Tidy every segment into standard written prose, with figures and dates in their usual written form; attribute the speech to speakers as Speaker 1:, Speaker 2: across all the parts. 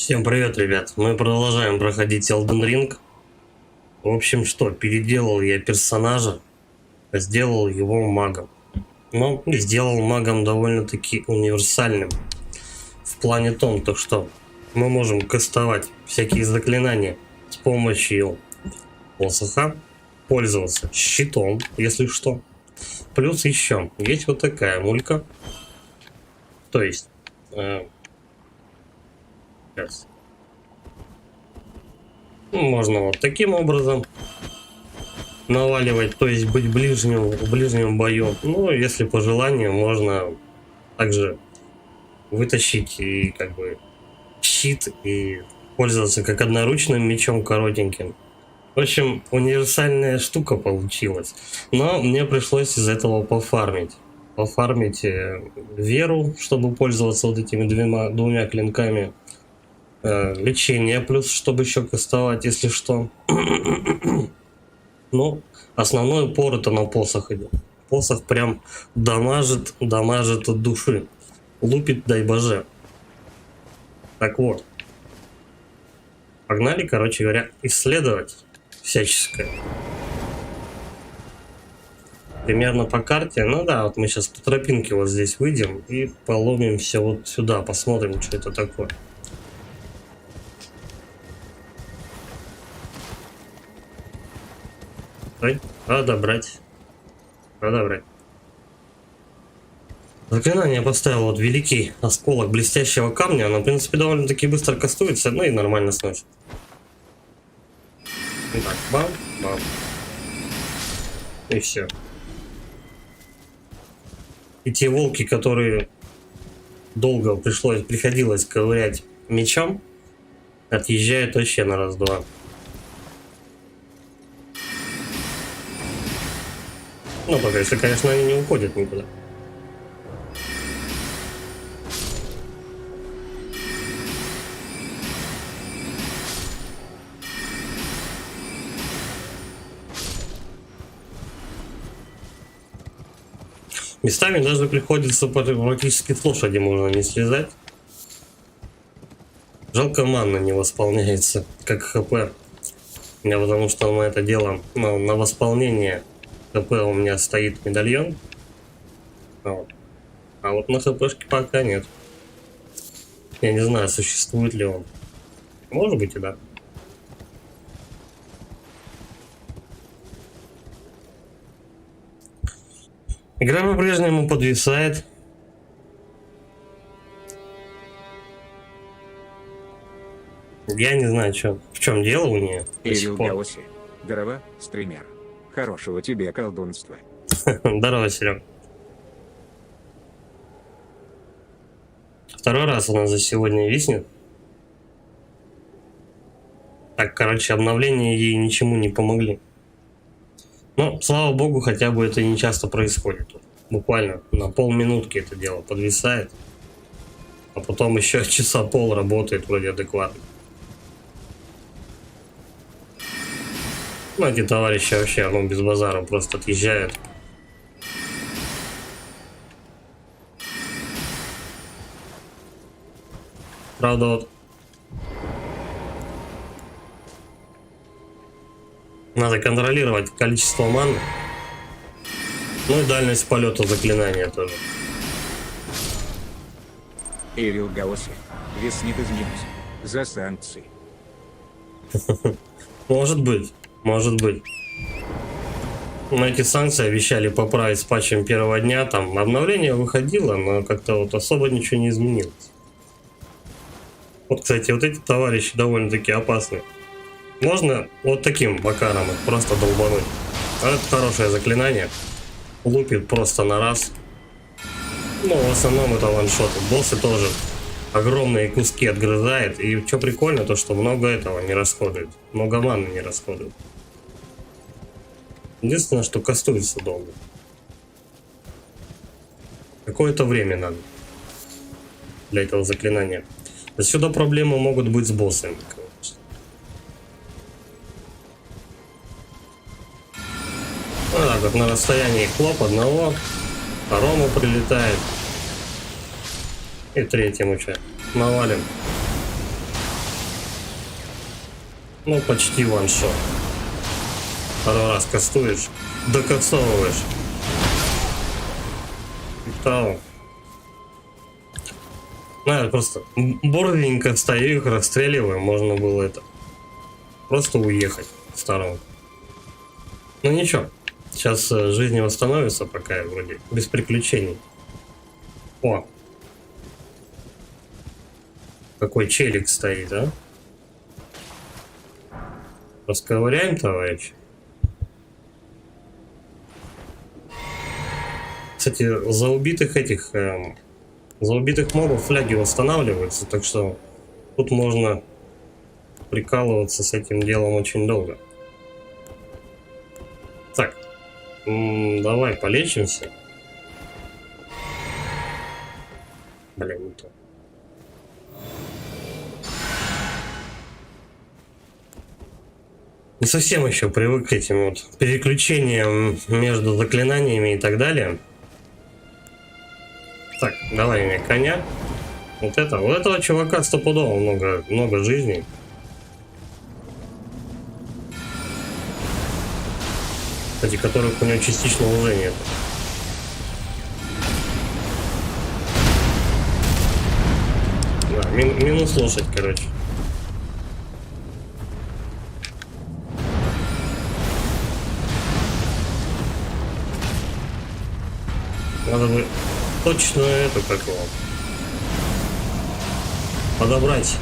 Speaker 1: Всем привет, ребят. Мы продолжаем проходить Elden Ring. В общем, что, переделал я персонажа, сделал его магом. Но сделал магом довольно-таки универсальным. В плане том, то что мы можем кастовать всякие заклинания с помощью посоха, пользоваться щитом, если что. Плюс еще есть вот такая мулька. То есть... сейчас. Можно вот таким образом наваливать, то есть быть в ближнем бою. Ну, если по желанию, можно также вытащить и как бы щит и пользоваться как одноручным мечом коротеньким. В общем, универсальная штука получилась. Но мне пришлось из этого пофармить. Пофармить веру, чтобы пользоваться вот этими двумя клинками. Лечение плюс, чтобы еще кастовать, если что. Ну, основной упор это на посох идет. Посох прям дамажит от души. Лупит, дай боже. Так вот. Погнали, короче говоря, исследовать всяческое. Примерно по карте. Ну да, вот мы сейчас по тропинке вот здесь выйдем и поломимся вот сюда. Посмотрим, что это такое. Подобрать. Заклинание поставил вот великий осколок блестящего камня. Оно, в принципе, довольно-таки быстро кастуется, ну и нормально сносит. Так, бам. И все. И те волки, которые долго приходилось ковырять мечом, отъезжают вообще на раз-два. Ну, только если, конечно, они не уходят никуда. Местами даже приходится практически с лошади можно не слезать. Жалко, манна не восполняется, как ХП. Потому что мы это делаем на восполнение. ХП у меня стоит медальон. А вот на ХПшке пока нет. Я не знаю, существует ли он. Может быть и да. Игра по-прежнему подвисает. Я не знаю, в чем дело у нее.
Speaker 2: Ирил Гаоси, дрова, стример. Хорошего тебе колдунства.
Speaker 1: Здорово, Серег. Второй раз она за сегодня виснет. Так, короче, обновления ей ничему не помогли. Но, слава богу, хотя бы это не часто происходит. Буквально на полминутки это дело подвисает. А потом еще часа пол работает вроде адекватно. Ну, эти товарищи вообще, без базара просто отъезжают. Правда, вот надо контролировать количество маны. Ну и дальность полета заклинания тоже.
Speaker 2: Ирил Гаоси, веснит изменился. За санкции.
Speaker 1: Может быть. Но эти санкции обещали поправить с патчем первого дня. Там обновление выходило, но как-то вот особо ничего не изменилось. Вот, кстати, вот эти товарищи довольно-таки опасны. Можно вот таким макаром их просто долбануть. А это хорошее заклинание. Лупит просто на раз. Ну, в основном это ваншоты. Боссы тоже огромные куски отгрызает. И что прикольно, то что много этого не расходует. Много маны не расходует. Единственное, что кастуется долго. Какое-то время надо для этого заклинания. Отсюда проблемы могут быть с боссами. Так вот на расстоянии хлоп одного, второму прилетает. И третьему что? Навалим. Ну, почти ваншот. Второй раз кастуешь, докасовываешь. И того. Ну, я просто боровенько стою, их расстреливаю, можно было это. Просто уехать в сторону. Ну ничего, сейчас жизнь восстановится, пока я вроде без приключений. О! Какой челик стоит, а? Расковыряем, товарищ? Кстати, за убитых этих... за убитых мобов фляги восстанавливаются, так что тут можно прикалываться с этим делом очень долго. Так, давай полечимся. Блин, не то. Не совсем еще привык к этим вот переключениям между заклинаниями и так далее. Так, давай мне коня. Вот это, у этого чувака стопудово много жизней. Кстати, которых у него частично уже нет. Да, минус лошадь, короче. Надо бы точно эту, как его, подобрать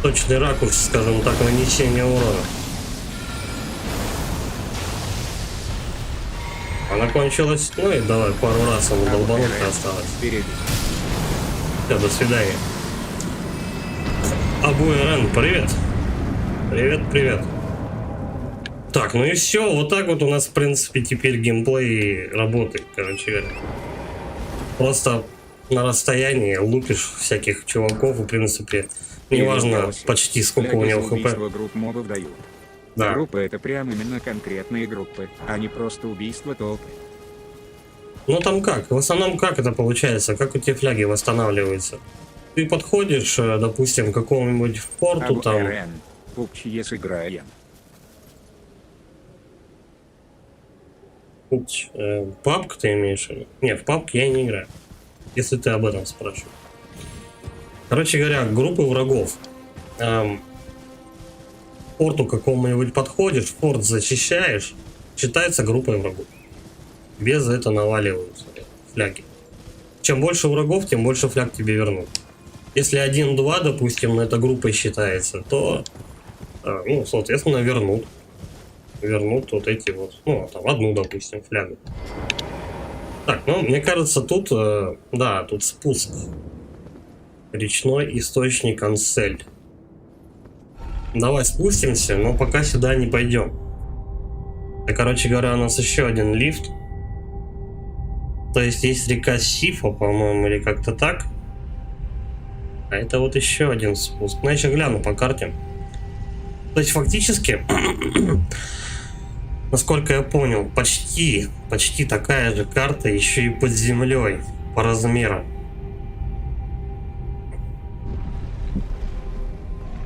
Speaker 1: точный ракурс, скажем так, нанесения урона. Она кончилась, ну и давай пару раз ему долбануть осталось.
Speaker 2: Впереди.
Speaker 1: Все, до свидания. Абу Эрен, привет. Привет. Так, ну и все, вот так вот у нас, в принципе, теперь геймплей работает, короче говоря. Просто на расстоянии лупишь всяких чуваков, и, в принципе, неважно почти сколько у него хп.
Speaker 2: Групп мобов дают.
Speaker 1: Да.
Speaker 2: Группы — это прям именно конкретные группы, а не просто убийство толпы.
Speaker 1: Ну там как? В основном как это получается? Как у тебя фляги восстанавливаются? Ты подходишь, допустим, к какому-нибудь форту
Speaker 2: Абу
Speaker 1: там.
Speaker 2: Эрен, PUBG сыграем.
Speaker 1: Папк ты имеешь в виду? Не, в папк я не играю. Если ты об этом спрашиваешь. Короче говоря, группы врагов. К форту какому-нибудь подходишь, форт зачищаешь, считается группой врагов. Без этого наваливаются фляги. Чем больше врагов, тем больше фляг тебе вернут. Если 1-2, допустим, но эта группа считается, то, ну, соответственно, вернут вот эти вот, ну, там, одну, допустим, флягу. Так, ну, мне кажется, тут, да, тут спуск. Речной источник Ансель. Давай спустимся, но пока сюда не пойдем. И, короче говоря, у нас еще один лифт. То есть река Сифа, по-моему, или как-то так. А это вот еще один спуск. Ну, я еще гляну по карте. То есть фактически, насколько я понял, почти такая же карта еще и под землей по размерам.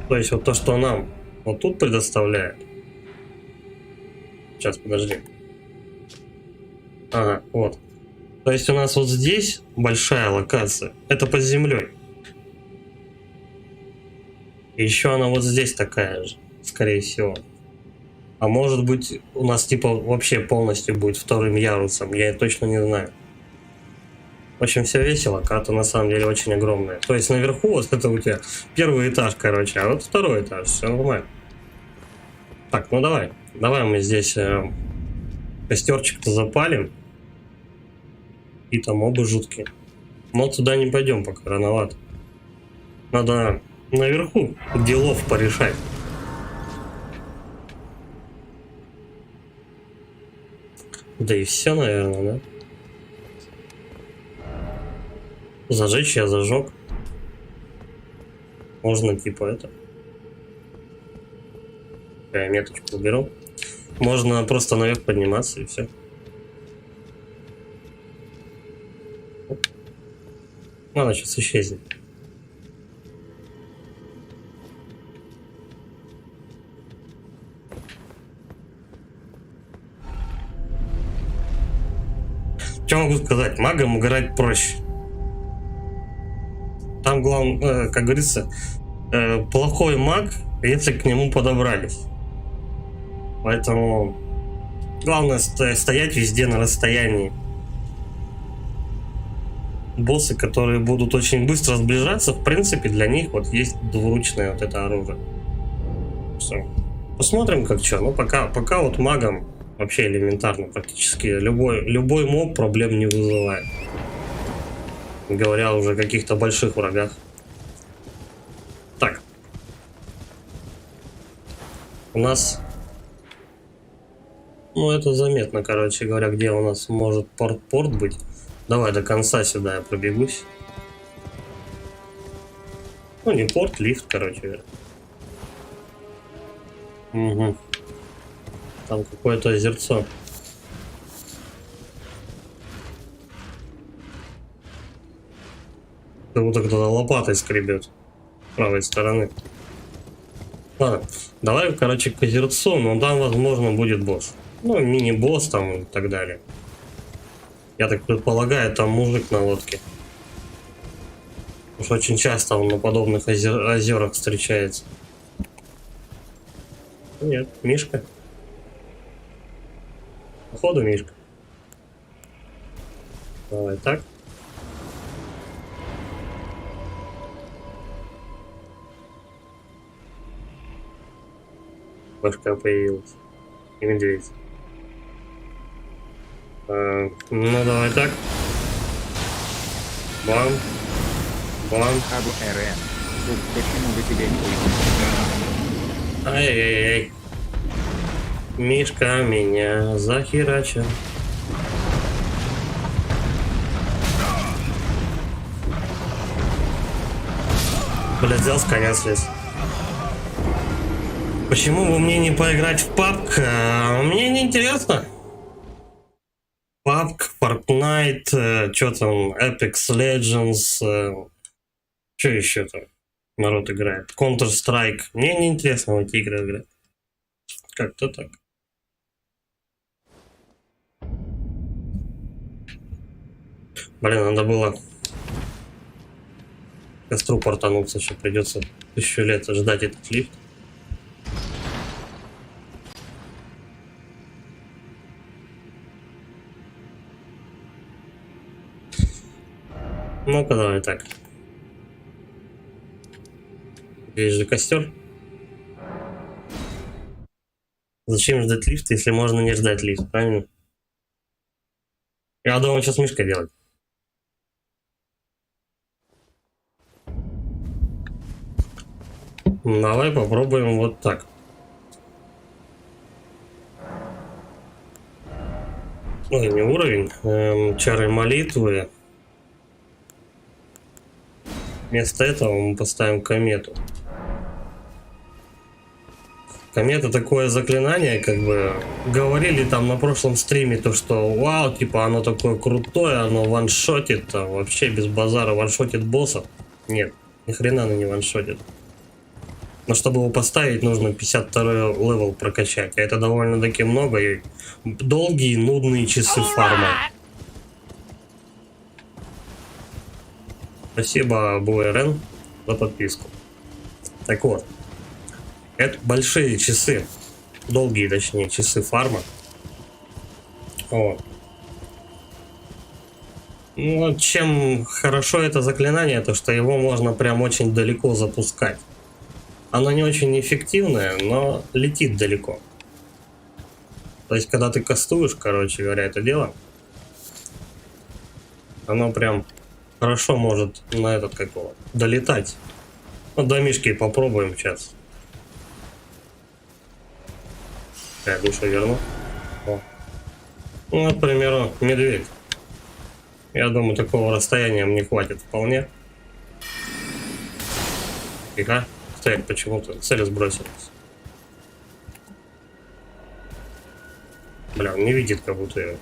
Speaker 1: То есть вот то, что нам вот тут предоставляет. Сейчас, подожди. Ага, вот. То есть у нас вот здесь большая локация. Это под землей. И еще она вот здесь такая же, скорее всего. А может быть, у нас типа вообще полностью будет вторым ярусом. Я точно не знаю. В общем, все весело. Карта на самом деле очень огромная. То есть наверху вот это у тебя первый этаж, короче, а вот второй этаж. Все нормально. Так, ну давай. Давай мы здесь костерчик-то запалим. И там мобы жуткие. Но туда не пойдем, пока рановато. Надо наверху делов порешать. Да и все, наверное, да? Зажечь я зажег. Можно типа это. Я меточку уберу. Можно просто наверх подниматься и все. Она сейчас исчезнет. Что могу сказать? Магом играть проще. Там главное, как говорится, плохой маг, если к нему подобрались. Поэтому главное стоять везде на расстоянии. Боссы, которые будут очень быстро сближаться, в принципе, для них вот есть двуручное вот это оружие. Все. Посмотрим, как что. Ну, пока вот магом вообще элементарно практически любой моб проблем не вызывает. Не говоря уже о каких-то больших врагах. Так. У нас... Ну, это заметно, короче говоря, где у нас может порт быть. Давай до конца сюда я пробегусь. Ну, не порт, лифт, короче. Угу. Там какое-то озерцо. Как будто кто-то лопатой скребет. С правой стороны. Ладно, давай, короче, к озерцу, но там, возможно, будет босс. Ну, мини-босс там и так далее. Я так предполагаю, там мужик на лодке. Уж очень часто он на подобных озерах встречается. Нет, Мишка. Походу Мишка. Давай так. Башка появилась. И медведь. Ну давай так. Бам. Бам.
Speaker 2: Абу РН. Тут почему бы тебе не уйти?
Speaker 1: Ай-яй-яй. Мишка меня захерачил. Блядь, взял с коня слез. Почему бы мне не поиграть в PUBG? Мне не интересно. PUBG, Fortnite, что там, Apex Legends, что еще там народ играет? Counter-Strike. Мне не интересно в эти игры играть. Как-то так. Блин, надо было к костру портануться, что придется 1000 лет ждать этот лифт. Ну-ка, давай так. Здесь же костер. Зачем ждать лифт, если можно не ждать лифт, правильно? Я думаю, что с Мишкой делать. Давай попробуем вот так. Ой, не уровень. Чары молитвы. Вместо этого мы поставим комету. Комета такое заклинание, как бы говорили там на прошлом стриме, то что вау, типа оно такое крутое, оно ваншотит, там, вообще без базара ваншотит боссов. Нет, ни хрена оно не ваншотит. Но чтобы его поставить, нужно 52-й левел прокачать, а это довольно-таки много и долгие, нудные часы фарма. Спасибо, БУРН, за подписку. Так вот. Это большие часы. Долгие, точнее, часы фарма. Вот. Ну, вот чем хорошо это заклинание, то что его можно прям очень далеко запускать. Оно не очень эффективное, но летит далеко. То есть, когда ты кастуешь, короче говоря, это дело, оно прям хорошо может на этот какого долетать. Ну, до Мишки попробуем сейчас. Я душу верну. О. Ну, к примеру, медведь. Я думаю, такого расстояния мне хватит вполне. Тихо. Стоять почему-то. Цель сбросилась. Бля, он не видит, как будто его.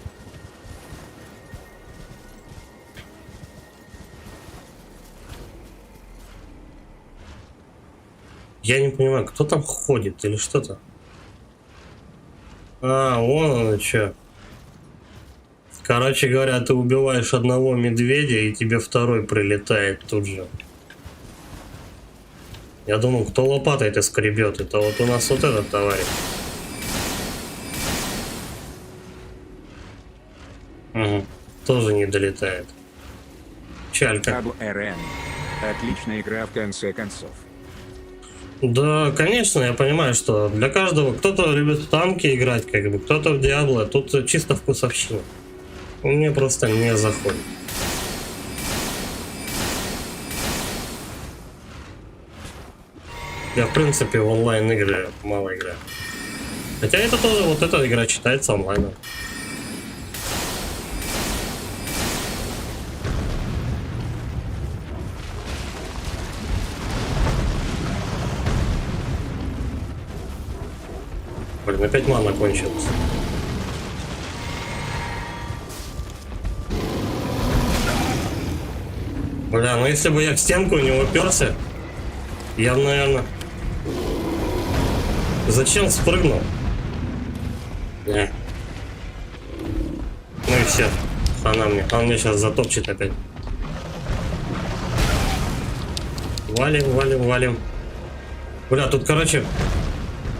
Speaker 1: Я не понимаю, кто там ходит или что-то. А, вон оно что. Короче говоря, ты убиваешь одного медведя, и тебе второй прилетает тут же. Я думал, кто лопатой-то скребет? Это вот у нас вот этот товарищ. Угу. Тоже не долетает. Чалька.
Speaker 2: Абл РН. Отличная игра в конце концов.
Speaker 1: Да, конечно, я понимаю, что для каждого кто-то любит в танки играть, как бы, кто-то в Диабло, тут чисто вкусовщина. Мне просто не заходит. Я, в принципе, в онлайн игры мало играю. Хотя это тоже, вот эта игра читается онлайн. Блин, опять мана кончилась. Бля, ну если бы я в стенку не уперся, я, наверное... Зачем спрыгнул? Не. Ну и все. Она мне. Он мне сейчас затопчет опять. Валим, валим, валим. Бля, тут, короче...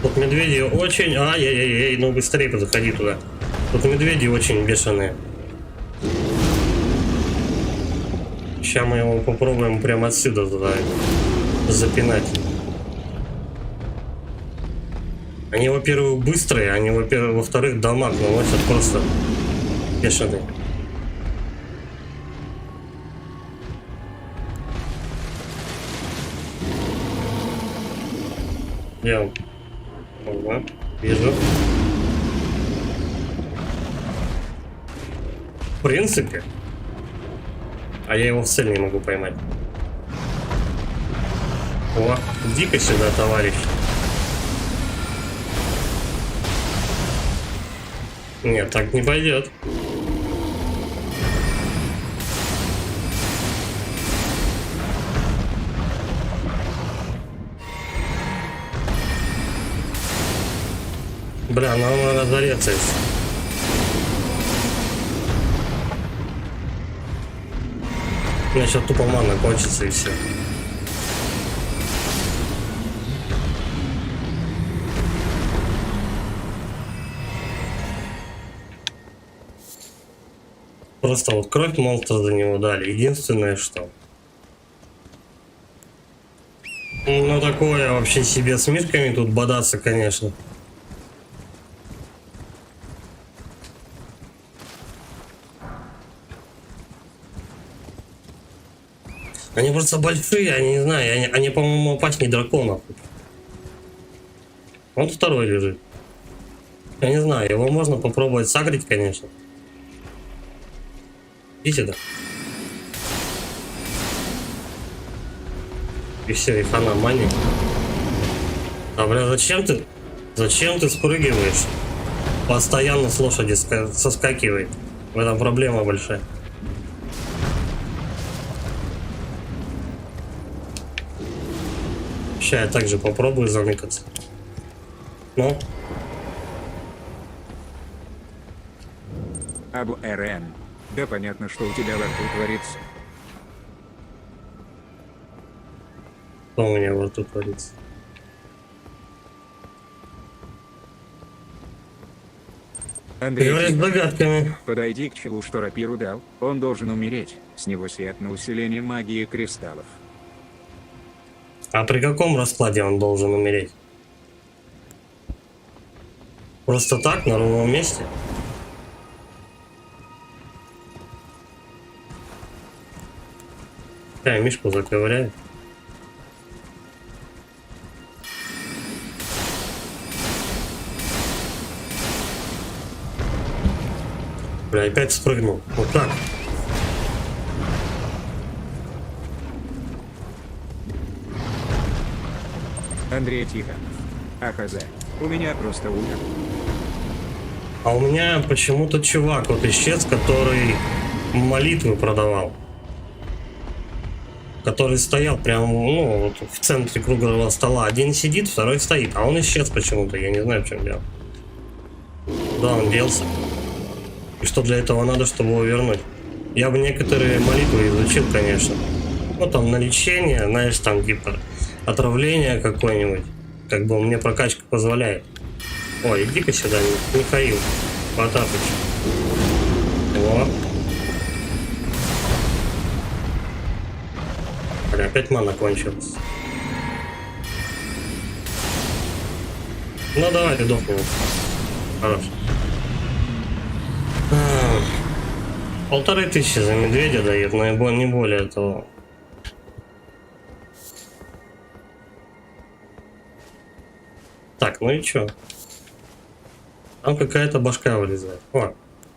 Speaker 1: Тут медведи очень... Ай-яй-яй, ну быстрее заходи туда. Тут медведи очень бешеные. Сейчас мы его попробуем прямо отсюда туда запинать. Они, во-первых, быстрые, они, во-вторых, дамаг наносят просто бешеные. Я... Ага, вижу. В принципе. А я его в цель не могу поймать. О, иди-ка сюда, товарищ. Нет, так не пойдет. Бля, нам надо разореться. У меня сейчас тупо мана кончится и все. Просто вот кровь монстра за него дали. Единственное, что... Ну такое вообще себе с мишками тут бодаться, конечно. Они просто большие, я не знаю, они по-моему, опаснее драконов. Он второй лежит. Я не знаю, его можно попробовать сагрить, конечно. Видите, да? И все, и хана мани. А, бля, зачем ты спрыгиваешь? Постоянно с лошади соскакивает. В этом проблема большая. Сейчас я также попробую заныкаться. Ну?
Speaker 2: Абл РН. Да понятно, что у тебя во рту творится.
Speaker 1: Что у меня во рту творится?
Speaker 2: Андрей,
Speaker 1: Говорят догадками.
Speaker 2: подойди к челу, что рапиру дал. Он должен умереть. С него свет на усиление магии кристаллов.
Speaker 1: А при каком раскладе он должен умереть? Просто так, на ровном месте? Я мишку заковыряю. Бля, опять спрыгнул. Вот так.
Speaker 2: Андрей Тихонов. АХЗ. У меня просто умер.
Speaker 1: А у меня почему-то чувак вот исчез, который молитвы продавал. Который стоял прям, ну, вот в центре круглого стола. Один сидит, второй стоит. А он исчез почему-то, я не знаю, в чем дело. Куда он делся? И что для этого надо, чтобы его вернуть? Я бы некоторые молитвы изучил, конечно. Ну, там, на лечение, знаешь, там, типа, отравление какое-нибудь. Как бы мне прокачка позволяет. Ой, иди-ка сюда, Михаил Потапыч. О. Бля, опять мана кончилась. Ну, давай, ты дохнул. Хорош. 1500 за медведя дает, но не более того. Так, ну и чё? Там какая-то башка вылезает. О,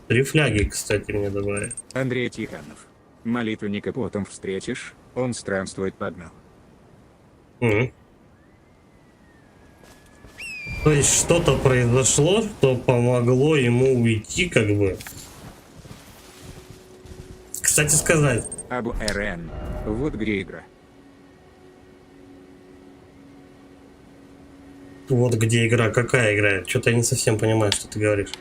Speaker 1: 3 фляги, кстати, мне добавили.
Speaker 2: Андрей Тихонов. Молитвенника потом встретишь, он странствует по дну.
Speaker 1: То есть что-то произошло, что помогло ему уйти, как бы. Кстати сказать.
Speaker 2: Абу РН. Вот где игра.
Speaker 1: Вот где игра, какая игра? Что-то я не совсем понимаю, что ты говоришь.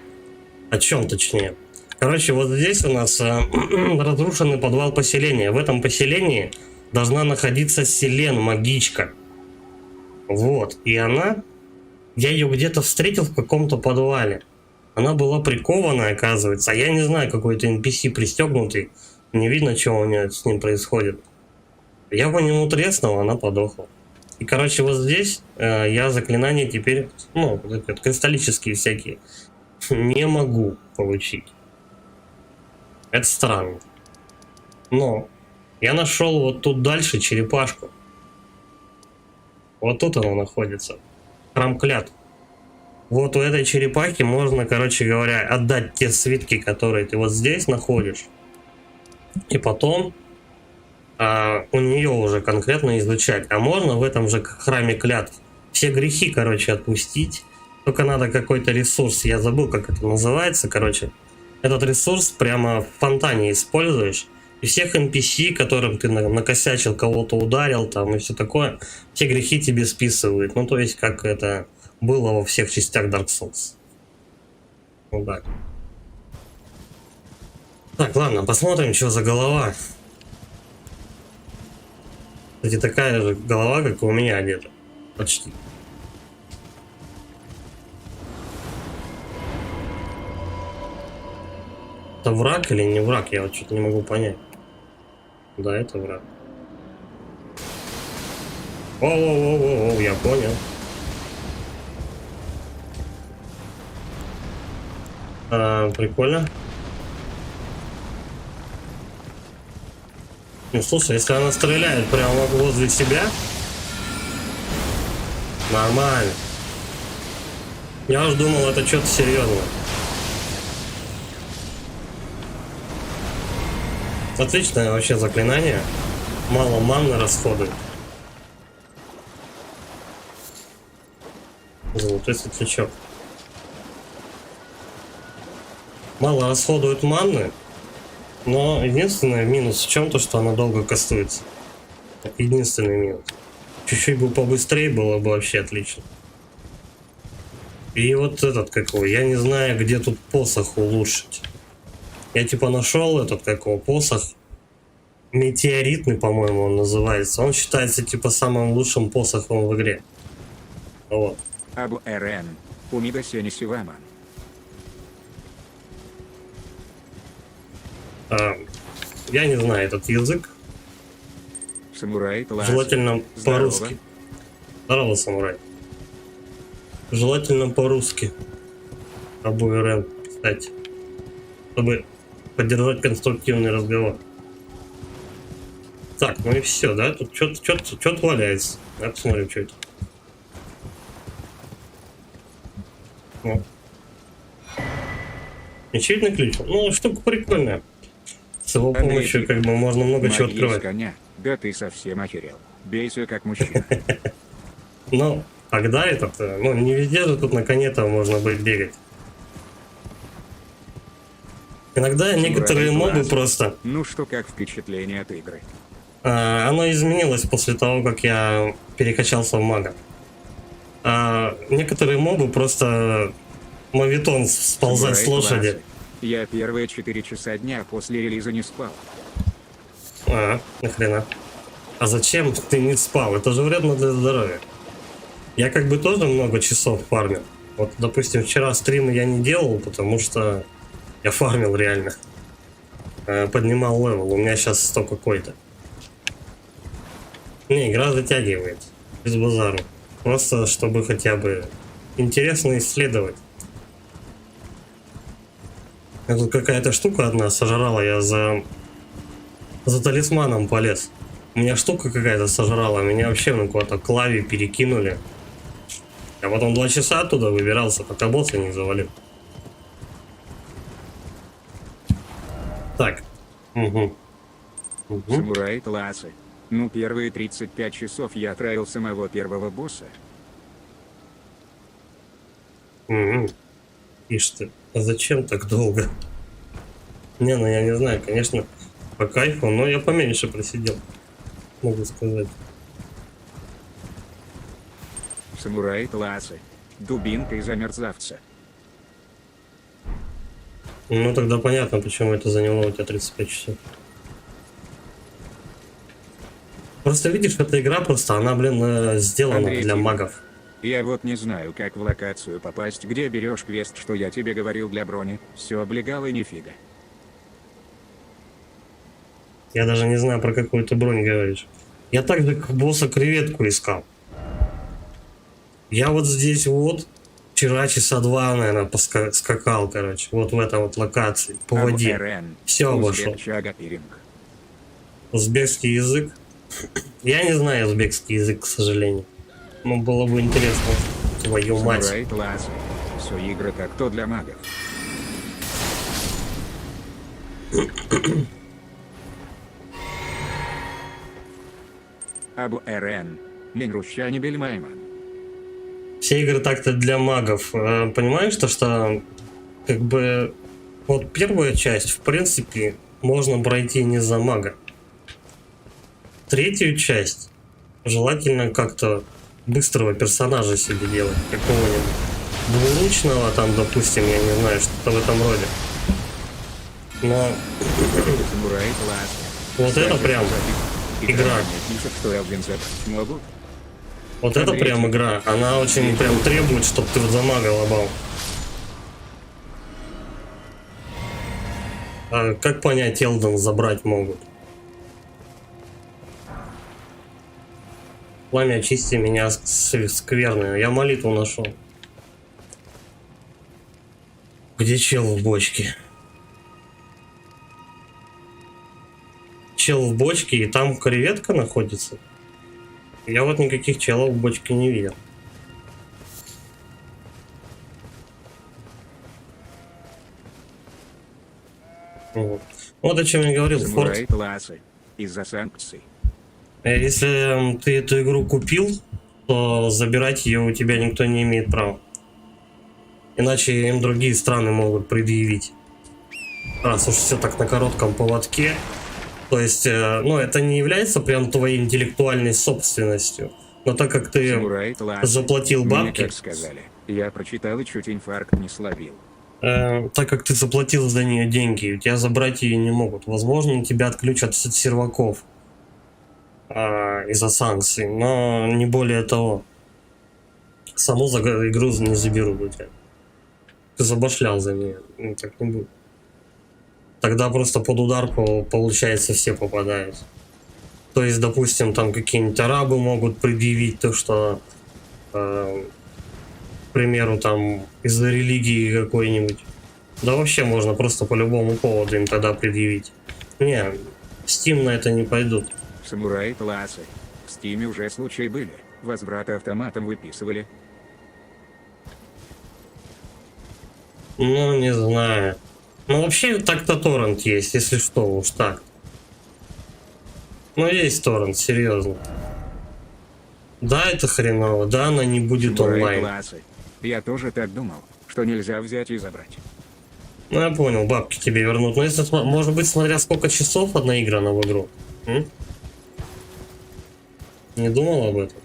Speaker 1: О чем точнее? Короче, вот здесь у нас разрушенный подвал поселения. В этом поселении должна находиться Селен, магичка. Вот. И она... Я ее где-то встретил в каком-то подвале. Она была прикована, оказывается. А я не знаю, какой-то NPC пристегнутый. Не видно, что у нее с ним происходит. Я по нему треснул, она подохла. И, короче, вот здесь я заклинания теперь, ну, кристаллические всякие, не могу получить. Это странно. Но я нашел вот тут дальше черепашку. Вот тут она находится. Храм клятв. Вот у этой черепахи можно, короче говоря, отдать те свитки, которые ты вот здесь находишь. И потом у нее уже конкретно изучать. А можно в этом же храме клятв все грехи, короче, отпустить. Только надо какой-то ресурс. Я забыл, как это называется, короче. Этот ресурс прямо в фонтане используешь. И всех NPC, которым ты накосячил, кого-то ударил там и все такое, все грехи тебе списывают. Ну, то есть, как это было во всех частях Dark Souls. Ну, да. Так, ладно, посмотрим, что за голова. Кстати, такая же голова, как и у меня где-то. Почти. Это враг или не враг? Я вот что-то не могу понять. Да, это враг. О, я понял. Прикольно. Ну, слушай, если она стреляет прямо возле себя, нормально. Я уж думал, это что-то серьезное. Отличное вообще заклинание. Мало маны расходует. Золотой светлячок. Мало расходует маны. Но единственный минус в чем то, что она долго кастуется. Единственный минус. Чуть-чуть бы побыстрее было бы вообще отлично. И вот этот какой. Я не знаю, где тут посох улучшить. Я типа нашел этот какого посох. Метеоритный, по-моему, он называется. Он считается типа самым лучшим посохом в игре. Вот.
Speaker 2: Абу РН. Умида Сенисивама.
Speaker 1: Я не знаю этот язык.
Speaker 2: Самурай класс.
Speaker 1: Желательно
Speaker 2: Здорово.
Speaker 1: по-русски. Здорово, самурай. Желательно по-русски. Абу РН, кстати. Чтобы поддержать конструктивный разговор. Так, ну и все, да? Тут что-то валяется. Давай посмотрим, что это. Ну. Нечаянный ключ. Ну, штука прикольная. С его
Speaker 2: Андрей
Speaker 1: помощью как бы можно много чего
Speaker 2: Магия
Speaker 1: открывать.
Speaker 2: с коня. Да ты совсем охерел. Бейся как мужчина.
Speaker 1: Но тогда этот, ну не везде же тут на коне-то можно быть бегать. Иногда некоторые мобы
Speaker 2: класс.
Speaker 1: просто...
Speaker 2: Ну что, как впечатление от игры?
Speaker 1: Оно изменилось после того, как я перекачался в мага. Некоторые мобы просто мовитон сползать с
Speaker 2: Самурай
Speaker 1: лошади.
Speaker 2: классы. Я первые 4 часа дня после релиза не спал.
Speaker 1: Нахрена. А зачем ты не спал? Это же вредно для здоровья. Я как бы тоже много часов фармил. Вот, допустим, вчера стримы я не делал, потому что я фармил реально. Поднимал левел. У меня сейчас 100 какой-то. Не, игра затягивает. Без базару. Просто чтобы хотя бы интересно исследовать. Тут какая-то штука одна сожрала, я за талисманом полез. У меня штука какая-то сожрала, меня вообще на куда-то клави перекинули. Я потом 2 часа оттуда выбирался, пока босса не завалил. Так. Угу.
Speaker 2: Самурай классы. Ну, первые 35 часов я отравил самого первого босса.
Speaker 1: Угу. Ишь ты, а зачем так долго? Не, ну я не знаю, конечно, по кайфу, но я поменьше просидел, могу сказать.
Speaker 2: Самурай классы. Дубинка из-за мерзавца.
Speaker 1: Ну тогда понятно, почему это заняло у тебя 35 часов. Просто видишь, эта игра просто, она, блин, сделана
Speaker 2: Андрей,
Speaker 1: для магов.
Speaker 2: Я вот не знаю, как в локацию попасть, где берешь квест, что я тебе говорил для брони. Все облегало нифига.
Speaker 1: Я даже не знаю, про какую ты бронь говоришь. Я также босса креветку искал. Я вот здесь вот вчера часа 2, наверное, скакал, короче. Вот в этой вот локации, по воде. Все обошел. Узбекский язык. Я не знаю узбекский язык, к сожалению. Но было бы интересно. Твою мать.
Speaker 2: Самурай классы. Все игры как то для магов. Абу РН. Менрущани Бельмайман.
Speaker 1: Все игры так-то для магов. Понимаешь, что как бы вот первая часть, в принципе, можно пройти не за мага. Третью часть желательно как-то быстрого персонажа себе делать, какого-нибудь двуручного, там, допустим, я не знаю, что-то в этом роде. Но
Speaker 2: Самурай классы.
Speaker 1: вот это прям игра.
Speaker 2: Пишет, что Элвин забрать могут.
Speaker 1: Вот это прям игра. Она очень прям требует, чтобы ты вот за мага лобал. А как понять, Элден забрать могут? Пламя, очисти меня скверную. Я молитву нашел. Где чел в бочке? Чел в бочке, и там креветка находится? Я вот никаких челов в бочке не видел. Вот о чем я говорил.
Speaker 2: Самурай классы. Из-за санкций.
Speaker 1: Если ты эту игру купил, то забирать ее у тебя никто не имеет права. Иначе им другие страны могут предъявить. Раз уж все так на коротком поводке. То есть, ну, это не является прям твоей интеллектуальной собственностью. Но так как ты заплатил бабки...
Speaker 2: Мне как сказали. Я прочитал и чуть инфаркт не словил.
Speaker 1: Так как ты заплатил за нее деньги, у тебя забрать ее не могут. Возможно, тебя отключат от серваков из-за санкций, но не более того. Саму игру не заберут у тебя. Ты забашлял за нее, ну, так не будет. Тогда просто под удар, получается, все попадают. То есть, допустим, там какие-нибудь арабы могут предъявить то, что, к примеру, там из-за религии какой-нибудь. Да вообще можно просто по любому поводу им тогда предъявить. Не, Steam на это не пойдут.
Speaker 2: Самурай классы. В Стиме уже случаи были. Возвраты автоматом выписывали.
Speaker 1: Ну, не знаю. Ну, вообще, так-то торрент есть, если что, уж так. Ну, есть торрент, серьезно. Да, это хреново, да, она не будет онлайн.
Speaker 2: Классы. Я тоже так думал, что нельзя взять и забрать.
Speaker 1: Ну, я понял, бабки тебе вернут. Но если, может быть, смотря сколько часов одна играна в игру. Не думал об этом?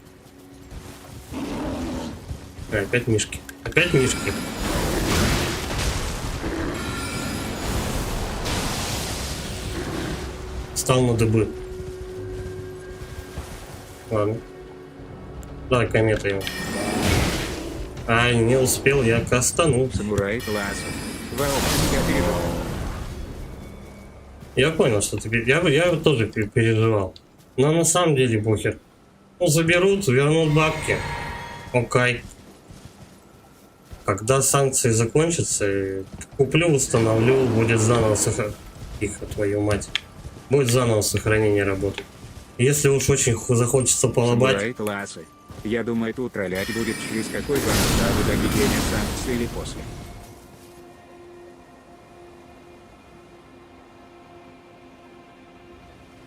Speaker 1: Опять мишки. Опять мишки. Стал на дыбы. Ладно. Давай комета ему. Ай, не успел, я кастанул.
Speaker 2: Самурай класса. Волк, я переживал.
Speaker 1: Я понял, что ты... Я тоже переживал. Но на самом деле похер. Ну, заберут, вернут бабки. Окей. Когда санкции закончатся, куплю, установлю, будет заново сохранение. Тихо, твою мать. Будет заново сохранение работать. Если уж очень захочется полобать...
Speaker 2: Самурай классы. Я думаю, тут троллять будет через какой-то до введения санкций или после.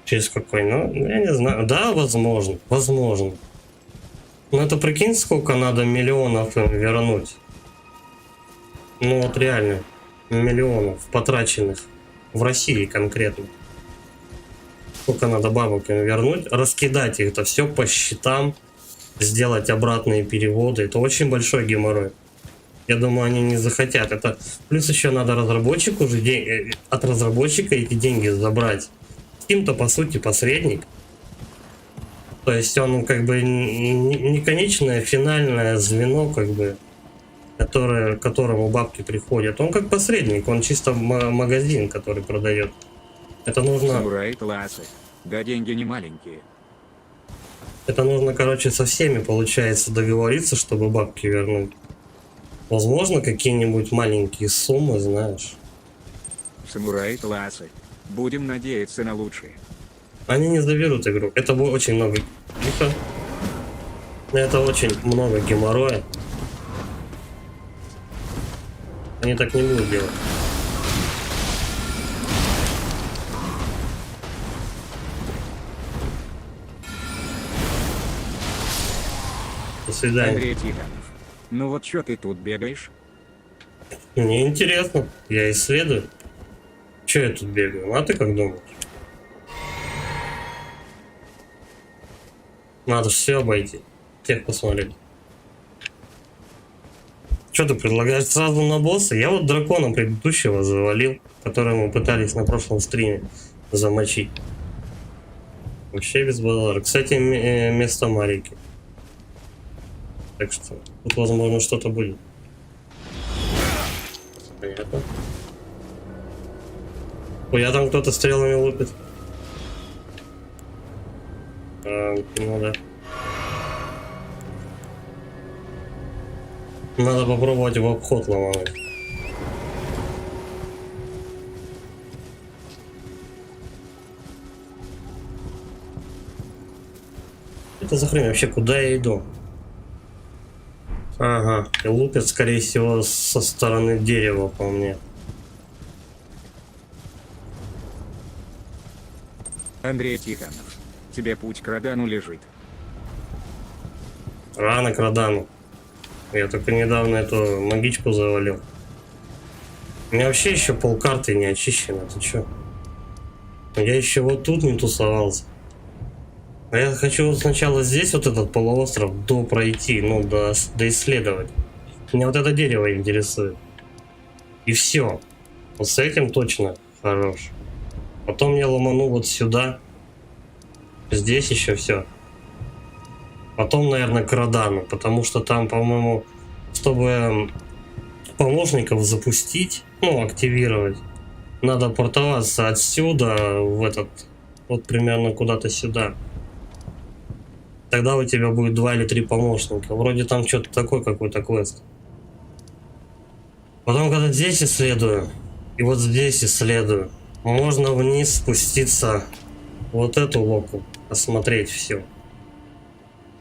Speaker 1: Через какой? Ну, я не знаю. Да, возможно. Возможно. Но это прикинь, сколько надо миллионов им вернуть. Ну вот реально. Миллионов потраченных. В России конкретно. Сколько надо бабок им вернуть. Раскидать их это все по счетам. Сделать обратные переводы. Это очень большой геморрой. Я думаю, они не захотят. Это плюс еще надо разработчику уже от разработчика эти деньги забрать. Steam-то по сути посредник. То есть он как бы не конечное финальное звено, как бы, которое, к которому бабки приходят. Он как посредник, он чисто магазин, который продает. Это нужно.
Speaker 2: Самурай классы. Да деньги не маленькие.
Speaker 1: Это нужно, короче, со всеми, получается, договориться, чтобы бабки вернуть. Возможно, какие-нибудь маленькие суммы, знаешь.
Speaker 2: Самурай классы. Будем надеяться на лучшее.
Speaker 1: Они не заберут игру. Это будет очень много. Тихо. Это очень много геморроя. Они так не будут делать. До свидания.
Speaker 2: Андрей Тихонов. Ну вот чё ты тут бегаешь?
Speaker 1: Мне интересно. Я исследую. Че я тут бегаю? А ты как думаешь? Надо же все обойти. Всех посмотреть. Что ты предлагаешь сразу на босса? Я вот дракона предыдущего завалил, которого мы пытались на прошлом стриме замочить. Вообще без базара. Кстати, место Марики. Так что тут возможно что-то будет. Понятно. Ой, я там кто-то стрелами лупит. Ну да. Надо попробовать в обход ломать. Это за хрень вообще, куда я иду? Ага, и лупят, скорее всего, со стороны дерева по мне.
Speaker 2: Андрей Тихонов. Тебе путь к Радану лежит.
Speaker 1: Рано к Радану. Я только недавно эту магичку завалил. У меня вообще еще полкарты не очищено. Ты чё? Я еще вот тут не тусовался. А я хочу вот сначала здесь вот этот полуостров пройти, ну, доисследовать. Меня вот это дерево интересует. И все. Вот с этим точно хорош. Потом я ломану вот сюда. Здесь еще все. Потом, наверное, к Радану, потому что там, по-моему, чтобы помощников запустить, ну, активировать, надо портоваться отсюда в этот, вот примерно куда-то сюда. Тогда у тебя будет 2 или 3 помощника. Вроде там что-то такое, какой-то квест. Потом, когда здесь исследую, и вот здесь исследую, можно вниз спуститься, вот эту локу, осмотреть все.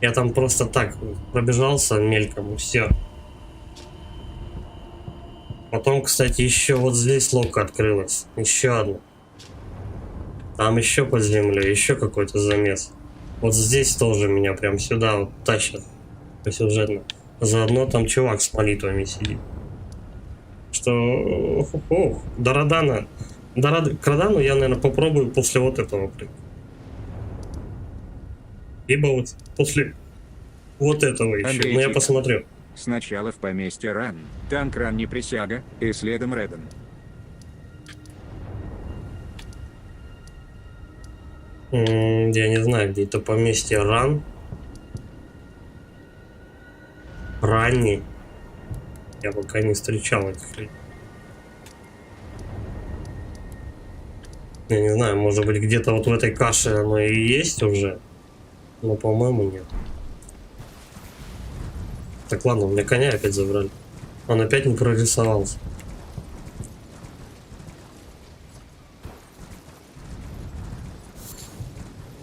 Speaker 1: Я там просто так пробежался мельком, и все. Потом, кстати, еще вот здесь лока открылась. Еще одна. Там еще под землей, еще какой-то замес. Вот здесь тоже меня прям сюда вот тащат посюжетно. Заодно там чувак с молитвами сидит. Что... До Радана... К Радану я, наверное, попробую после вот этого. Либо вот после вот этого еще.
Speaker 2: Андрей
Speaker 1: Но я
Speaker 2: Тихонов.
Speaker 1: посмотрю.
Speaker 2: Сначала в поместье Ран. Танк Ран не присяга, и следом Реден.
Speaker 1: Я не знаю, где это поместье Ранний. Я пока не встречал этих людей. Я не знаю, может быть где-то вот в этой каше оно и есть уже, но по-моему нет. Так ладно, у меня коня опять забрали. Он опять не прорисовался.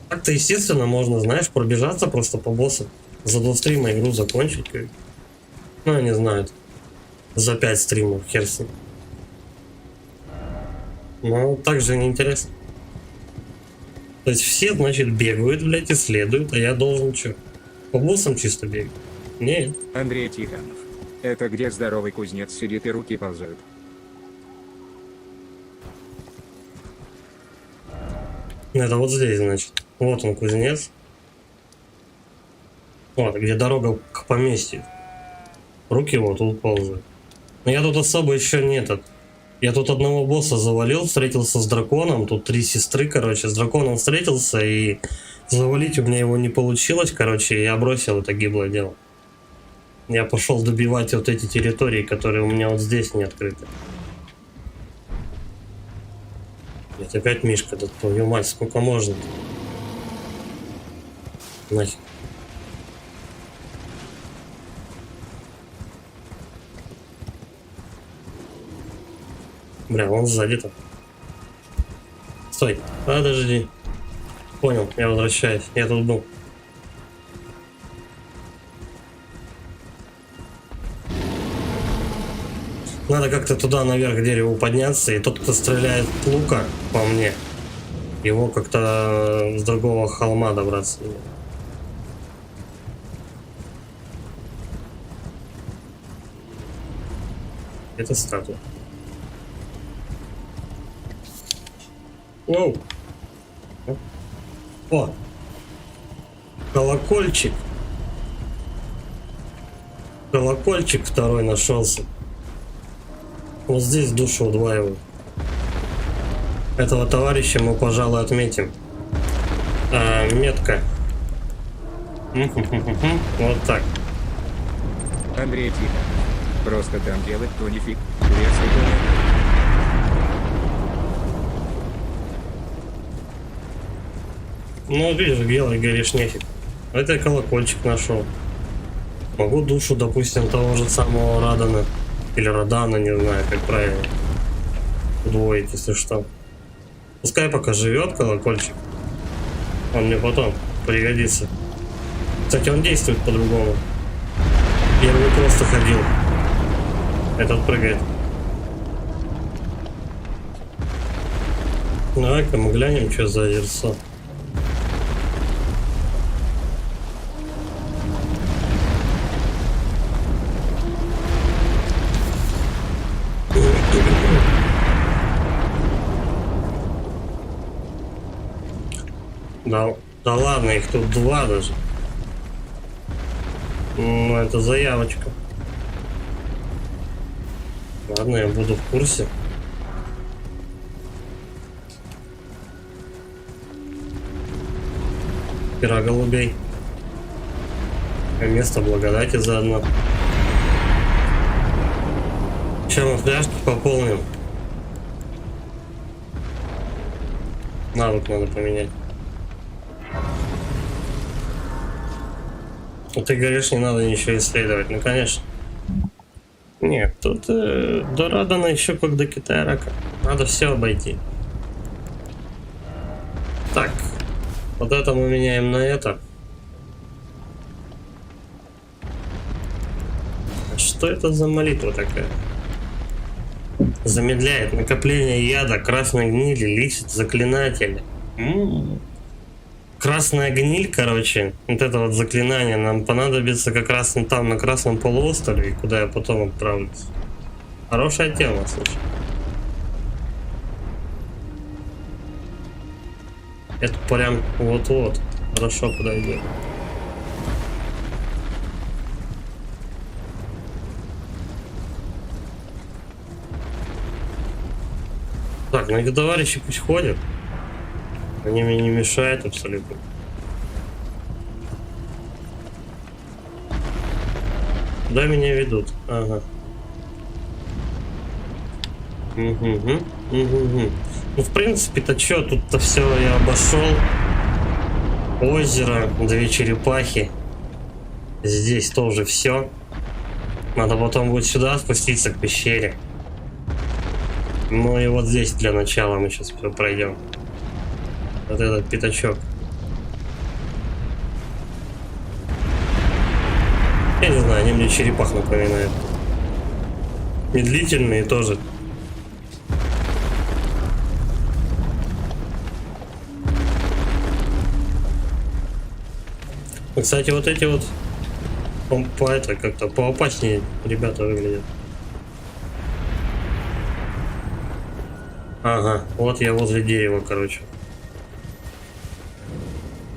Speaker 1: Так-то, естественно, можно, знаешь, пробежаться просто по боссам. За 2 стрима игру закончить. Ну, я не знаю. За 5 стримов, хер с ним. Но так же неинтересно. То есть все, значит, бегают, блядь, исследуют, а я должен что? По боссам чисто бегать? Нет.
Speaker 2: Андрей Тихонов. Это где здоровый кузнец сидит и руки ползают.
Speaker 1: Это вот здесь, значит. Вот он, кузнец. Вот, где дорога к поместью. Руки вот тут ползают. Но я тут особо еще не этот. Я тут одного босса завалил, встретился с драконом. Тут 3 сестры, короче. С драконом встретился, и завалить у меня его не получилось, короче. Я бросил это гиблое дело. Я пошел добивать вот эти территории, которые у меня вот здесь не открыты. Блять, опять Мишка, да твою мать, сколько можно? Нахер. Бля, он сзади-то. Стой, подожди. Понял, я возвращаюсь. Я тут был. Надо как-то туда наверх к дереву подняться, и тот, кто стреляет лука по мне, его как-то с другого холма добраться. Это статуя. Оу. О! Колокольчик. Колокольчик второй нашелся. Вот здесь душу удваивают. Этого товарища мы, пожалуй, отметим. Метка. Вот так.
Speaker 2: Андрей Тихонов. Просто там делать то нифиг. Если то
Speaker 1: Ну, видишь, белый говоришь, нефиг. Это я колокольчик нашел. Могу душу, допустим, того же самого Радана. Или Радана, не знаю, как правильно. Удвоить, если что. Пускай пока живет колокольчик. Он мне потом пригодится. Кстати, он действует по-другому. Первый просто ходил. Этот прыгает. Давай-ка мы глянем, что за озерцо. Да ладно, их тут 2 даже. Ну, это заявочка. Ладно, я буду в курсе. Пера голубей. Место благодати заодно. Сейчас мы фляжки пополним. Навык надо поменять. Ты говоришь, не надо ничего исследовать. Ну, конечно. Нет, тут до Радана еще как до Китая рака. Надо все обойти. Так. Вот это мы меняем на это. А что это за молитва такая? Замедляет накопление яда, красной гнили, лечит заклинателя. Красная гниль, короче, вот это вот заклинание нам понадобится как раз там, на Красном полуострове, куда я потом отправлюсь. Хорошая тема, слушай. Это прям вот-вот хорошо подойдет. Так, ну эти товарищи пусть ходят. Они мне не мешают абсолютно. Куда меня ведут? Ага. Угу. Ну, в принципе-то что, тут-то все я обошел. Озеро, 2 черепахи. Здесь тоже все. Надо потом будет сюда спуститься к пещере. Ну и вот здесь для начала мы сейчас все пройдем. Вот этот пятачок. Я не знаю, они мне черепах напоминают. Медлительные тоже. Кстати, вот эти вот это как-то поопаснее ребята выглядят. Ага, вот я возле дерева, короче.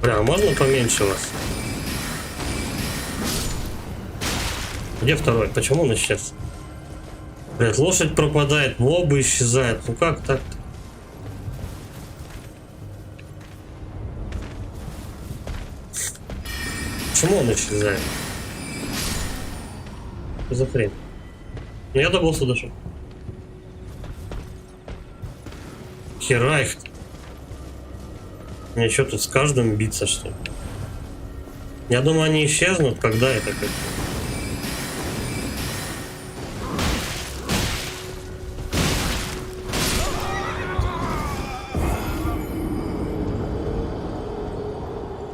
Speaker 1: Бля, а можно поменьше вас? Где второй? Почему он исчез? Блять, лошадь пропадает, мобы исчезают. Ну как так-то? Почему он исчезает? Что за хрень? Ну я до босса дошел. Хера их. Мне что тут с каждым биться, что ли? Я думаю, они исчезнут, когда это как-то.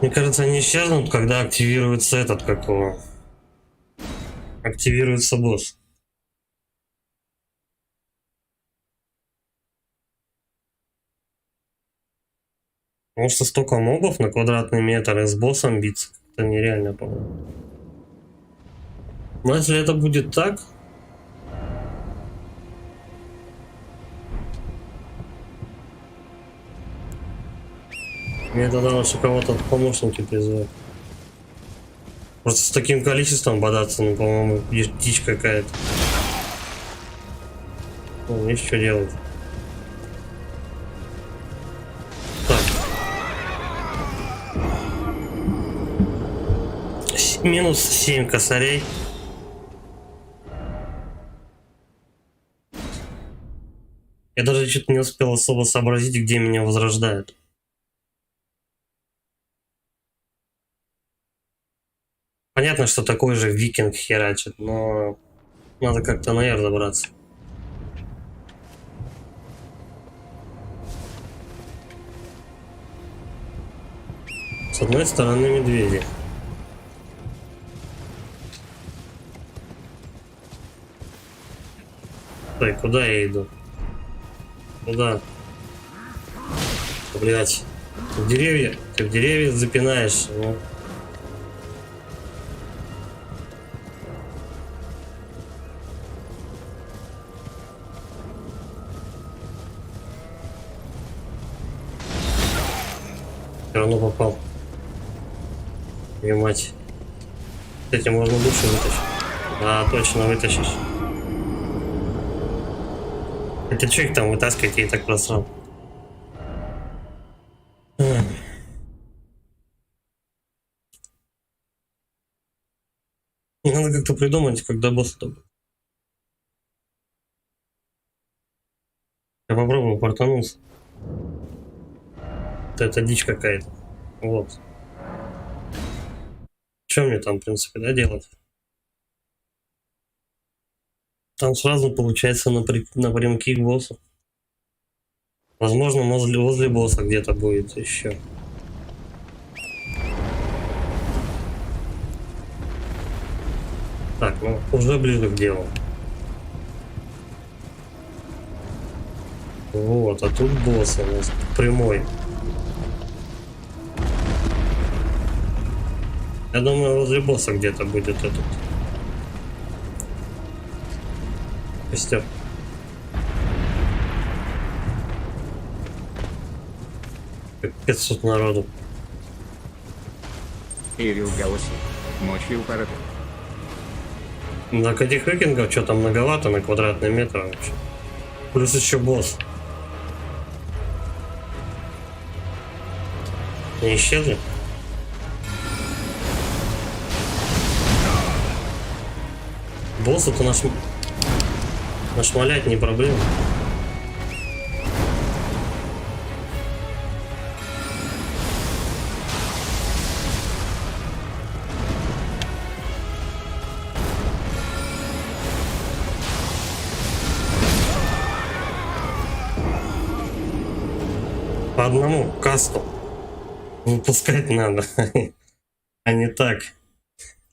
Speaker 1: Мне кажется, они исчезнут, когда активируется этот, как его... Активируется босс. Потому что столько мобов на квадратный метр и с боссом биться, это нереально, по-моему. Но если это будет так... Мне тогда лучше кого-то в помощники призвать. Просто с таким количеством бодаться, ну, по-моему, дичь какая-то. Ну, есть что делать. Так. Минус 7 косарей. Я даже что-то не успел особо сообразить, где меня возрождают. Понятно, что такой же викинг херачит, но надо как-то наверх добраться. С одной стороны медведи. Стой, куда я иду? Куда? Блять. Ты в деревья запинаешь. Ну. Все равно попал. И мать. С этим можно лучше вытащить. Да, точно вытащишь. Это что их там вытаскивать, я и так просрал. Надо как-то придумать, когда босс добыть. Я попробую портануться. Это дичь какая-то. Вот. Что мне там, в принципе, да, делать? Там сразу получается напрямки к боссу. Возможно, возле босса где-то будет еще. Так, ну уже ближе к делу. Вот, а тут босс у нас прямой. Я думаю, возле босса где-то будет этот костер. Как 500 народу.
Speaker 2: Ирил голоси. Мочил парад.
Speaker 1: Так, этих викингов что там многовато на квадратный метр вообще. Плюс еще босс. Не исчезли? Боссу-то нашмалять не проблема. По одному касту выпускать надо, а не так.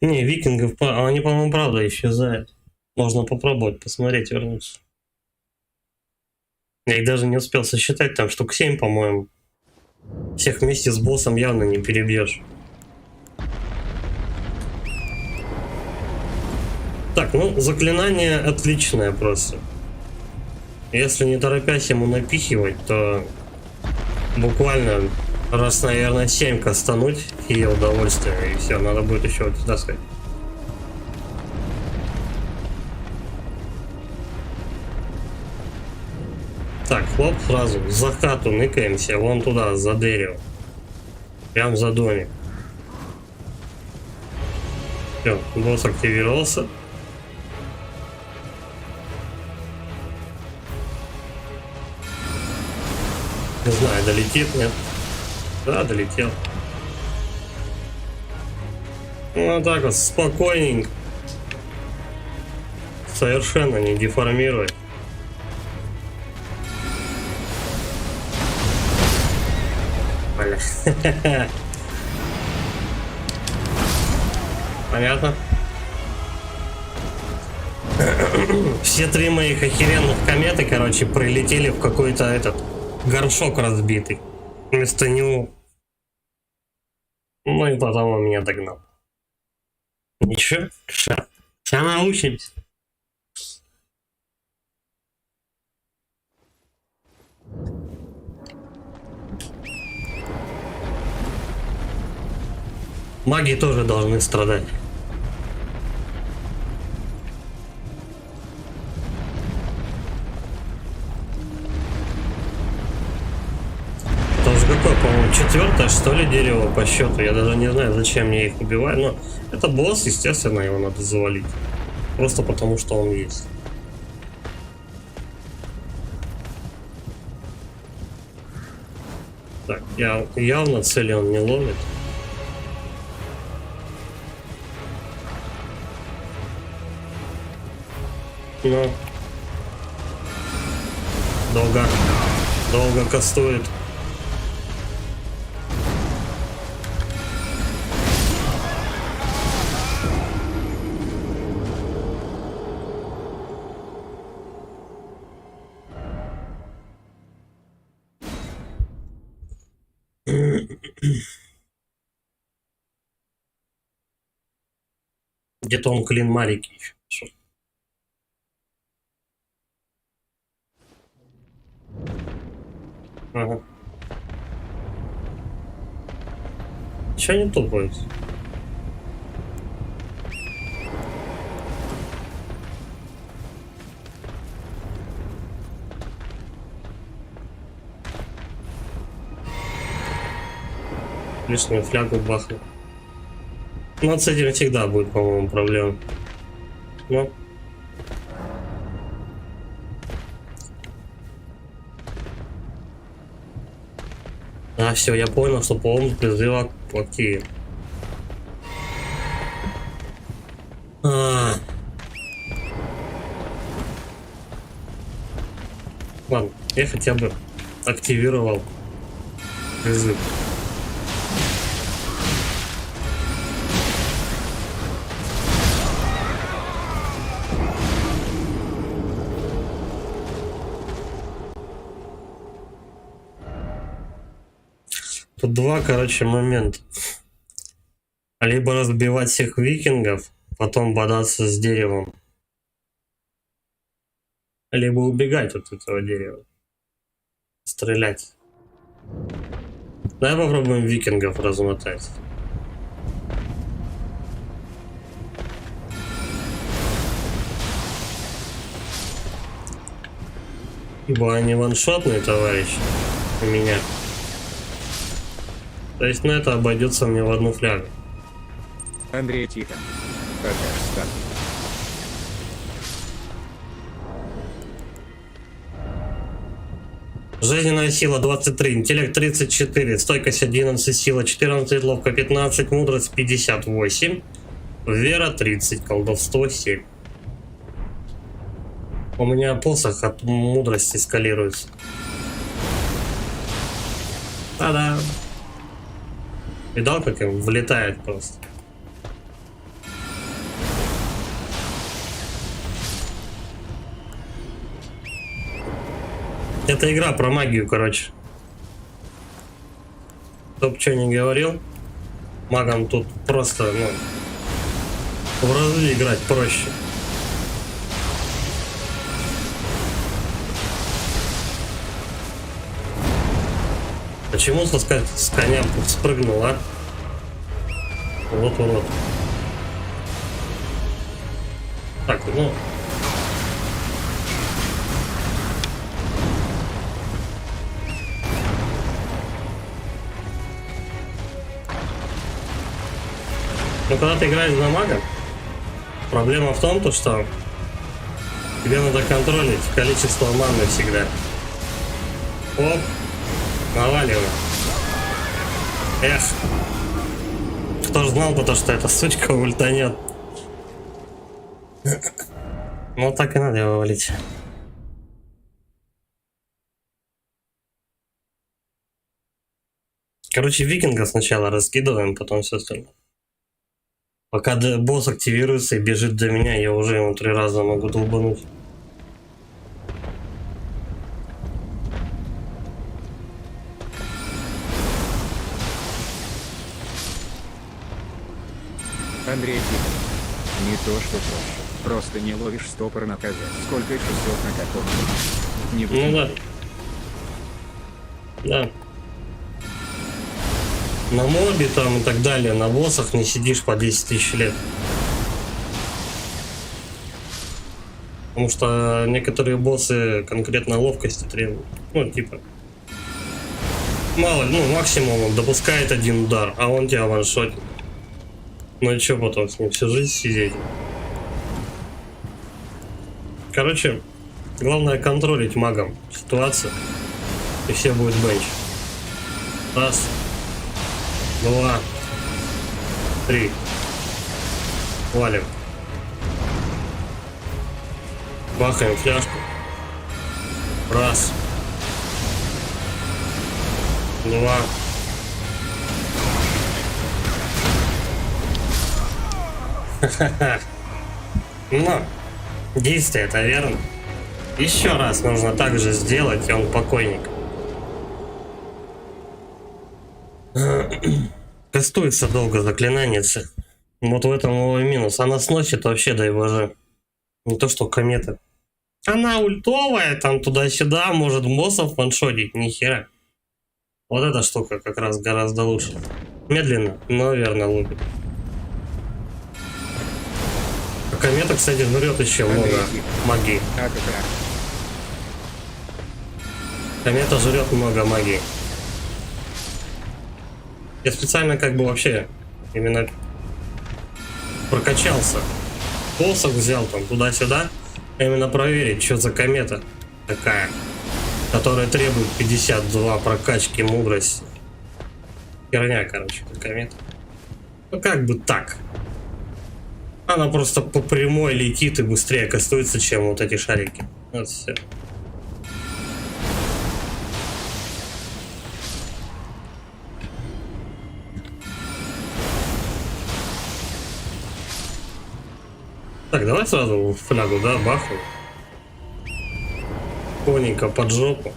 Speaker 1: Не, викингов, они, по-моему, правда исчезают. Можно попробовать, посмотреть, вернуться. Я их даже не успел сосчитать, там штук 7, по-моему. Всех вместе с боссом явно не перебьешь. Так, ну, заклинание отличное просто. Если не торопясь ему напихивать, то буквально раз, наверное, 7 кастануть и удовольствие, и все, надо будет еще вот сюда сказать. Так, хлоп, сразу в закату ныкаемся, вон туда, за дерево. Прям за домик. Все, босс активировался. Не знаю, долетит, нет? Да, долетел. Ну, так вот, спокойненько. Совершенно не деформирует. Бля. Понятно. Все 3 моих охеренных кометы, короче, прилетели в какой-то этот горшок разбитый. Вместо него. Ну и потом он меня догнал. Ничего, сейчас научимся. Маги тоже должны страдать. Это уже какое, по-моему, 4-е, что ли, дерево по счету. Я даже не знаю, зачем мне их убивать. Но это босс, естественно, его надо завалить. Просто потому, что он есть. Так, явно цели он не ловит. Но долго кастует. Где-то он клин маленький еще. Ага. Че они тупают? Лишнюю флягу бахнул. Ну, с этим всегда будет, по-моему, проблема. Ну. А, все, я понял, что полный призыв активен. Ладно, я хотя бы активировал призыв. Тут два, короче, момента. Либо разбивать всех викингов, потом бодаться с деревом. Либо убегать от этого дерева. Стрелять. Давай попробуем викингов размотать. Ибо они ваншотные, товарищи, у меня. То есть, ну, это обойдется мне в одну флягу.
Speaker 2: Андрей, тихо. Татарстан.
Speaker 1: Жизненная сила 23, интеллект 34, стойкость 11, сила 14, ловко 15, мудрость 58, вера 30, колдовство 7. У меня посох от мудрости скалируется. Та-да! Видал, как им влетает просто? Это игра про магию, короче. Кто бы что ни говорил, магам тут просто, ну, в разы играть проще. Почему с коня спрыгнул, а? Вот урод. Так, ну. Но когда ты играешь за мага, проблема в том, то, что тебе надо контролить количество маны всегда. Оп, наваливай. Эх. Кто ж знал бы то, что эта сучка ультанет. Ну так и надо его валить. Короче, викинга сначала раскидываем, потом все остальное. Пока босс активируется и бежит до меня, я уже ему 3 раза могу долбануть.
Speaker 2: Андрей, тихо. Не то что проще. Просто не ловишь стопор наказать. Сколько 600 на каком? Не
Speaker 1: Ну да. Да. На мобе там и так далее, на боссах не сидишь по 10 тысяч лет. Потому что некоторые боссы конкретно ловкости требуют. Ну, типа. Мало, ну, максимум он допускает 1 удар, а он тебя ваншотит. Ну и что потом с ним всю жизнь сидеть? Короче, главное контролить магом ситуацию, и все будет бенч. Раз, 2, 3. Валим. Бахаем фляжку. Раз. 2. Ха-ха-ха. Ну, действие это верно. Еще раз нужно так же сделать, и он покойник. Кастуется долго заклинаница. Вот в этом его минус. Она сносит вообще, дай боже. Не то что комета. Она ультовая, там туда-сюда, может боссов ваншотить, нихера. Вот эта штука как раз гораздо лучше. Медленно, но верно лупит. А комета, кстати, жрет еще много магии. Комета жрет много магии. Я специально как бы вообще именно прокачался. Посох взял там туда-сюда. Именно проверить, что за комета такая, которая требует 52 прокачки мудрости. Херня, короче, комета. Ну как бы так. Она просто по прямой летит и быстрее кастуется, чем вот эти шарики. Вот все. Так, давай сразу флягу, да, бахнем. Коненько под жопу.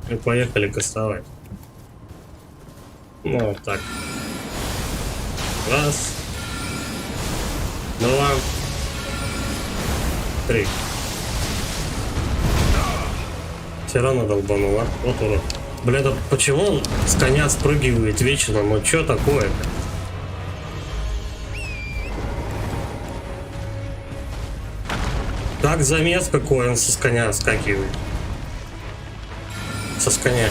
Speaker 1: И поехали кастовать. Ну, вот так. Раз. 2. 3. Все равно долбанула. Вот урод. Бля, да почему он с коня спрыгивает вечно? Ну что такое-то? Так замес какой, он со коня скакивает. Со коня.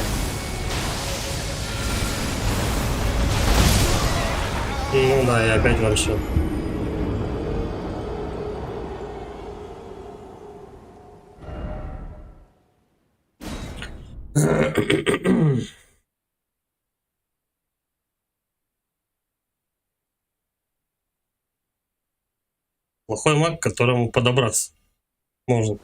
Speaker 1: Ну да, я опять ваншот. Плохой маг, к которому подобраться можно.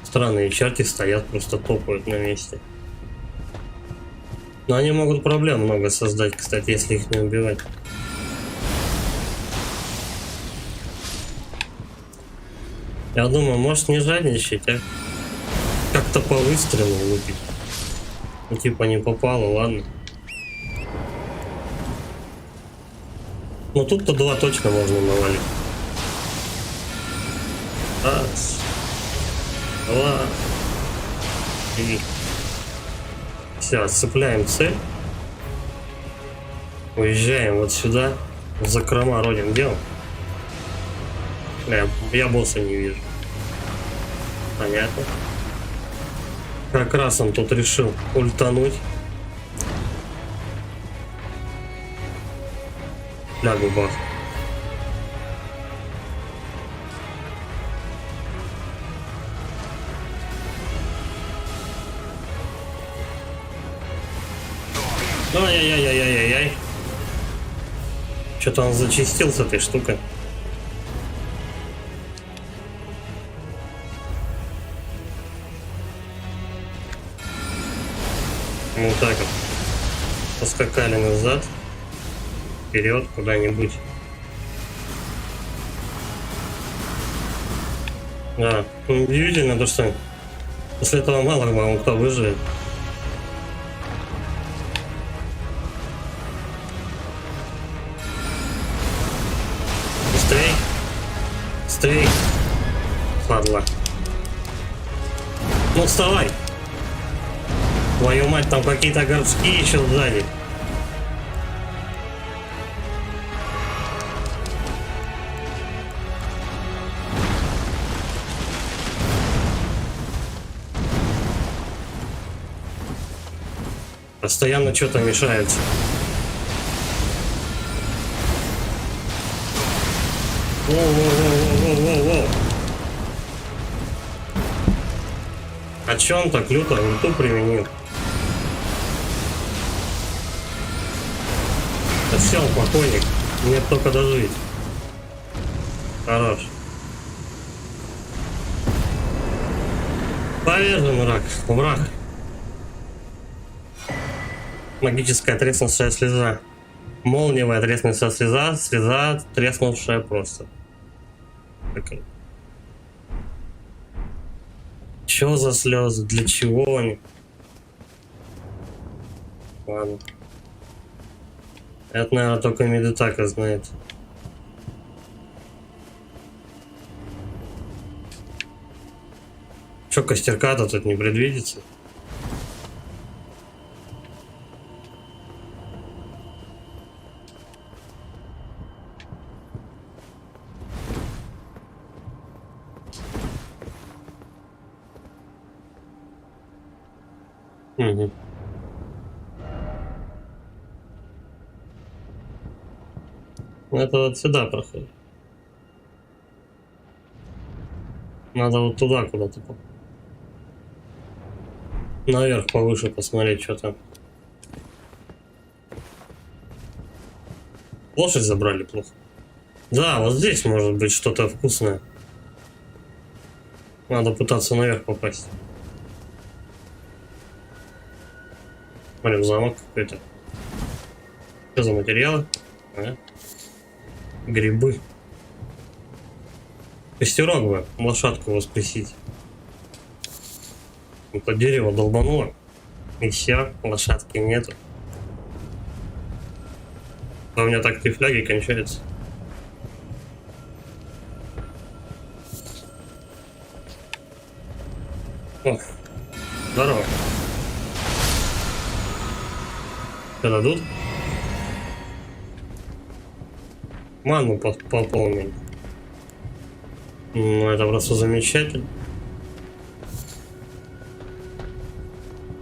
Speaker 1: Странные черти стоят, просто топают на месте. Но они могут проблем много создать, кстати, если их не убивать. Я думаю, может не жадничать, а как-то по выстрелу лупить. Ну типа не попало, ладно. Ну тут-то 2 точно можно навалить. Раз, 2, 3. Все, отцепляем цель. Уезжаем вот сюда, в закрома родин. Где он? Я босса не вижу. Понятно. Как раз он тут решил ультануть. Лягу бах. Ай-яй-яй-яй-яй-яй. Что-то он зачистил с этой штукой. Вот так вот. Поскакали назад. Вперед куда-нибудь. Да, удивительно то, что после этого мало кто выживет. Быстрей! Быстрей! Падла. Ну вставай! Твою мать, там какие-то горшки еще сзади. Постоянно что-то мешается. Воу-воу-воу-воу-воу-воу. А чё он так люто ульту применил? Да все, покойник. Мне только дожить. Хорош. Повержен враг. Магическая треснувшая слеза. Молниевая треснувшая слеза. Слеза треснувшая просто. Такая. Чё за слезы? Для чего они? Ладно. Это, наверное, только Медитака знает. Чё, костерка-то тут не предвидится? Угу. Это вот сюда проходит. Надо вот туда куда-то. Наверх повыше посмотреть, что там. Лошадь забрали плохо. Да, вот здесь может быть что-то вкусное. Надо пытаться наверх попасть. Смотрим, замок какой-то. Что за материалы? А? Грибы. Костерок бы, лошадку воскресить. Это дерево долбануло. И все, лошадки нету. А у меня так 3 фляги кончаются. О, здорово. Что дадут? Ману пополним. Ну, это просто замечательно.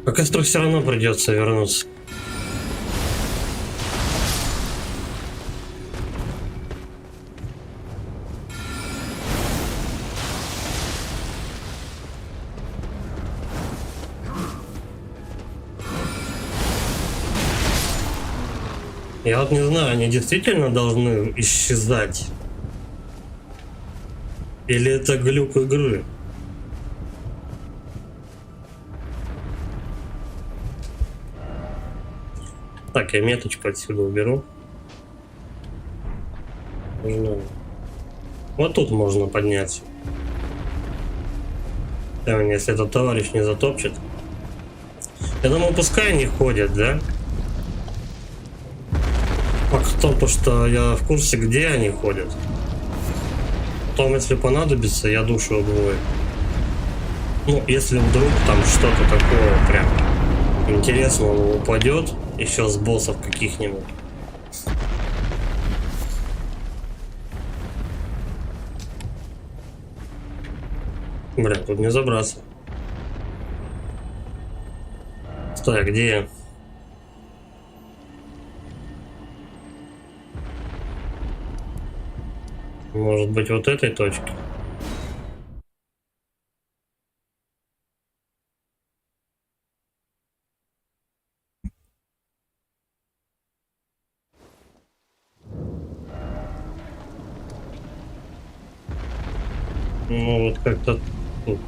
Speaker 1: К костру все равно придется вернуться. Я вот не знаю, они действительно должны исчезать? Или это глюк игры? Так, я меточку отсюда уберу. Вот тут можно подняться. Если этот товарищ не затопчет. Я думаю, пускай они ходят, да? Факт в том, что я в курсе, где они ходят. Потом, если понадобится, я душу обвою. Ну, если вдруг там что-то такое прям интересного упадет, еще с боссов каких-нибудь. Бля, тут не забраться. Стой, а где я? Может быть, вот этой точки? Ну, вот как-то тут.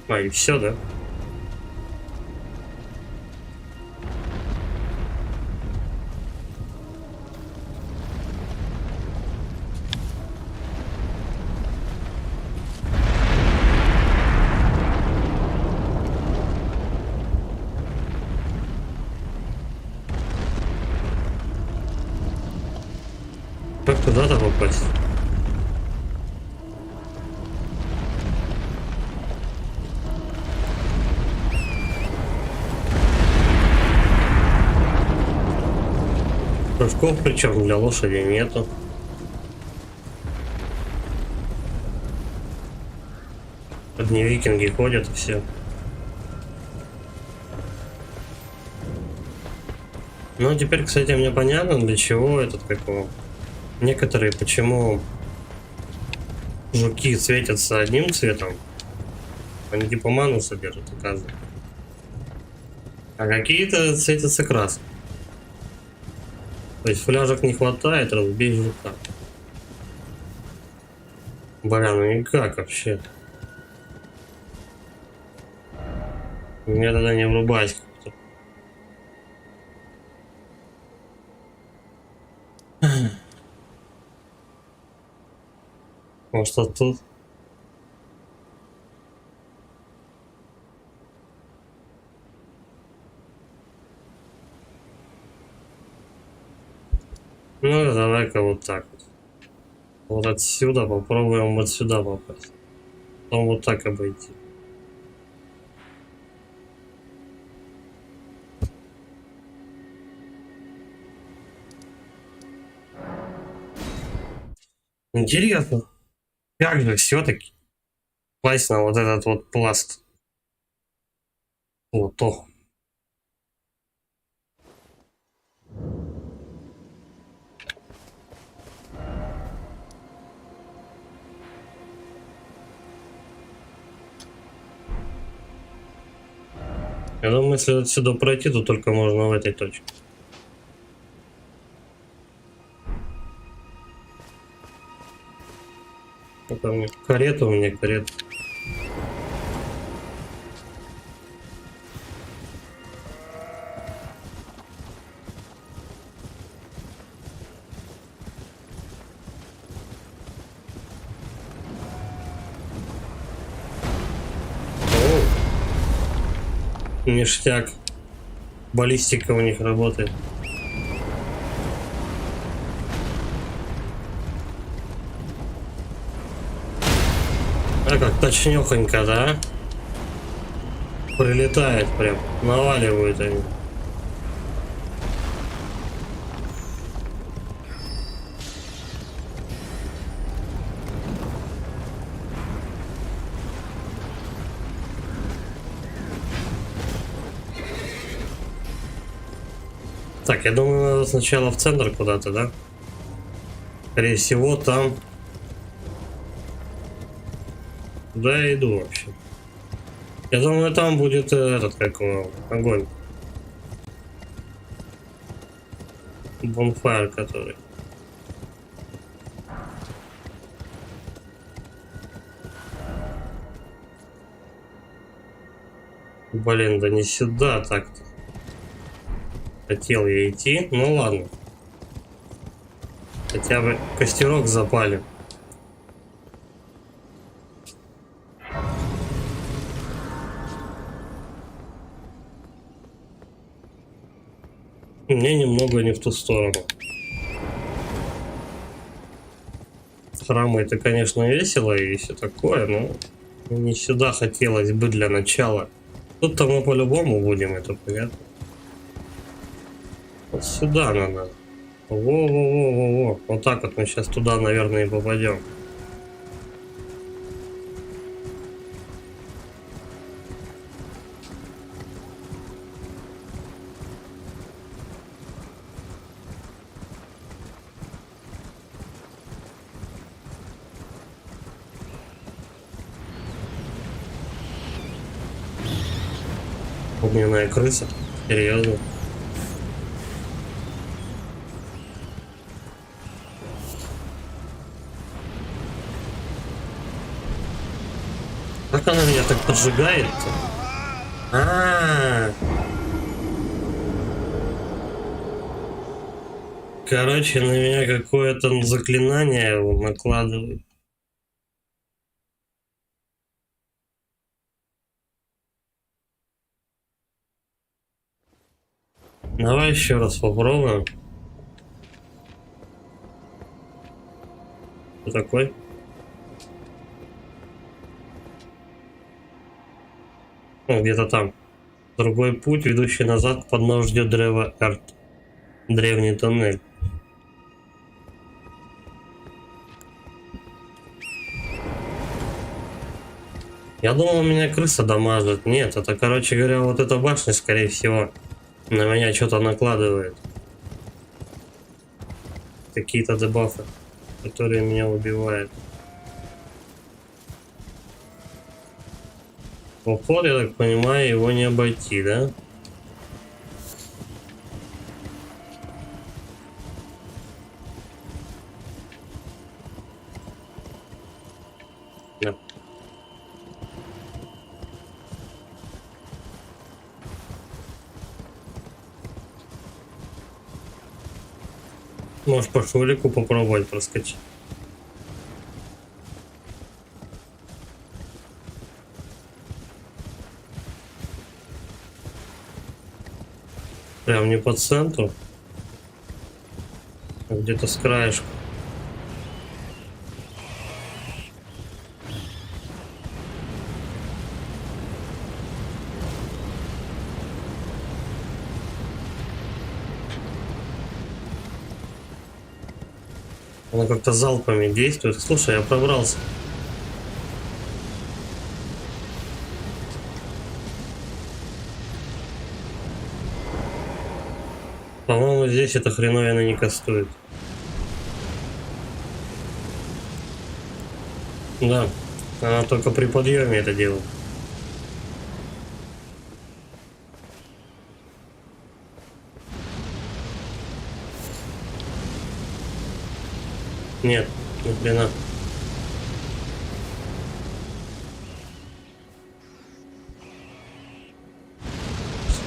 Speaker 1: А, и все, да? Как туда-то попасть? Прыжков причем для лошади нету. Одни викинги ходят и все. Ну, теперь, кстати, мне понятно, для чего этот, как его, некоторые, почему жуки светятся одним цветом, они типа ману содержат, оказывается. А какие-то светятся красным. То есть фляжек не хватает, разбей жука. Бля, ну никак вообще. Мне тогда не врубать как-то. Может, тут? Ну, давай-ка вот так вот. Вот отсюда попробуем вот сюда попасть. Потом вот так обойти. Интересно. Как же все-таки попасть на вот этот вот пласт. Вот то. Я думаю, если отсюда пройти, то только можно в этой точке. Это мне карета, у меня карета. О, ништяк. Баллистика у них работает. А как точнёхонько, да? Прилетает прям, наваливают они. Так, я думаю, надо сначала в центр куда-то, да? Скорее всего, там... Куда я иду вообще? Я думаю, там будет этот, как его, огонь. Бонфайр, который. Блин, да не сюда так-то. Хотел я идти, ну ладно. Хотя бы костерок запалим. Мне немного не в ту сторону. Храмы это, конечно, весело и все такое, но не сюда хотелось бы для начала. Тут-то мы по-любому будем, это понятно. Вот сюда надо. Во-во-во-во-во. Вот так вот мы сейчас туда, наверное, и попадем. Огненная крыса. Серьезно. Как она меня так поджигает-то? Короче, на меня какое-то заклинание накладывает. Давай еще раз попробуем. Кто такой? О, где-то там. Другой путь, ведущий назад к подножью древа Эрт. Древний тоннель. Я думал, меня крыса дамажит. Нет, это, короче говоря, вот эта башня, скорее всего, на меня что-то накладывает. Какие-то дебафы, которые меня убивают. Уход, я так понимаю, его не обойти, да? Да. Можешь по шулику попробовать проскочить. Прям не по центру, а где-то с краешка. Она как-то залпами действует. Слушай, я пробрался. По-моему, здесь эта хреновина не кастует. Да, она только при подъеме это делает. Нет, ни хрена.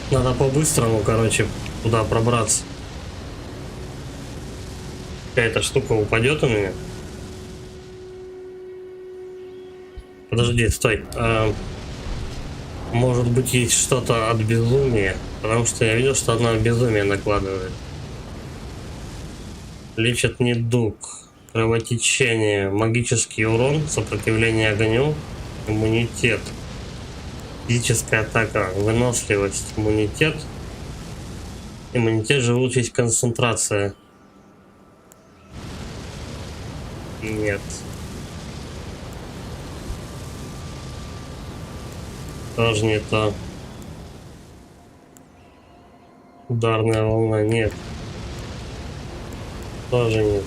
Speaker 1: Надо по-быстрому, короче, туда пробраться. Какая-то штука упадет у меня. Подожди, стой. Может быть, есть что-то от безумия, потому что я видел, что она безумие накладывает. Лечит недуг, кровотечение, магический урон, сопротивление огню, иммунитет, физическая атака, выносливость, иммунитет, живучесть, концентрация. Нет. Тоже не то. Ударная волна, нет. Тоже нет.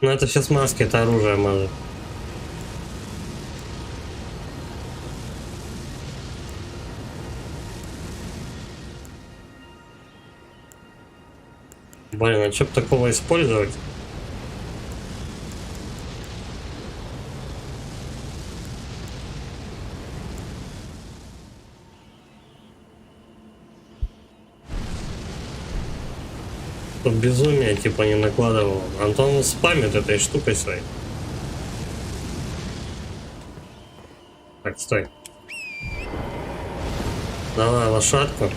Speaker 1: Но это все смазки, это оружие может. Блин, а что бы такого использовать? Чтоб безумие типа не накладывал. Антон спамит этой штукой своей. Так, стой. Давай лошадку.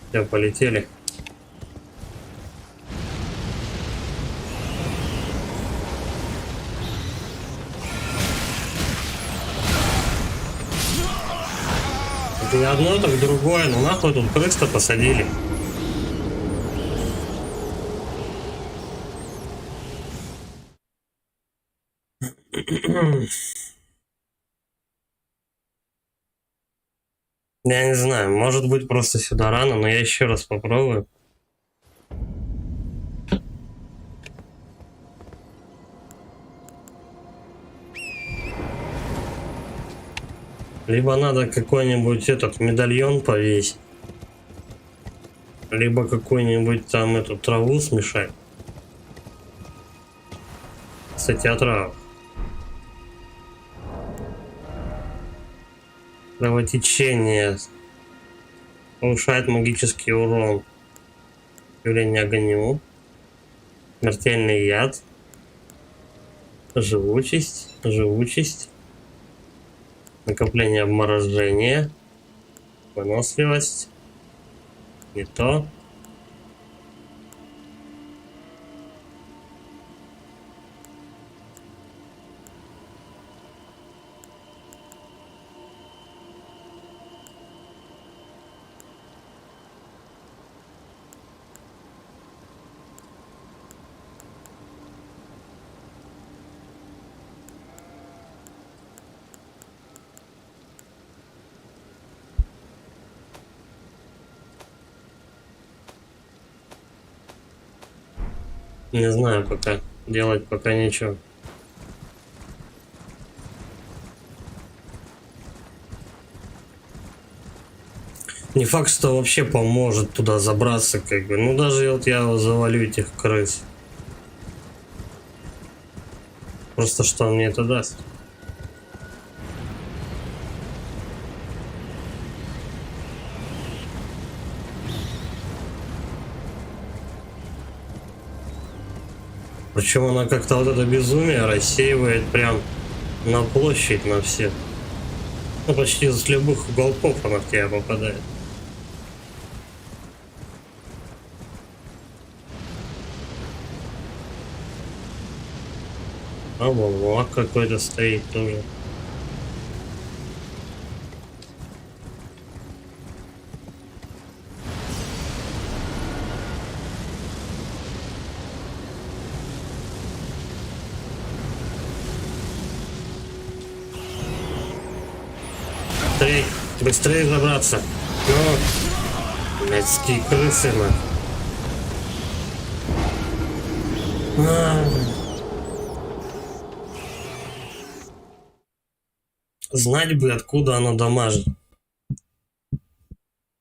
Speaker 1: Все, полетели. Это не одно, так другое. Ну нахуй тут крыс-то посадили. Я не знаю, может быть просто сюда рано, но я еще раз попробую. Либо надо какой-нибудь этот медальон повесить, либо какую-нибудь там эту траву смешать. Кстати, отрава. Кровотечение. Повышает магический урон. Явление огню. Смертельный яд. Живучесть. Накопление обморожения. Выносливость. Не то. Не знаю пока. Делать пока нечего. Не факт, что вообще поможет туда забраться, как бы. Ну даже вот я завалю этих крыс. Просто что мне это даст? Причем она как-то вот это безумие рассеивает прям на площадь, на все. Ну, почти с любых уголков она в тебя попадает. А волк какой-то стоит тоже. Быстрее забраться. Ну, блядские крысы, Знать бы, откуда оно дамажит.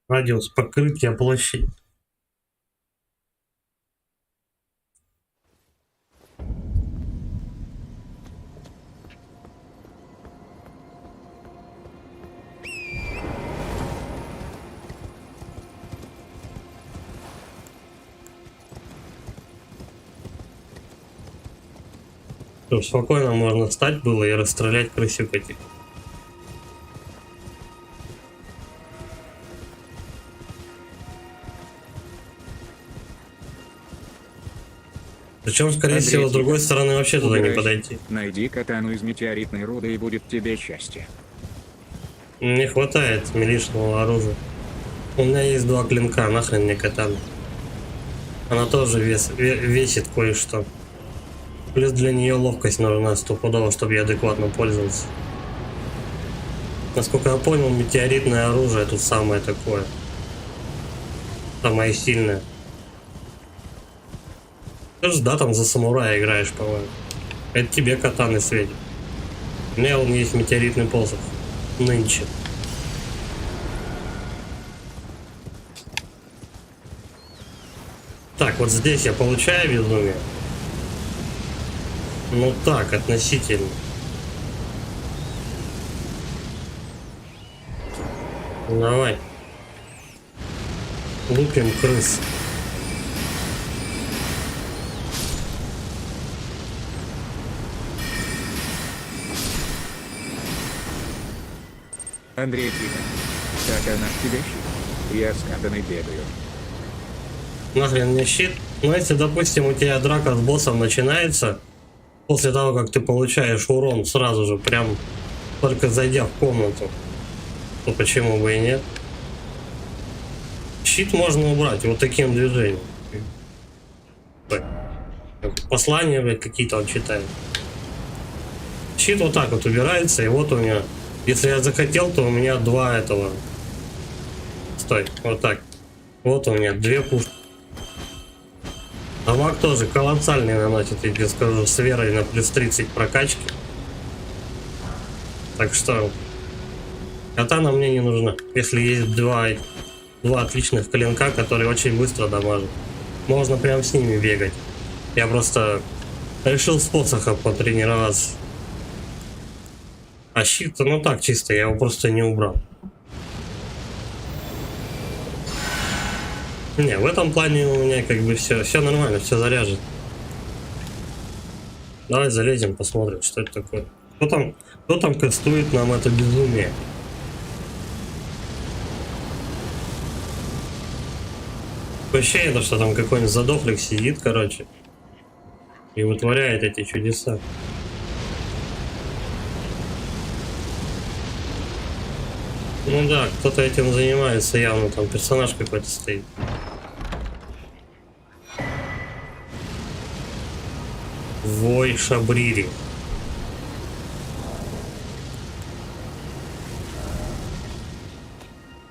Speaker 1: Радиус покрытия площади. Чтоб спокойно можно встать было и расстрелять крысюк этих. Причем, скорее
Speaker 2: Андрей,
Speaker 1: всего, с другой
Speaker 2: тихо.
Speaker 1: стороны вообще туда не
Speaker 2: Убирайся.
Speaker 1: подойти.
Speaker 2: Найди катану из метеоритной руды, и будет тебе счастье.
Speaker 1: Не хватает милишного оружия. У меня есть 2 клинка, нахрен мне катана. Она тоже весит кое-что. Плюс для нее ловкость нужна стопудово, чтобы я адекватно пользовался. Насколько я понял, метеоритное оружие тут самое такое. Самое сильное. Ты же, да, там за самурая играешь, по-моему. Это тебе катаны светит. У меня вон есть метеоритный посох. Нынче. Так, вот здесь я получаю безумие. Ну так, относительно. Давай. Лупим крыс.
Speaker 2: Андрей, тихо. Так она в тебя щит. Я с катаной бегаю.
Speaker 1: Нахрен мне щит? Ну если, допустим, у тебя драка с боссом начинается, после того, как ты получаешь урон сразу же, прям только зайдя в комнату, то почему бы и нет? Щит можно убрать вот таким движением. Так. Послания, блядь, какие-то он читает. Щит вот так вот убирается, и вот у меня. Если я захотел, то у меня 2 этого. Стой, вот так. Вот у меня 2 пушки. Дамаг тоже колоссальный наносит, я тебе скажу, с верой на плюс 30 прокачки. Так что катана мне не нужна. Если есть два отличных клинка, которые очень быстро дамажат. Можно прям с ними бегать. Я просто решил с посохом потренироваться. А щит, ну так чисто, я его просто не убрал. Не, в этом плане у меня как бы все нормально, все заряжено. Давай залезем, посмотрим, что это такое. Кто там кастует нам это безумие? Ощущение, что там какой-нибудь задохлик сидит, короче, и вытворяет эти чудеса. Ну да, кто-то этим занимается явно, там персонаж какой-то стоит. Вой Шабрири.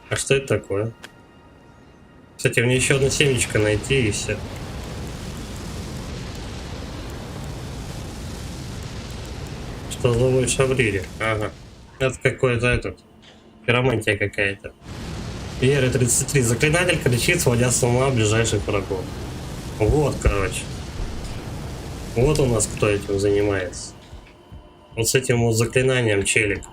Speaker 1: А что это такое? Кстати, мне еще одно семечко найти и все. Что за Вой Шабрири? Ага. Это какой-то этот. Пиромантия какая-то. Вера 33. Заклинатель кричит, сводя с ума ближайших врагов. Вот, короче. Вот у нас кто этим занимается. Вот с этим вот заклинанием челик.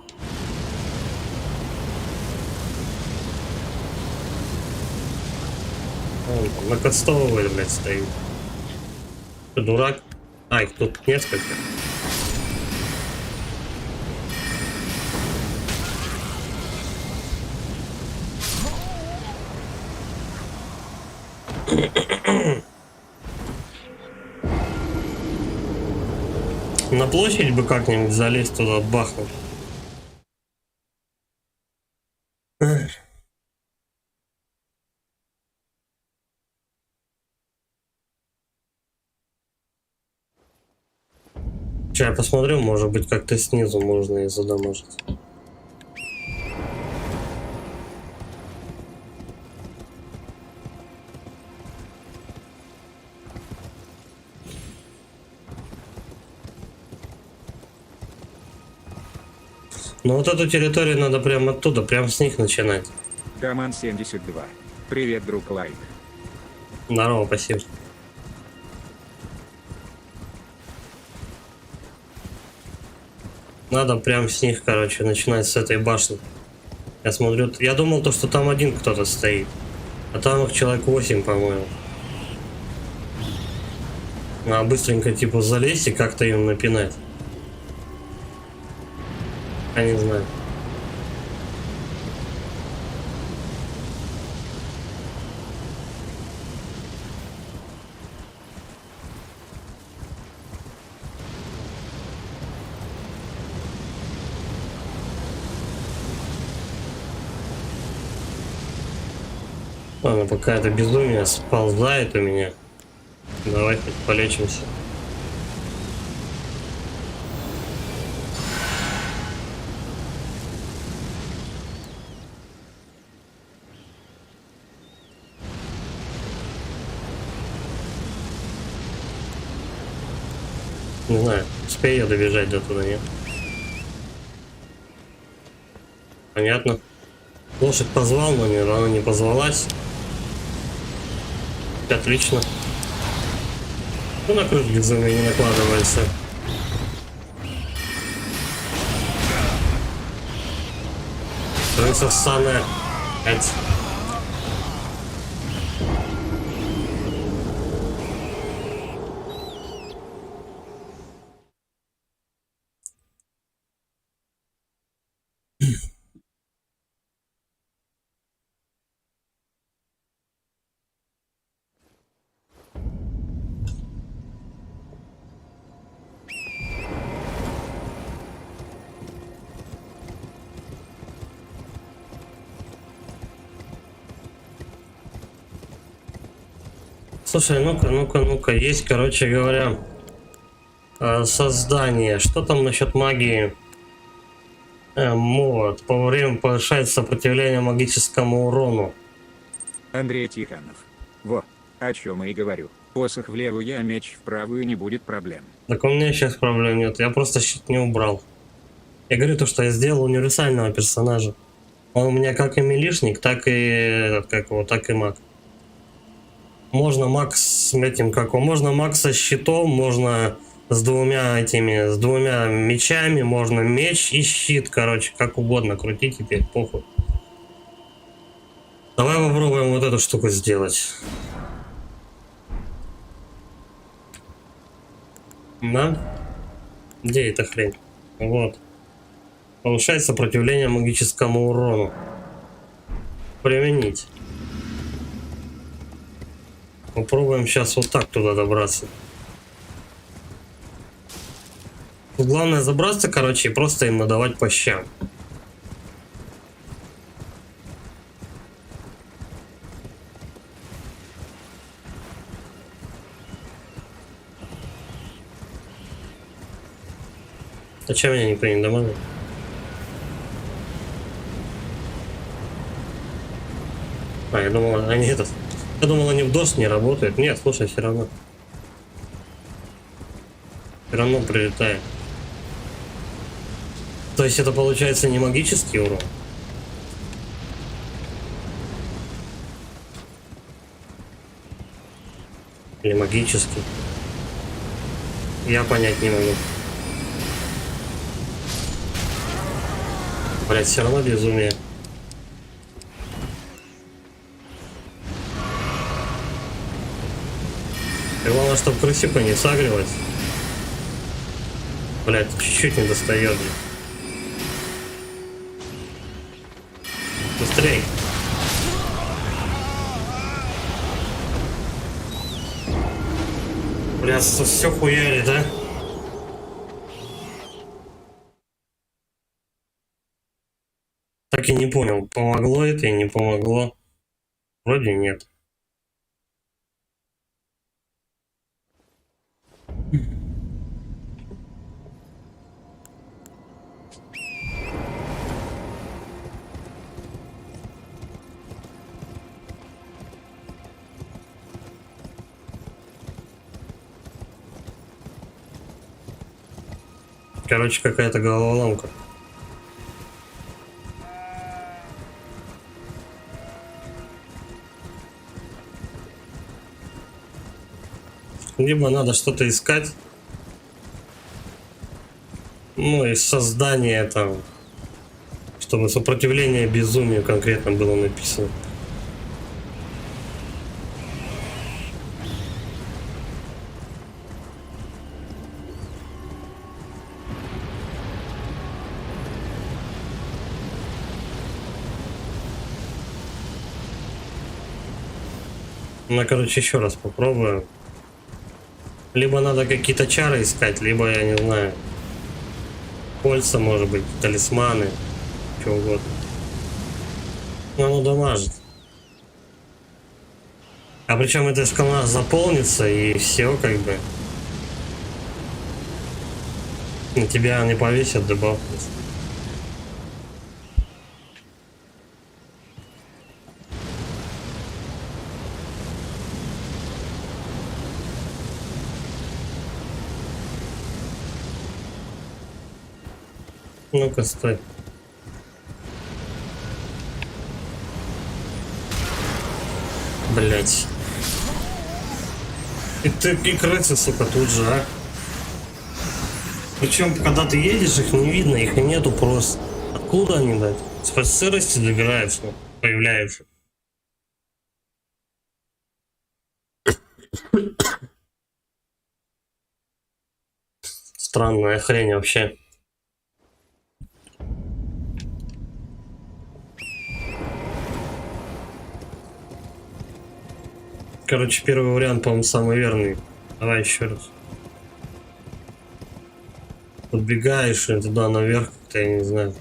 Speaker 1: Он там накастовывает, блядь, стоит. Ты дурак? А, их тут несколько. На площадь бы как-нибудь залезть туда, бахнуть. Сейчас я посмотрю, может быть как-то снизу можно и задамажить. Но вот эту территорию надо прямо оттуда, прямо с них начинать.
Speaker 2: Каман 72. Привет, друг Лайк.
Speaker 1: Здорово, спасибо. Надо прям с них, короче, начинать с этой башни. Я смотрю, я думал то, что там один кто-то стоит. А там их человек 8, по-моему. Надо быстренько типа залезть и как-то ее напинать. Я не знаю. Ладно, пока это безумие сползает у меня. Давай хоть полечимся. Не знаю, успею я добежать до туда, нет? Понятно. Лошадь позвал, но она не позвалась. Отлично. Ну, на крышу безумие не накладывается. Крыса ссаная. Опять. Слушай, ну-ка, есть, короче говоря, создание. Что там насчет магии? Вот, по время повышает сопротивление магическому урону.
Speaker 2: Андрей Тихонов. Во, о чем я и говорю. Посох в левую, а меч в правую, не будет проблем.
Speaker 1: Так у меня сейчас проблем нет, я просто щит не убрал. Я говорю то, что я сделал универсального персонажа. Он у меня как и милишник, так и так и маг. Можно маг с этим, можно маг со щитом, можно с двумя мечами, можно меч и щит, короче, как угодно, крути теперь, похуй. Давай попробуем вот эту штуку сделать. Да? Где эта хрень? Вот. Повышает сопротивление магическому урону. Применить. Попробуем сейчас вот так туда добраться. Главное забраться, короче, и просто им надавать по щам. Зачем меня никто не дамажит? Я думал, они в дождь не работают. Нет, слушай, все равно. Все равно прилетает. То есть это получается не магический урон? Или магический? Я понять не могу. Блять, все равно безумие. И главное, чтобы крысюка не сагрилась. Блять, чуть-чуть не достает. Быстрей. Блять, все хуяли, да? Так и не понял, помогло это и не помогло. Вроде нет. Короче, какая-то головоломка. Либо надо что-то искать. Ну и создание там, чтобы сопротивление безумию конкретно было написано. Ну, короче, еще раз попробую. Либо надо какие-то чары искать, либо, я не знаю, кольца, может быть, талисманы, что угодно. Но оно дамажит. А причем эта шкала заполнится, и все, как бы. На тебя не повесят добавку. Ну-ка, стой. Блять. И ты и крысы, сука, тут же, а? Причем, когда ты едешь, их не видно, их и нету просто. Откуда они, блядь? С сырости добираются, появляются. Странная хрень вообще. Короче, первый вариант, по-моему, самый верный. Давай еще раз. Подбегаешь и туда наверх, как-то, я не знаю.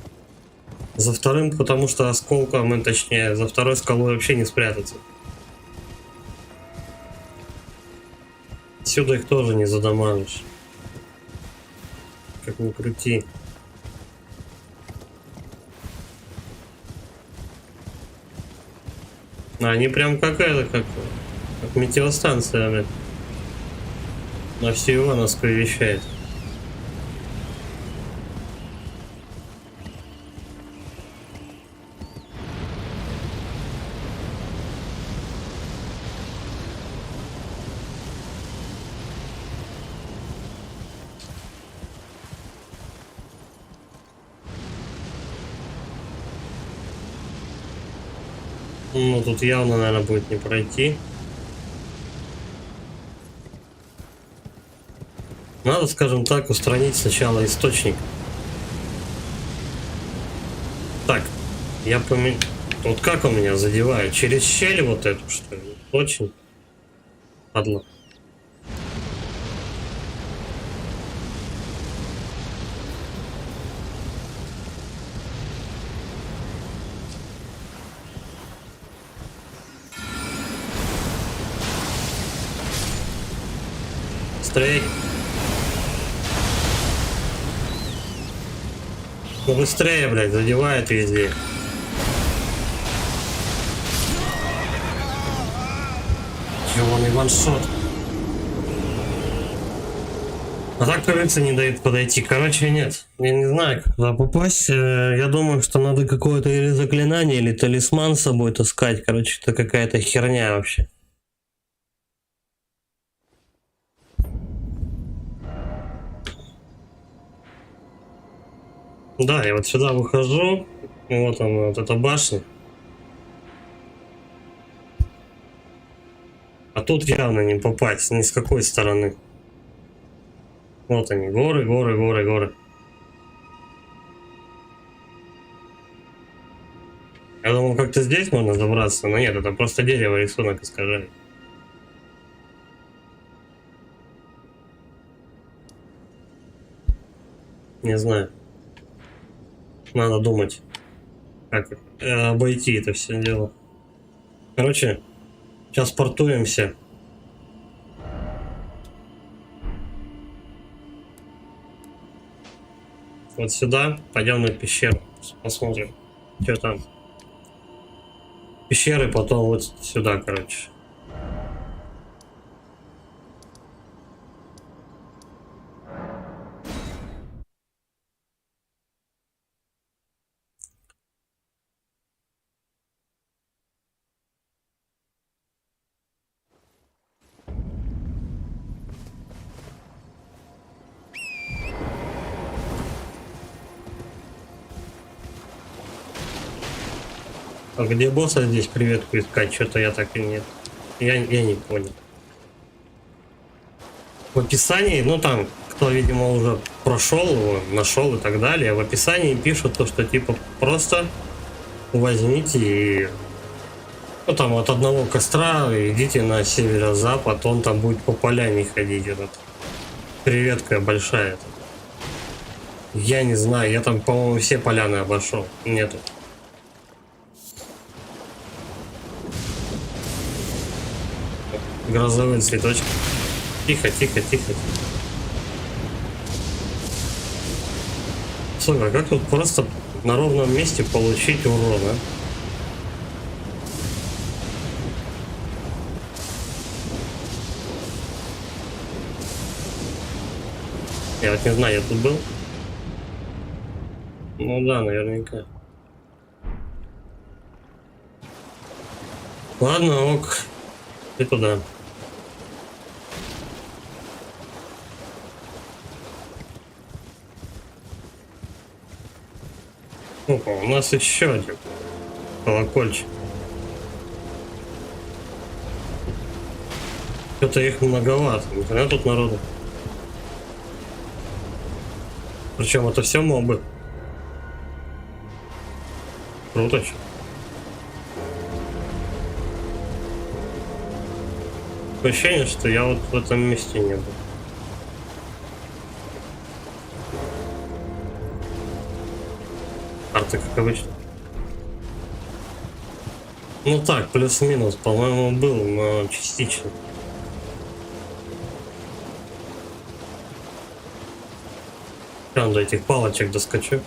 Speaker 1: За вторым, потому что осколком, точнее, за второй скалой вообще не спрятаться. Сюда их тоже не задамажишь. Как ни крути. Они прям как метеостанция, блядь. На всю Ивановскую вещает. Ну, тут явно, наверное, будет не пройти. Надо, скажем так, устранить сначала источник. Так, я поменял. Вот как он меня задевает? Через щель вот эту, что ли? Очень падла. Быстрей. Ну быстрее, блядь, задевает везде. Ёбаный ваншот. А так, кажется, не дает подойти. Короче, нет. Я не знаю, как туда попасть. Я думаю, что надо какое-то или заклинание, или талисман с собой таскать. Короче, это какая-то херня вообще. Да, я вот сюда выхожу. Вот она, вот эта башня. А тут явно не попасть ни с какой стороны. Вот они, горы, горы, горы, горы. Я думал, как-то здесь можно забраться, но нет, это просто дерево, рисунок искажает. Не знаю. Надо думать, как обойти это все дело. Короче, сейчас портуемся. Вот сюда, пойдем на пещеру, посмотрим, что там. Пещеры, потом вот сюда, короче. А где босса здесь креветку искать? Что-то я так и нет. Я не понял. В описании, ну там, кто, видимо, уже прошел его, нашел и так далее, в описании пишут то, что типа просто возьмите и Ну там от одного костра идите на северо-запад, он там будет по поляне ходить, этот. Креветка большая. Эта. Я не знаю, я там, по-моему, все поляны обошел. Нету. Грозовые цветочки. Тихо, тихо, тихо. Слушай, а как тут просто на ровном месте получить урон, а? Я вот не знаю, я тут был? Ну да, наверняка. Ладно, ок. И туда. Опа, у нас еще один колокольчик. Что-то их многовато. Нифига тут народу. Причем это все мобы. Круто. Чё. Такое ощущение, что я вот в этом месте не был. Карты, как обычно. Ну так, плюс-минус, по-моему, был, но частично. Прям до этих палочек доскочу.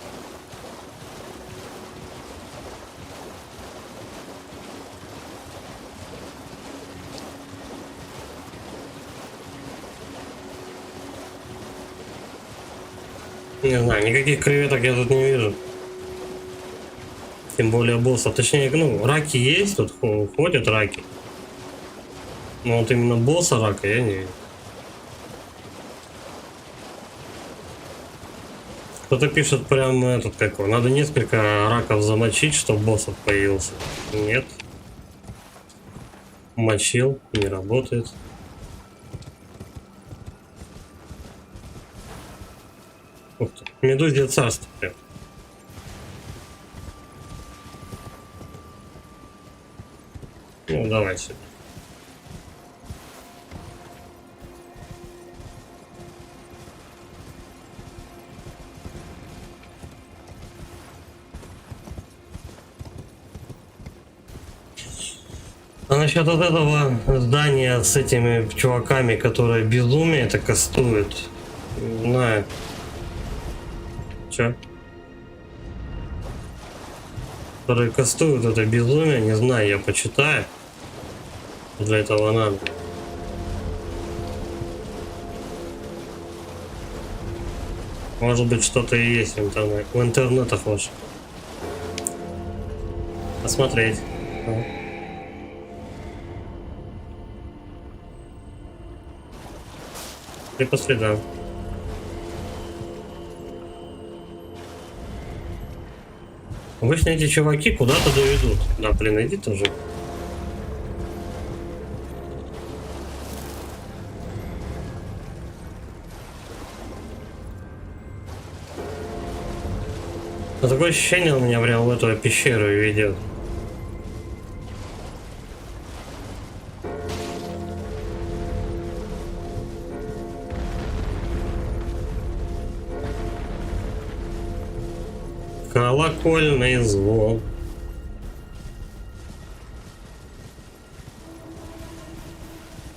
Speaker 1: Не знаю, никаких креветок я тут не вижу. Тем более боссов. Точнее, ну, раки есть, тут ходят раки. Но вот именно босса рака я не вижу. Кто-то пишет прям этот какой. Надо несколько раков замочить, чтобы боссов появился. Нет. Мочил, не работает. Ух ты. Медузье царство прям. Ну, давай сюда. А насчет вот этого здания с этими чуваками, которые безумие это кастуют, не знаю. Чё? Которые кастуют это безумие, не знаю, я почитаю. Для этого надо. Может быть, что-то и есть в интернетах ваших. Посмотреть. И по следам. Обычно эти чуваки куда-то доведут. Да, блин, иди тоже. Но такое ощущение у меня прям в эту пещеру ведет. Колокольный звон.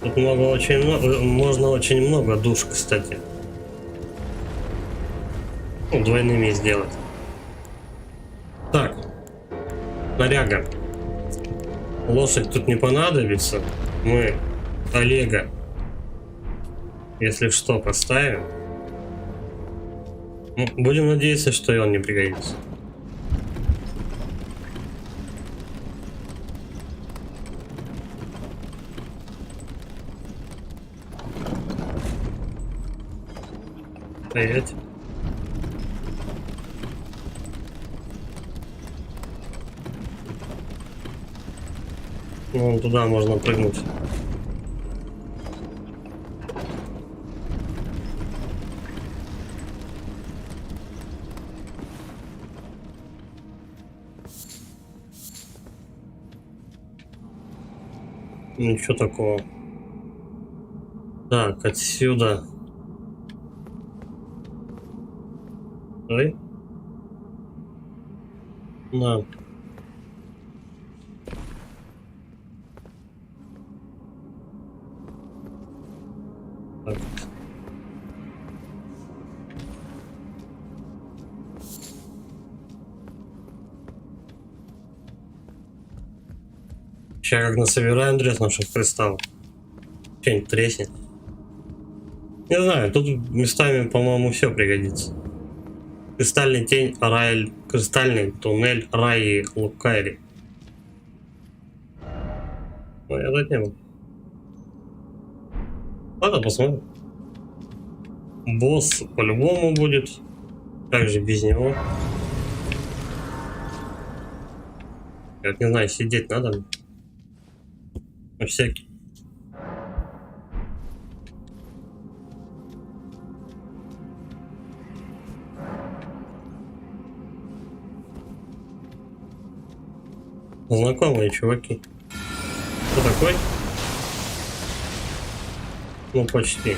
Speaker 1: Тут можно очень много душ, кстати. Ну, двойными сделать. Так, наряга. Лошадь тут не понадобится. Мы Олега, если что, поставим. Ну, будем надеяться, что и он не пригодится. Стоять. Ну, туда можно прыгнуть. Ничего такого. Так, отсюда. Ой. На. Так. Сейчас как насобираем дресновших кристаллов. Что-нибудь треснет. Не знаю, тут местами, по-моему, все пригодится. Кристальный тень, Райль, кристальный туннель, Раи, Лукайри. Ну, я тут не был. Ладно, посмотрим. Босс по-любому будет. Как же без него? Я не знаю, сидеть надо. На всякий. Знакомые чуваки. Кто такой? Ну, почти.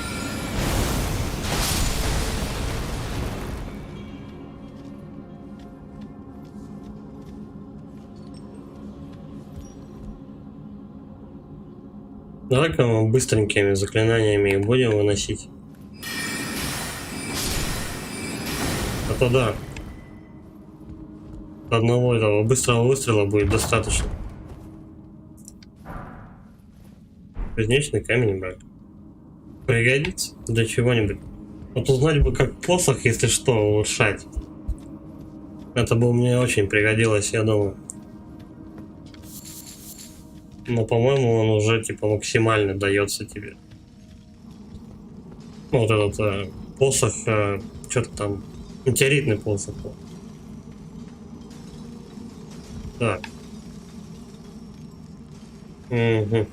Speaker 1: Давай-ка мы быстренькими заклинаниями их будем выносить. А то да. Одного этого быстрого выстрела будет достаточно. Кузнечный камень брать. Пригодится для чего-нибудь. Вот узнать бы, как посох, если что, улучшать. Это бы мне очень пригодилось, я думаю. Но, по-моему, он уже типа максимально дается тебе. Ну, вот этот посох, что-то там, метеоритный посох. Так. Угу.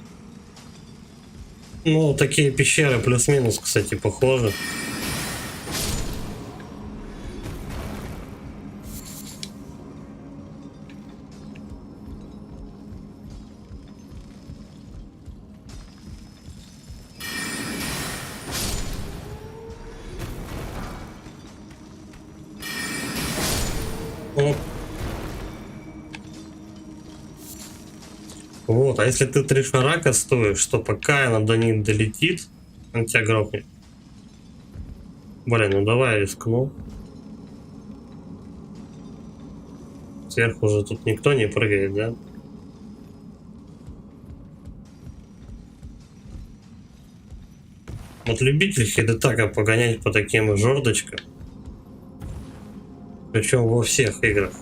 Speaker 1: Ну, такие пещеры плюс-минус, кстати, похожи. Оп. Вот, а если ты 3 шара кастуешь, то пока она до них долетит, он тебя грохнет. Блин, ну давай я рискну. Сверху уже тут никто не прыгает, да? Вот любитель хидетака погонять по таким жердочкам. Причем во всех играх.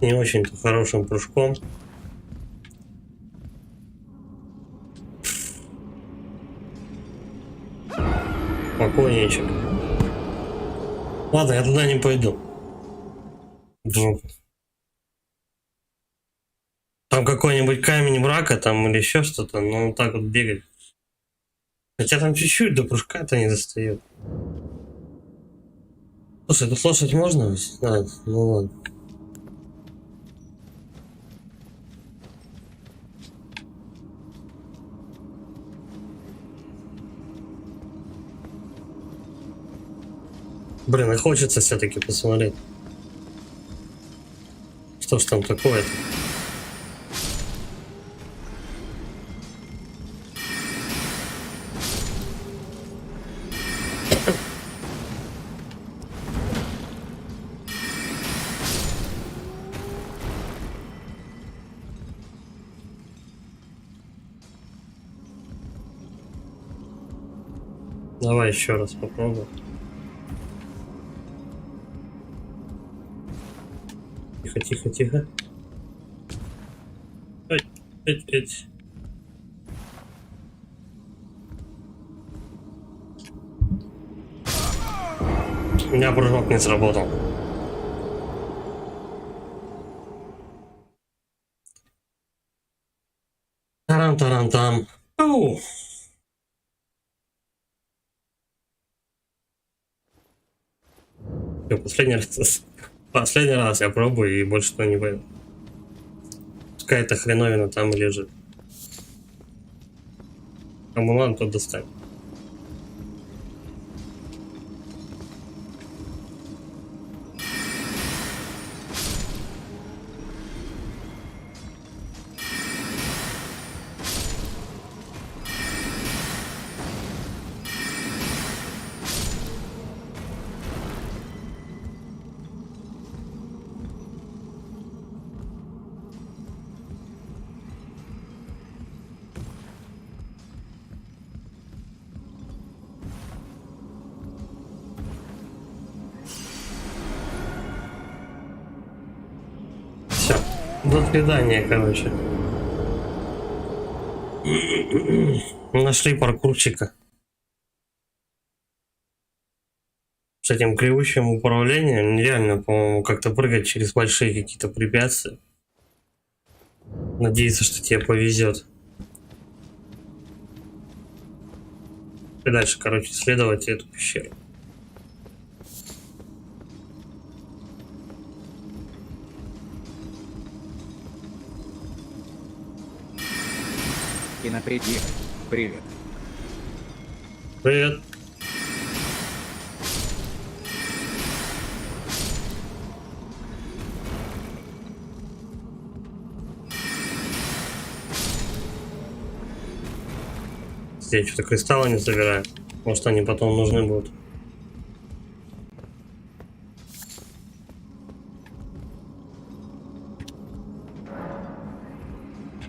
Speaker 1: Не очень-то хорошим прыжком. Покойничек. Ладно, я туда не пойду. В жопу. Там какой-нибудь камень мрака там или еще что-то, но вот так вот бегать. Хотя там чуть-чуть до прыжка-то не достает. Слушай, эту лошадь можно взять? А, ну ладно. Блин, и хочется все-таки посмотреть. Что ж там такое-то? Давай еще раз попробуем. Тихо, тихо, тихо. Эть. У меня прыжок не сработал. Тарам-тарам-там. Ау. Всё, последний раз Последний раз я пробую и больше туда не пойду. Пускай эта хреновина там и лежит. Кому надо, то достань. Все. До свидания, короче. Нашли паркурчика. С этим кривущим управлением нереально, по-моему, как-то прыгать через большие какие-то препятствия. Надеюсь, что тебе повезет. И дальше, короче, исследовать эту пещеру.
Speaker 2: Кинопредел. Привет.
Speaker 1: Привет. Здесь что-то кристаллы не собираю. Может, они потом нужны будут.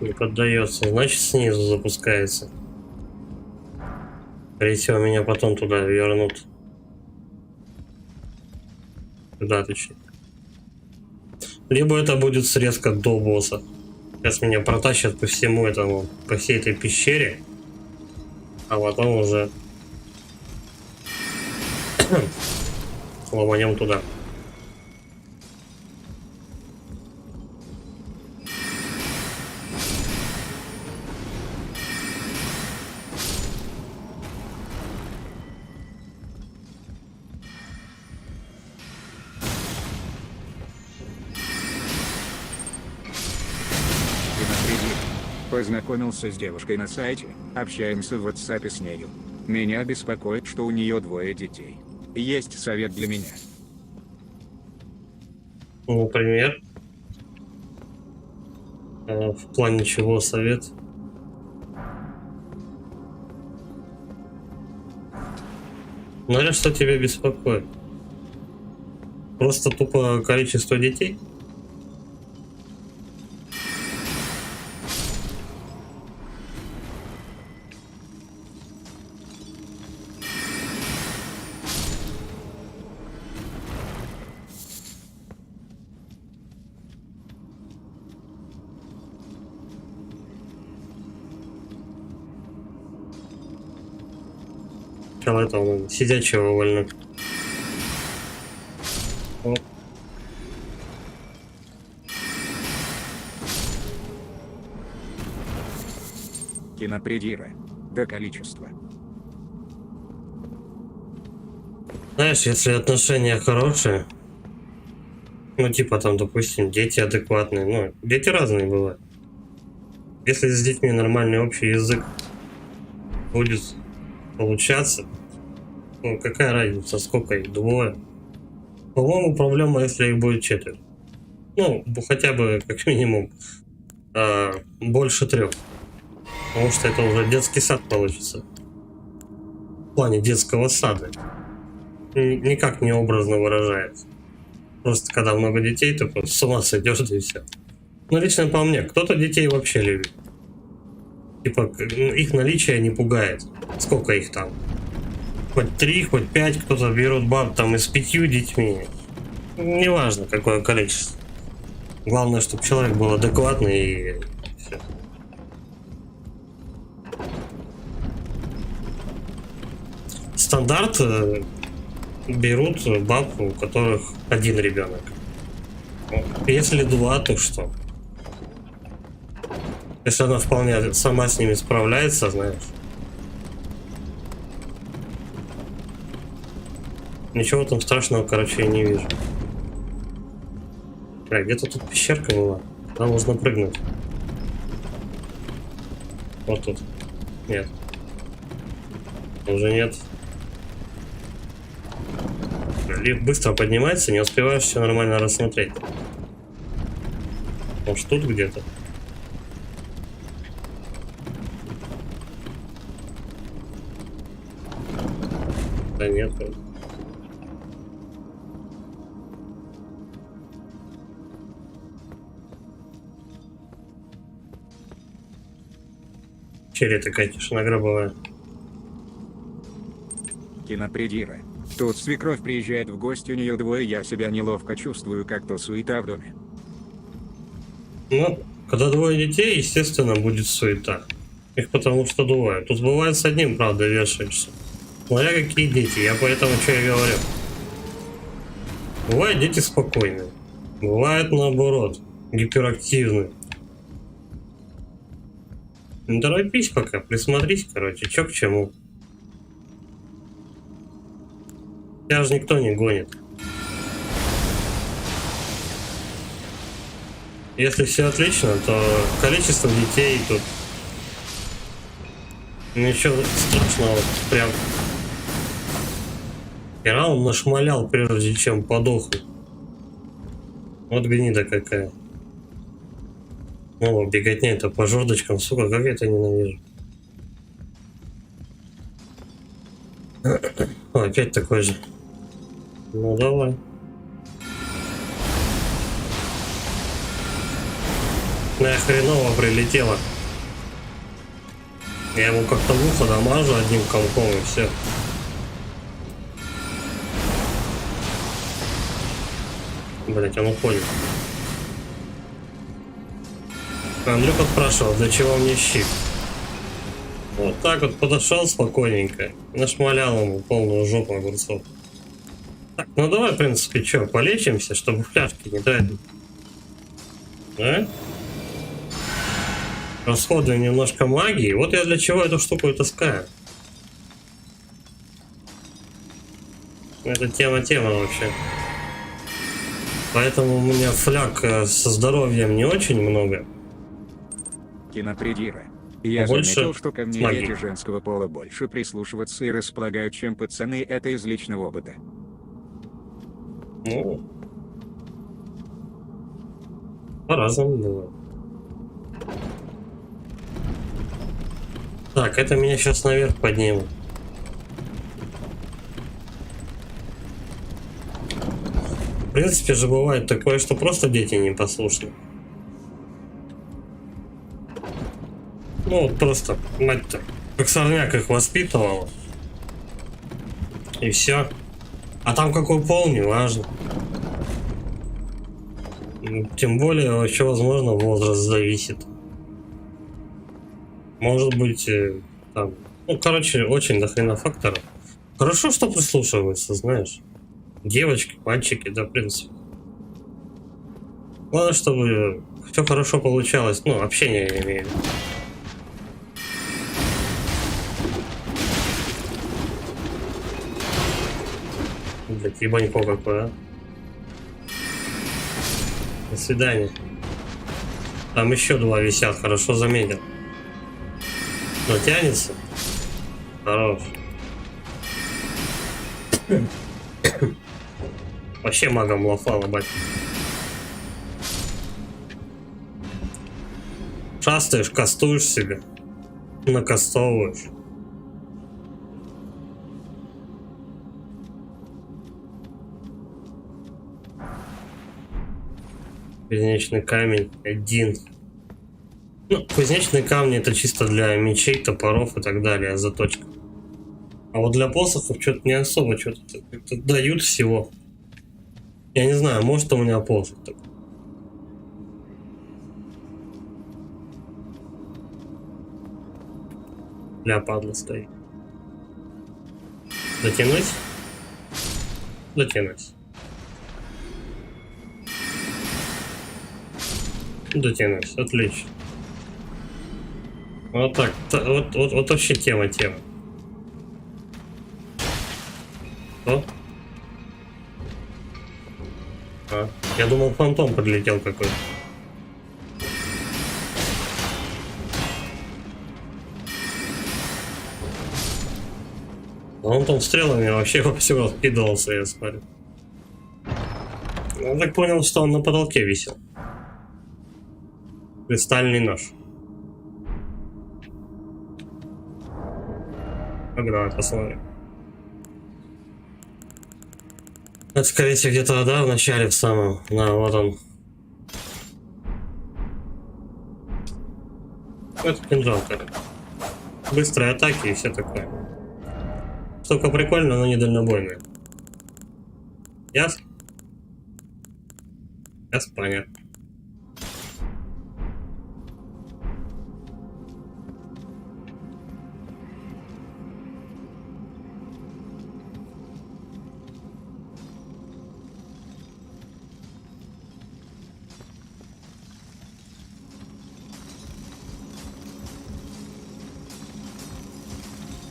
Speaker 1: Не поддается, значит снизу запускается. Скорее всего, меня потом туда вернут. Туда точнее. Либо это будет срезка до босса. Сейчас меня протащат по всему этому, по всей этой пещере. А потом уже ломанем туда.
Speaker 2: Кинопредел. Познакомился с девушкой на сайте, общаемся в WhatsApp с нею. Меня беспокоит, что у нее 2 детей. Есть совет для меня?
Speaker 1: Например, в плане чего совет? Знаешь, что тебя беспокоит? Просто тупо количество детей? Сначала этого сидячего вольно.
Speaker 2: Кинопредира. До количества.
Speaker 1: Знаешь, если отношения хорошие, ну типа там, допустим, дети адекватные, ну, дети разные бывают. Если с детьми нормальный общий язык будет получаться, ну какая разница, сколько их, 2? По-моему, проблема, если их будет 4. Ну, хотя бы, как минимум, больше 3. Потому что это уже детский сад получится. В плане детского сада. Никак не образно выражается. Просто когда много детей, ты просто с ума сойдешь, и все. Ну, лично по мне, кто-то детей вообще любит. Типа, их наличие не пугает. Сколько их там? Хоть 3, хоть 5, кто-то берут баб там и с 5 детьми. Неважно, какое количество. Главное, чтобы человек был адекватный и все. Стандарт берут баб, у которых 1 ребенок. Если 2, то что? Если она вполне сама с ними справляется, знаешь. Ничего там страшного, короче, я не вижу. Где-то тут пещерка была. Там можно прыгнуть. Вот тут. Нет. Уже нет. Лифт быстро поднимается, не успеваешь все нормально рассмотреть. Может тут где-то? Да нет. Черри такая тишина гробовая.
Speaker 2: Кинопредира. Тут свекровь приезжает в гости, у нее двое, я себя неловко чувствую, как то суета в доме.
Speaker 1: Ну, когда двое детей, естественно, будет суета. Их потому что двое. Тут бывает с одним, правда, вешаешься. Смотря какие дети, я поэтому что и говорю. Бывают дети спокойные. Бывает наоборот, гиперактивные. Не торопись пока, присмотрись, короче, чё к чему. Тебя же никто не гонит. Если все отлично, то количество детей тут ничего страшного, прям. Хера он нашмалял, прежде чем подохнуть. Вот гнида какая. Ну, беготня это по жердочкам, сука, как я это ненавижу. О, опять такой же. Ну давай. Хреново прилетело. Я ему как-то в ухо дамажу одним комком и все. Блять, он уходит. Андрюха спрашивал, для чего мне щит. Вот так вот подошел спокойненько. Нашмалял ему полную жопу огурцов. Так, ну давай, в принципе, что, полечимся, чтобы фляжки не тратить. Да? Расходуем немножко магии. Вот я для чего эту штуку и таскаю. Это тема вообще. Поэтому у меня фляг со здоровьем не очень много.
Speaker 2: Кинопредира. Я
Speaker 1: Больше
Speaker 2: заметил, что ко мне
Speaker 1: магии.
Speaker 2: дети женского пола больше прислушиваться и располагают, чем пацаны, это из личного опыта.
Speaker 1: Ну, по-разному бывает. Так, это меня сейчас наверх поднимут. В принципе же бывает такое, что просто дети непослушны. Ну вот просто, мать-то, как сорняк их воспитывала. И все. А там какой пол, не важно. Тем более, вообще, возможно, возраст зависит. Может быть, там... Ну, короче, очень дохрена факторов. Хорошо, что прислушиваются, знаешь. Девочки, мальчики, да, в принципе. Главное, чтобы все хорошо получалось. Ну, общение я имею в виду. Блять, ебанько какое, а. До свидания. Там еще два висят, хорошо заметил. Но тянется. Хорош. Вообще магом лафала, бать. Шастаешь, кастуешь себе. Накастовываешь. Кузнечный камень один. Ну, кузнечные камни это чисто для мечей, топоров и так далее, заточка. А вот для посохов что-то не особо что-то дают всего. Я не знаю, может у меня посох такой. Бля, падла стоит. Дотянуть? Дотянуть. Дотянуть, отлично. Вот так, вот вообще тема. О. А, я думал, фантом подлетел какой-то. А он там стрелами вообще во все раскидывался, я смотрю. Я так понял, что он на потолке висел. Кристальный нож. Давай посмотрим. Это, скорее всего, где-то, да, в начале, в самом. На, вот он. Это кинжал, короче. Быстрые атаки и все такое. Штука прикольная, но не дальнобойная. Ясно? Ясно, понятно.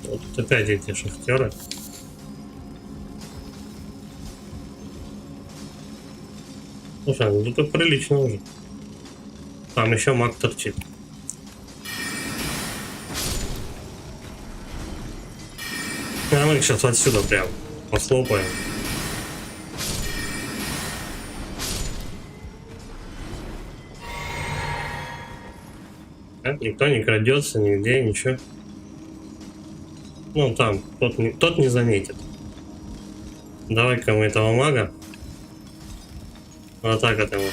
Speaker 1: Вот тут опять эти шахтеры. Слушай, ну тут прилично уже. Там еще маг торчит. А мы их сейчас отсюда прям послопаем. А, никто не крадется нигде, ничего. Ну там, тот не заметит. Давай-ка мы этого мага. Вот так это вот.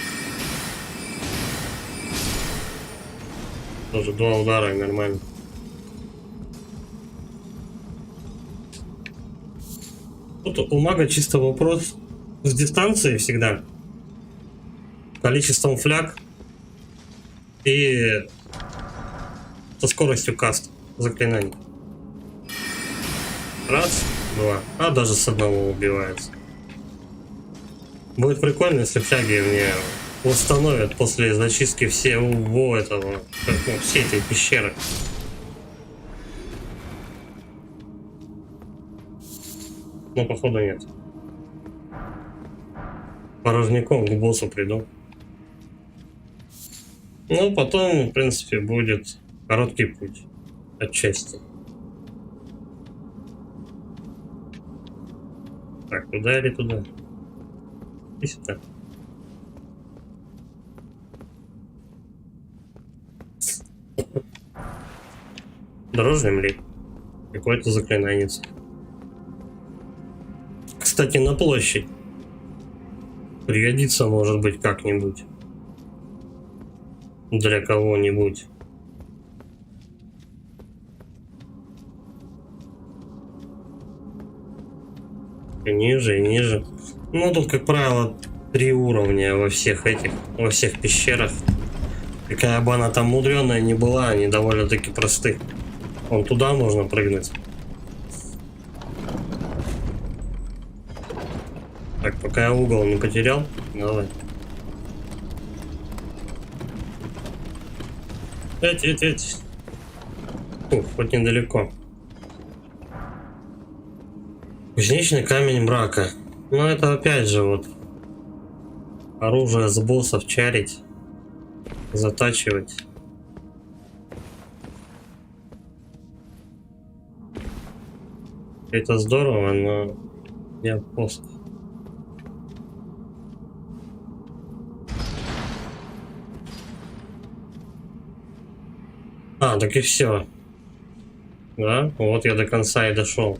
Speaker 1: Тоже 2 удара и нормально. Тут у мага чисто вопрос с дистанцией всегда. Количеством фляг и со скоростью каст заклинаний. Раз, два. А даже с одного убивается. Будет прикольно, если фляги мне установят после зачистки всего этого, ну, все эти пещеры. Но походу нет. Порожняком к боссу приду. Ну, потом, в принципе, будет короткий путь. Отчасти. Так, туда или туда? И сюда. Дрожь земли. Какое-то заклинание. Кстати, на площадь. Пригодится, может быть, как-нибудь. Для кого-нибудь. И ниже, и ниже. Ну, тут, как правило, 3 уровня во всех этих, во всех пещерах. Какая бы она там мудреная ни была, они довольно-таки просты. Вон туда можно прыгнуть. Так, пока я угол не потерял, давай. Эть. Ух, хоть недалеко. Кузнечный камень мрака. Ну, это опять же вот оружие с боссов чарить, затачивать. Это здорово, но я просто... А, так и все. Да, вот я до конца и дошел.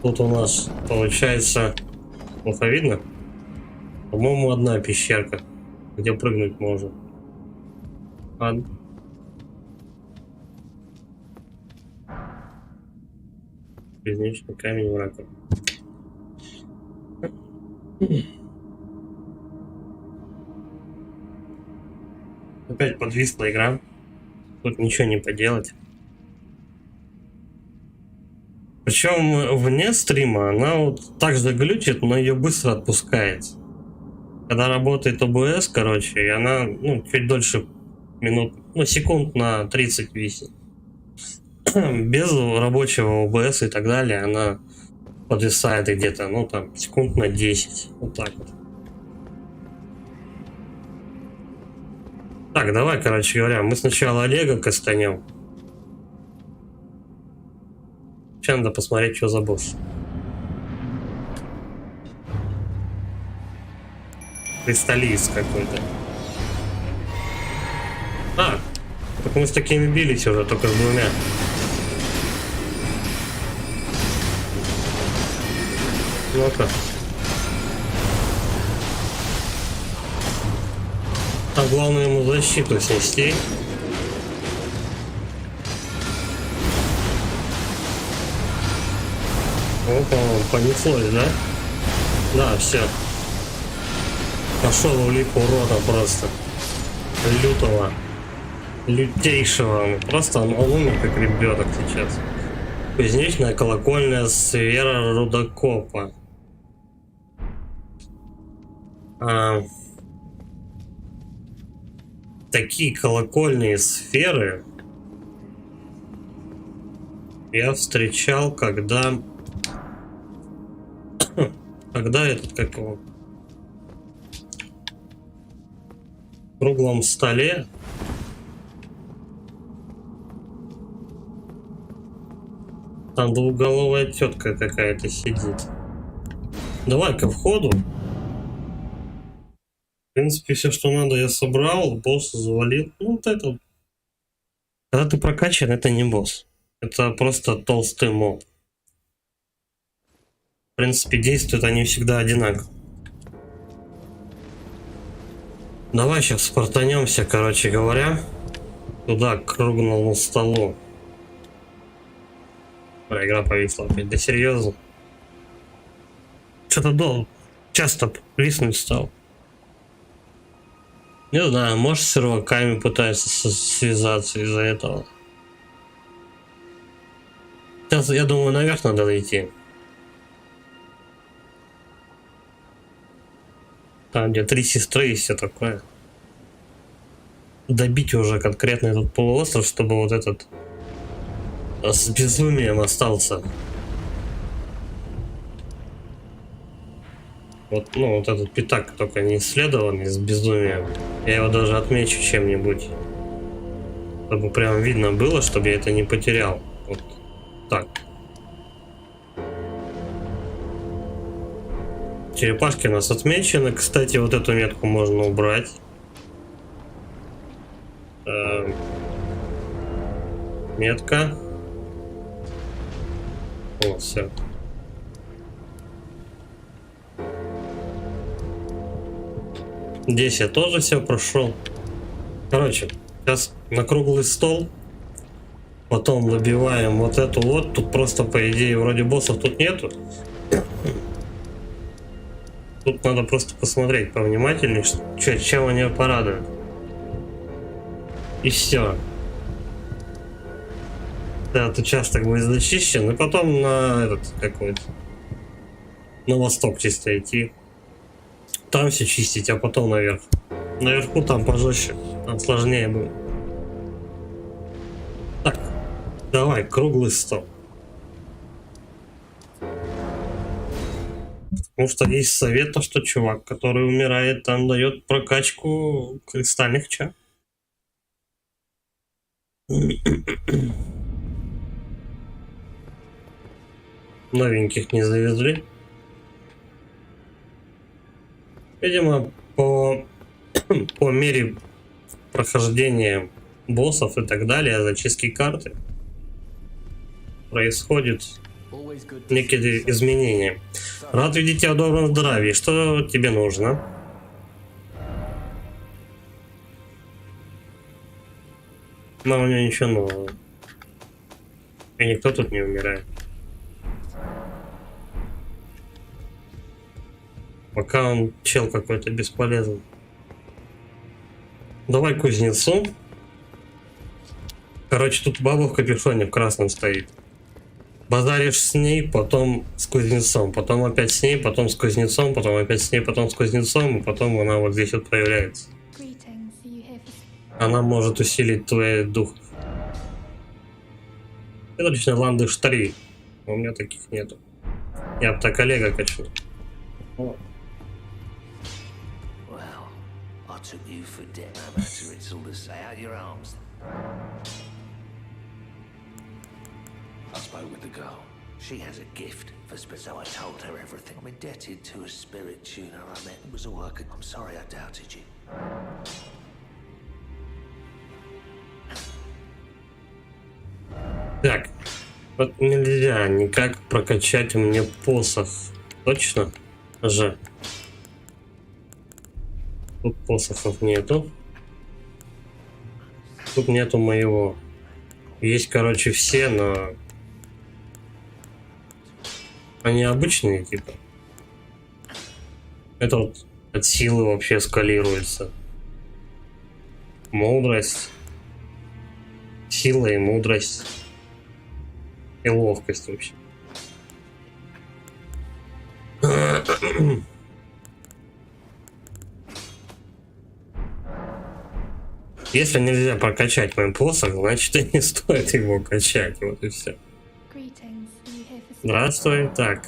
Speaker 1: Тут у нас получается, плохо видно, по-моему, одна пещерка, где прыгнуть можно. Ладно. Кузнечный камень мрака. Опять подвисла игра. Тут ничего не поделать. Причем вне стрима она вот так же глючит, но ее быстро отпускает. Когда работает OBS, короче, и она, ну, чуть дольше минут, ну, секунд на 30 висит. Без рабочего OBS и так далее она подвисает где-то, ну, там, секунд на 10. Вот так вот. Так, давай, короче говоря, мы сначала Олега кастанем. Сейчас надо посмотреть, что за босс. Кристаллист какой-то. А, так мы с такими бились уже, только с двумя. Ну-ка. А главное ему защиту снести. Опа, понеслось, да? Да, все. Пошел в лип урода просто. Лютого. Лютейшего. Просто он умер как ребенок сейчас. Кузнечная колокольная сфера рудокопа. Такие колокольные сферы я встречал, когда этот, как его, в круглом столе там двуголовая тетка какая-то сидит. Давай-ка входу. В принципе, все, что надо, я собрал, босс завалил. Ну, вот это вот. Когда ты прокачан, это не босс. Это просто толстый моб. В принципе, действуют они всегда одинаково. Давай сейчас спартанемся, короче говоря, туда, к круглому столу. Игра повисла опять. Да серьезно? Что-то часто виснуть стал. Не знаю, может, с серваками пытаются связаться из-за этого. Сейчас, я думаю, наверх надо идти. Там, где 3 сестры и все такое. Добить уже конкретно этот полуостров, чтобы вот этот с безумием остался. Вот, ну, вот этот пятак только не исследованный с безумием. Я его даже отмечу чем-нибудь. Чтобы прям видно было, чтобы я это не потерял. Вот так. Черепашки у нас отмечены. Кстати, вот эту метку можно убрать. Метка. Вот, все. Здесь я тоже все прошел. Короче, сейчас на круглый стол. Потом добиваем вот эту вот. Тут просто, по идее, вроде боссов тут нету. Тут надо просто посмотреть повнимательнее, чем они порадуют. И все. Этот участок будет зачищен, и потом на этот какой-то на восток чисто идти. Там все чистить, а потом наверх. Наверху там пожестче, там сложнее будет. Так, давай, круглый стол. Потому что есть совет, то, что чувак, который умирает, там дает прокачку кристальных чар. Новеньких не завезли. Видимо, по мере прохождения боссов и так далее, зачистки карты, происходит некие изменения. Рад видеть тебя в добром здравии. Что тебе нужно? Но у него ничего нового. И никто тут не умирает. Пока он чел какой-то бесполезный. Давай к кузнецу. Короче, тут баба в капюшоне в красном стоит. Базаришь с ней, потом с кузнецом, потом опять с ней, потом с кузнецом, потом опять с ней, потом с кузнецом, и потом она вот здесь вот появляется. Она может усилить твой дух. Это лично ландыш 3. У меня таких нету. Я бы так Олега качну.
Speaker 3: I took you for dead. No matter, it's all to say out your arms. I spoke with the girl. She has a gift for spirit, so I told her everything. I'm indebted to a spirit tuner I met. It was all I could. I'm sorry I doubted you.
Speaker 1: Так, вот нельзя никак прокачать мне посох. Точно же. Тут посохов нету. Тут нету моего. Есть, короче, все, но они обычные, типа. Это вот от силы вообще скалируется. Мудрость. Сила и мудрость. И ловкость вообще. Если нельзя прокачать мой посох, значит и не стоит его качать. Вот и все. Здравствуй. Так.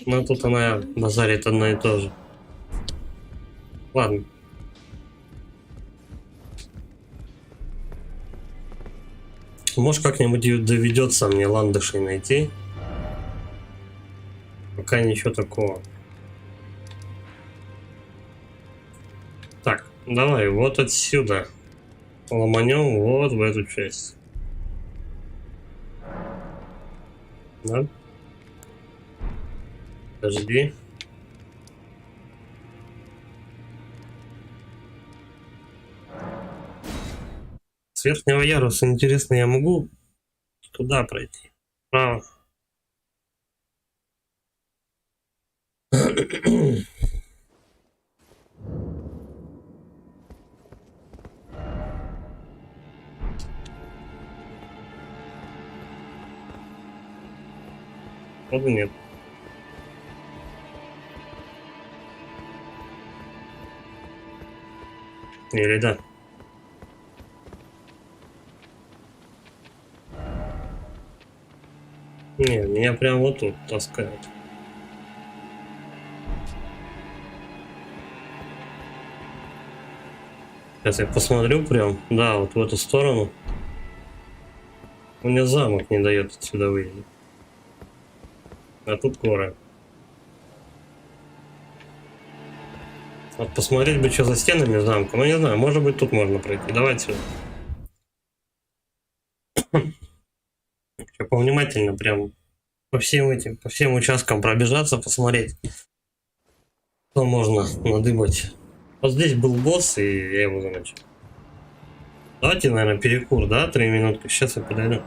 Speaker 1: Ну тут она базарит одно и то же. Ладно. Может, как-нибудь доведется мне ландышей найти. Пока ничего такого. Так, давай вот отсюда ломанем вот в эту часть. Да? Подожди. С верхнего яруса, интересно, я могу туда пройти? Право. Походу нет. Или да? Не, меня прям вот тут таскают. Сейчас я посмотрю прям. Да, вот в эту сторону. Мне замок не дает отсюда выйти. А тут горы. Вот посмотреть бы, что за стенами замка. Ну не знаю, может быть тут можно пройти. Давайте. Повнимательно прям по всем этим, по всем участкам пробежаться, посмотреть, что можно надыбать. Вот здесь был босс, и я его замочил. Давайте, наверное, перекур, да? 3 минутки. Сейчас я подойду.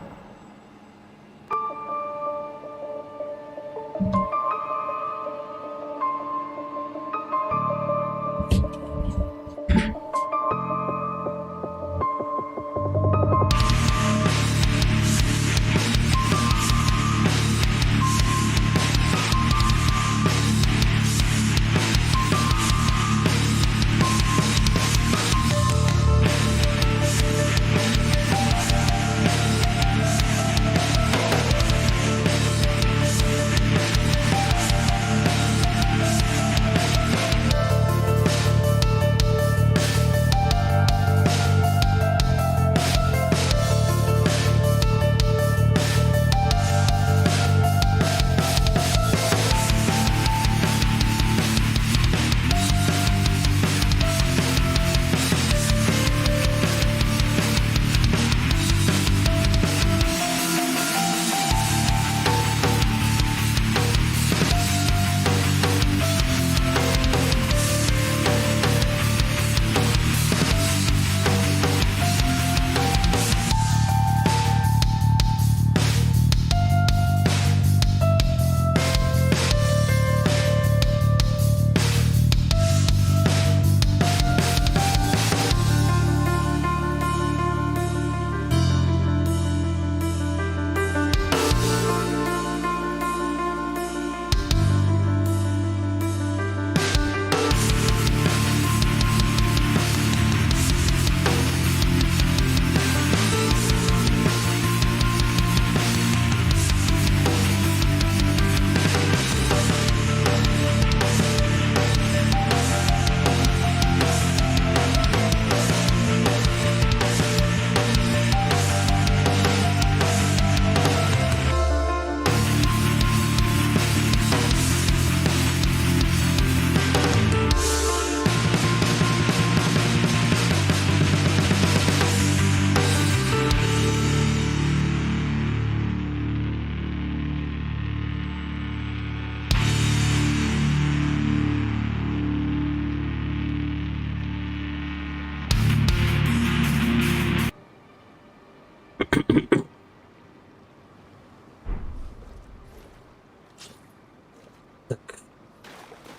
Speaker 1: Так.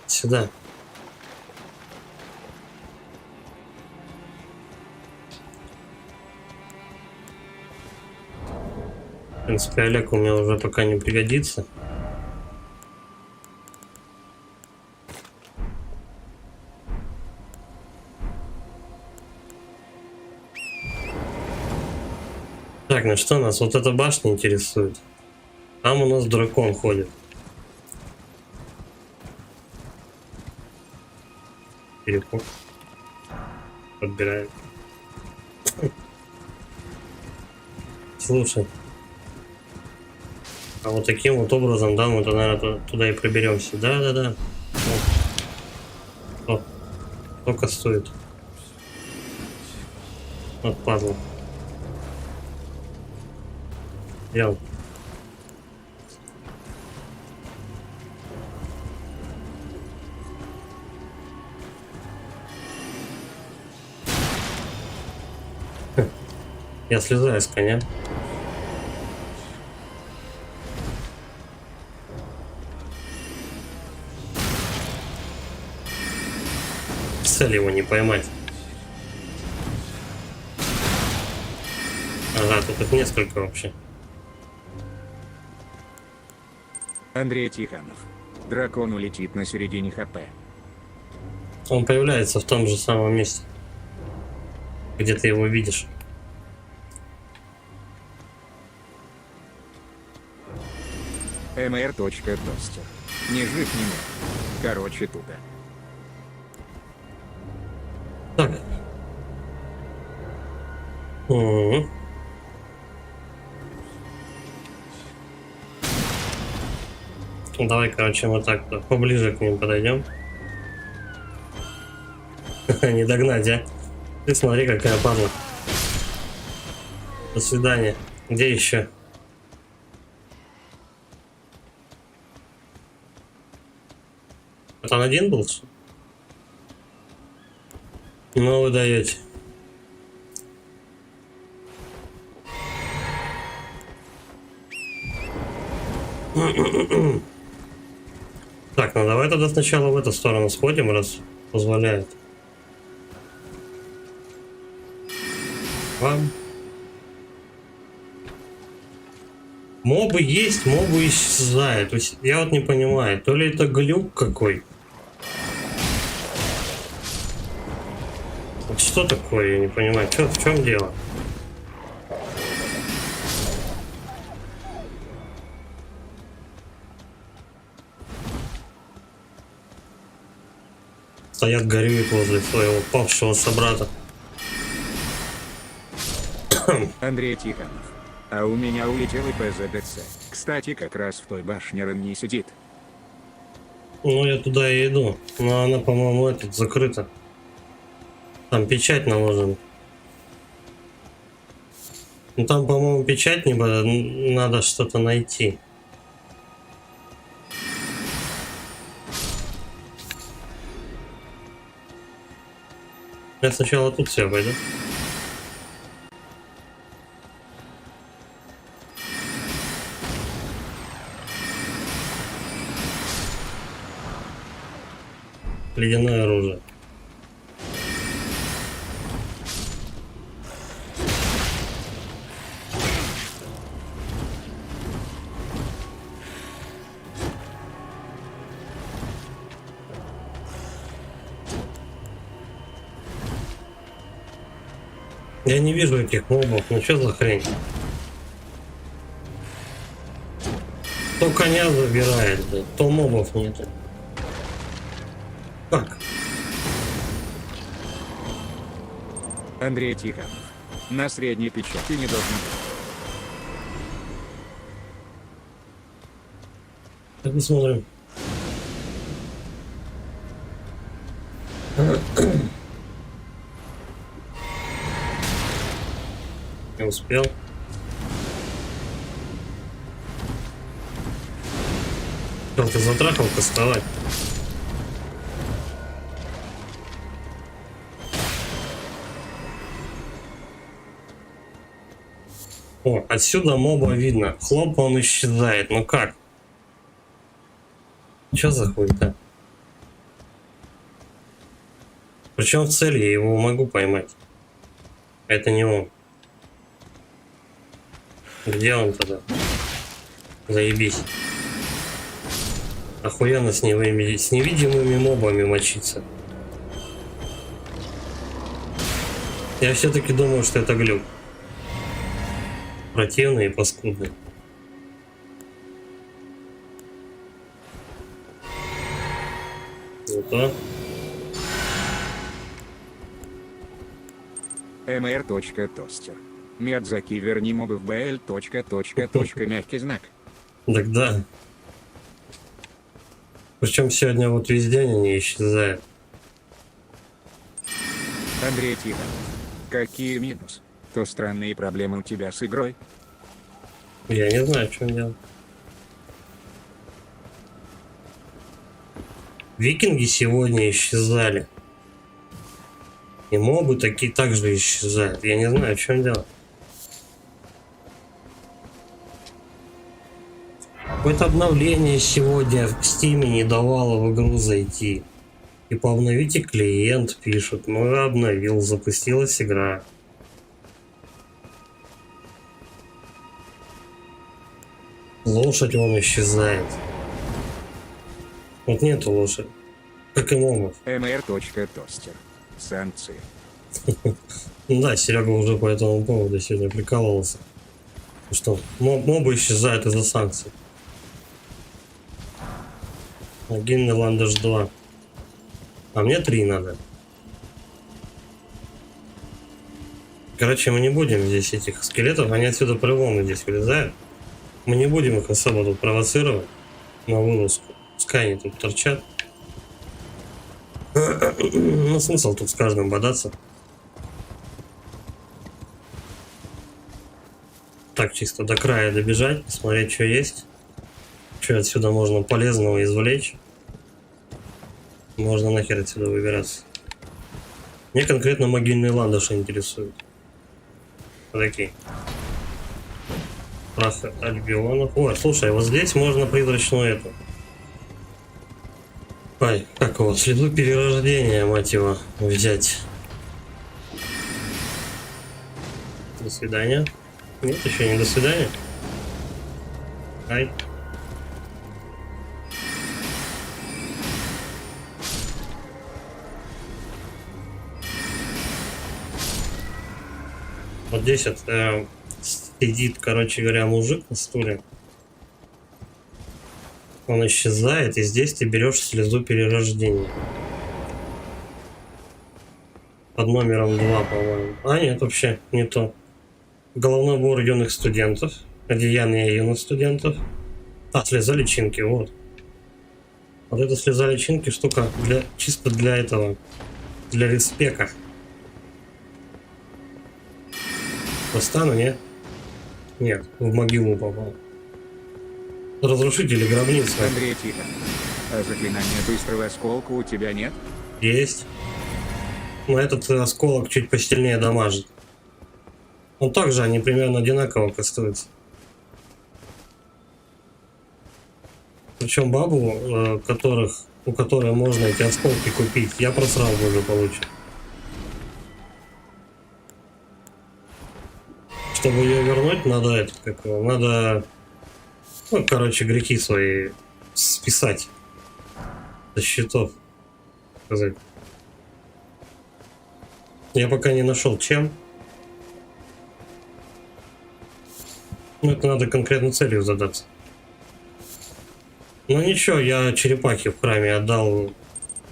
Speaker 1: Сюда. В принципе, Олег у меня уже пока не пригодится. Так, ну что, нас вот эта башня интересует. Там у нас дракон ходит. Переход. Подбираем. Слушай. А вот таким вот образом, да, мы, наверное, туда и проберемся. Да. О, сколько стоит? Вот падла. Взял. Я слезаю с коня. Цель его не поймать. Ага, тут их несколько вообще.
Speaker 2: Андрей Тихонов. Дракон улетит на середине ХП.
Speaker 1: Он появляется в том же самом месте, где ты его видишь.
Speaker 2: mr.тостер. Не жив не мертв. Короче, тупо.
Speaker 1: Так. Угу. Давай, короче, вот так поближе к ним подойдем. Не догнать, а? Ты смотри, какая падла. До свидания. Где еще? Вот он один был? Ну, вы даете. Так, ну давай тогда сначала в эту сторону сходим, раз позволяет. Вам. Мобы есть, мобы исчезают. То есть я вот не понимаю, то ли это глюк какой. Вот что такое, я не понимаю. Чё, в чем дело? Стоят, горюют возле своего павшего собрата.
Speaker 2: Андрей Тихонов. А у меня улетел и ПЗДЦ. Кстати, как раз в той башне Рен не сидит.
Speaker 1: Ну, я туда и иду. Но она, по-моему, этот закрыта. Там печать наложена. Ну, там, по-моему, печать не было. Надо что-то найти. Я сначала тут все обойду. Ледяное оружие. Я не вижу этих мобов, ну что за хрень? То коня забирает, да, то мобов нет. Как?
Speaker 2: Андрей Тихонов. На средней печати не должно быть.
Speaker 1: Так, посмотрим. Не успел. Что ты затрахал кастовать? О, отсюда моба видно. Хлоп, он исчезает. Ну как? Чё за хуйня? Причем в цели я его могу поймать. Это не он. Где он тогда? Заебись. Охуенно с невидимыми мобами мочиться. Я все-таки думаю, что это глюк. Противный и паскудный. Ну то.
Speaker 2: mr.тостер. Миядзаки, верни мобы в bl. Мягкий знак.
Speaker 1: Так да. Причем сегодня вот везде они не исчезают.
Speaker 2: Андрей Тихонов. Какие минус? То странные проблемы у тебя с игрой?
Speaker 1: Я не знаю, что он делает. Викинги сегодня исчезали. И мобы такие также исчезают. Я не знаю, что он делает. Какое-то обновление сегодня в Стиме не давало в игру зайти. Типа обновите клиент, пишут. Ну я обновил, запустилась игра. Лошадь вон исчезает. Вот нету лошади. Как и мобов.
Speaker 2: mr.тостер. Санкции.
Speaker 1: Ну да, Серега уже по этому поводу сегодня прикалывался. Что мобы исчезают из-за санкций. Могильный ландыш 2. А мне 3 надо. Короче, мы не будем здесь этих скелетов, они отсюда по-любому здесь вылезают. Мы не будем их особо тут провоцировать на вылазку. Пускай они тут торчат. Ну, смысл тут с каждым бодаться. Так, чисто до края добежать, посмотреть, что есть. Что отсюда можно полезного извлечь. Можно нахер отсюда выбираться. Мне конкретно могильные ландыши интересуют. Вот такие. Прах альбионов. Ой, слушай, вот здесь можно призрачную эту. Ай, как его, следу перерождения, мать его, взять. До свидания. Нет, еще не до свидания. Ай. Вот здесь вот сидит, короче говоря, мужик на стуле. Он исчезает, и здесь ты берешь слезу перерождения. Под номером 2, по-моему. А нет, вообще не то. Головной убор юных студентов. Одеяние юных студентов. А, слеза личинки, вот. Вот эта слеза личинки штука для, чисто для этого. Для респека. Достану, нет? Нет, в могилу попал. Разрушители гробницы.
Speaker 2: Андрей Тихонов. А заклинания быстрого осколка у тебя нет?
Speaker 1: Есть. Но этот осколок чуть посильнее дамажит. Он также они примерно одинаково кастуются. Причем бабу, у которой можно эти осколки купить, я просрал уже получил. Чтобы ее вернуть, надо надо, ну, короче, грехи свои списать со счетов, сказать. Я пока не нашел чем. Ну, это надо конкретно целью задаться. Ну ничего, я черепахе в храме отдал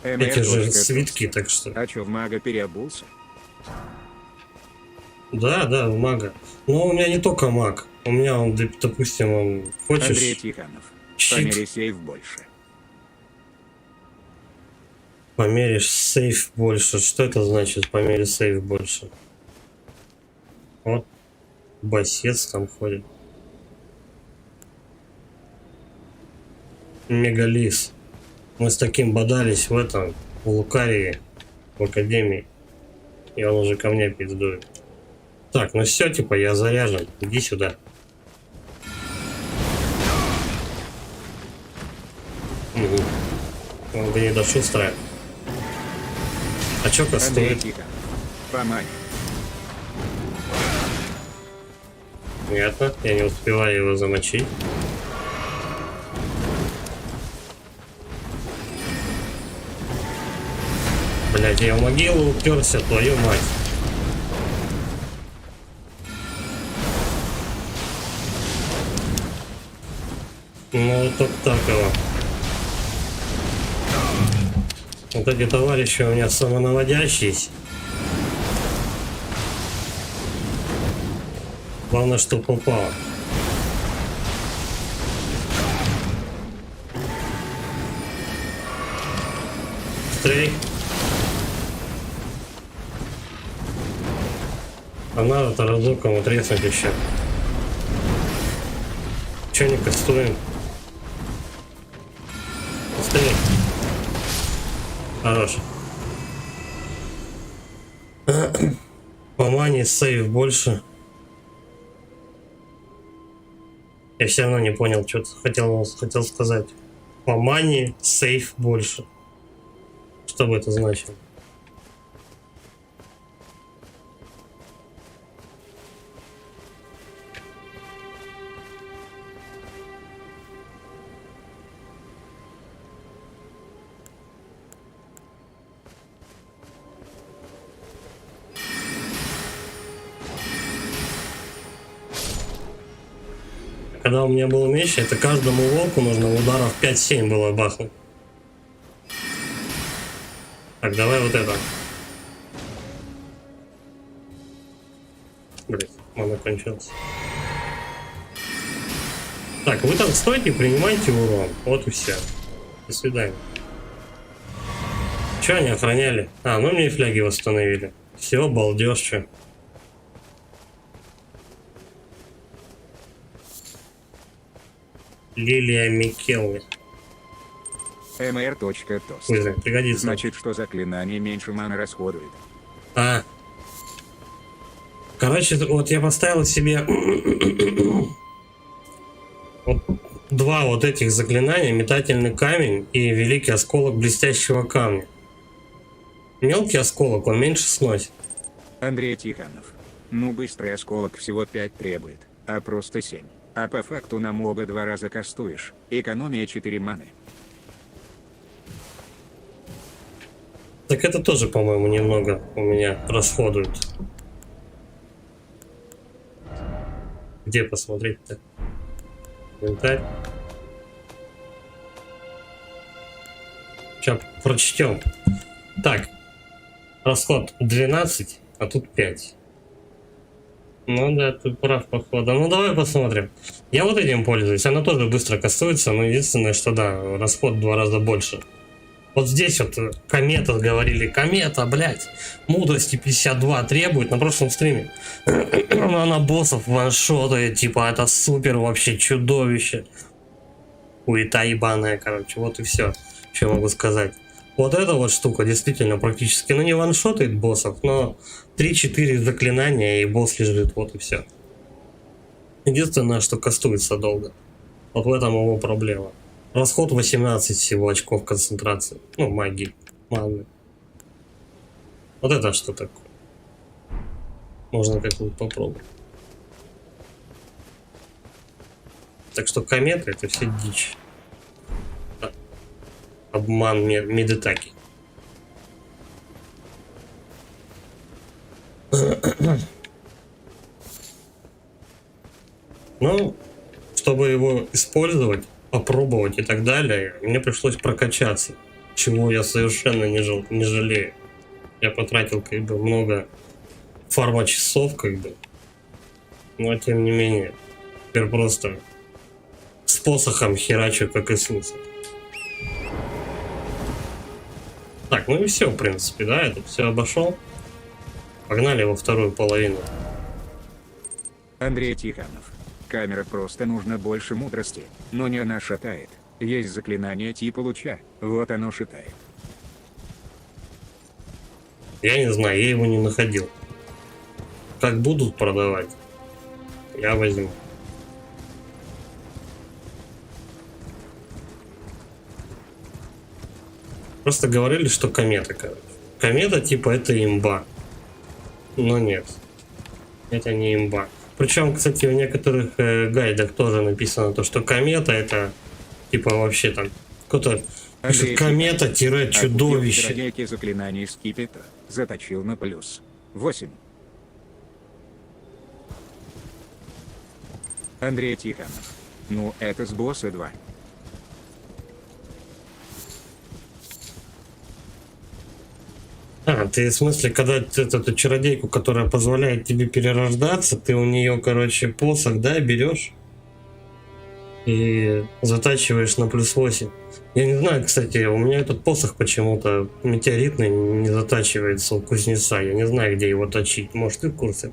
Speaker 1: эти же свитки, так что.
Speaker 2: А чё, в мага переобулся?
Speaker 1: Да, в мага. Но у меня не только маг. У меня он, допустим, он хочешь.
Speaker 2: Андрей Тихонов. Помери сейф больше.
Speaker 1: Померишь сейф больше. Что это значит, помери сейф больше? Вот. Басец там ходит. Мегалис. Мы с таким бодались в этом, в Лукарии, в академии. И он уже ко мне пиздует. Так, ну все, типа, я заряжен. Иди сюда. Угу. Он гнида шустрая. А чё
Speaker 2: Андрей
Speaker 1: кастует?
Speaker 2: Тихонов. По мане.
Speaker 1: Понятно, я не успеваю его замочить. Блять, я в могилу уперся, твою мать. Ну вот так его. Вот эти товарищи у меня самонаводящиеся. Главное, что попало. Быстрей. А надо-то разоком утреснуть еще. Че не кастуем? Быстрей. Хорош. По мане сейв больше. Я все равно не понял, что ты хотел сказать. По мане сейв больше. Что бы это значило? Когда у меня был меч, это каждому волку нужно ударов 5-7 было бахнуть. Так, давай вот это. Блин, мана кончилась. Так, вы там стойте, принимайте урон. Вот и все. До свидания. Че они охраняли? А, ну мне и фляги восстановили. Все, балдеж, че. Лилия Микелли.
Speaker 2: mr.tost.
Speaker 1: Ой, пригодится.
Speaker 2: Значит, что заклинание меньше маны расходует.
Speaker 1: А. Короче, вот я поставил себе вот два вот этих заклинания: метательный камень и великий осколок блестящего камня. Мелкий осколок он меньше сносит.
Speaker 2: Андрей Тихонов. Ну, быстрый осколок всего 5 требует, а просто 7. А по факту нам оба 2 раза кастуешь. Экономия 4 маны.
Speaker 1: Так это тоже, по-моему, немного у меня расходует. Где посмотреть-то? Инвентарь. Сейчас прочтем. Так. Расход 12, а тут 5. Ну да, ты прав, походу. Ну давай посмотрим. Я вот этим пользуюсь. Она тоже быстро кастуется, но единственное, что да, расход в 2 раза больше. Вот здесь вот комета, говорили, комета, блять, мудрости 52 требует на прошлом стриме. Она боссов ваншотает, типа, это супер вообще чудовище. Хуета ебаная, короче, вот и все, что я могу сказать. Вот эта вот штука действительно практически, ну не ваншотает боссов, но 3-4 заклинания и босс лежит, вот и все. Единственное, что кастуется долго. Вот в этом его проблема. Расход 18 всего очков концентрации. Ну, магии. Маны. Вот это что такое? Можно как-нибудь попробовать. Так что кометы это все дичь. Да. Обман Медитаки. Ну, чтобы его использовать, попробовать и так далее, мне пришлось прокачаться, чего я совершенно не жалею. Я потратил как бы много фарма-часов, как бы, но тем не менее, теперь просто с посохом херачу, как Иисус. Так, ну и все, в принципе, да, это все обошел. Погнали во вторую половину.
Speaker 2: Андрей Тихонов. Камера просто нужно больше мудрости, но не она шатает. Есть заклинание типа луча, вот оно шатает.
Speaker 1: Я не знаю, я его не находил. как будут продавать, я возьму. Просто говорили, что комета, короче. Комета типа это имба. Но нет. Это не имба. Причем, кстати, в некоторых гайдах тоже написано то, что комета это типа вообще там кто-то пишет комета-чудовище.
Speaker 2: Чародейки заклинаний скипетра заточил на плюс 8. Андрей Тихонов. Ну, это с босса 2.
Speaker 1: А, ты в смысле, когда ты эту чародейку, которая позволяет тебе перерождаться, ты у нее, короче, посох, да, берешь и затачиваешь на плюс 8. Я не знаю, кстати, у меня этот посох почему-то метеоритный не затачивается у кузнеца. Я не знаю, где его точить. Может, ты в курсе?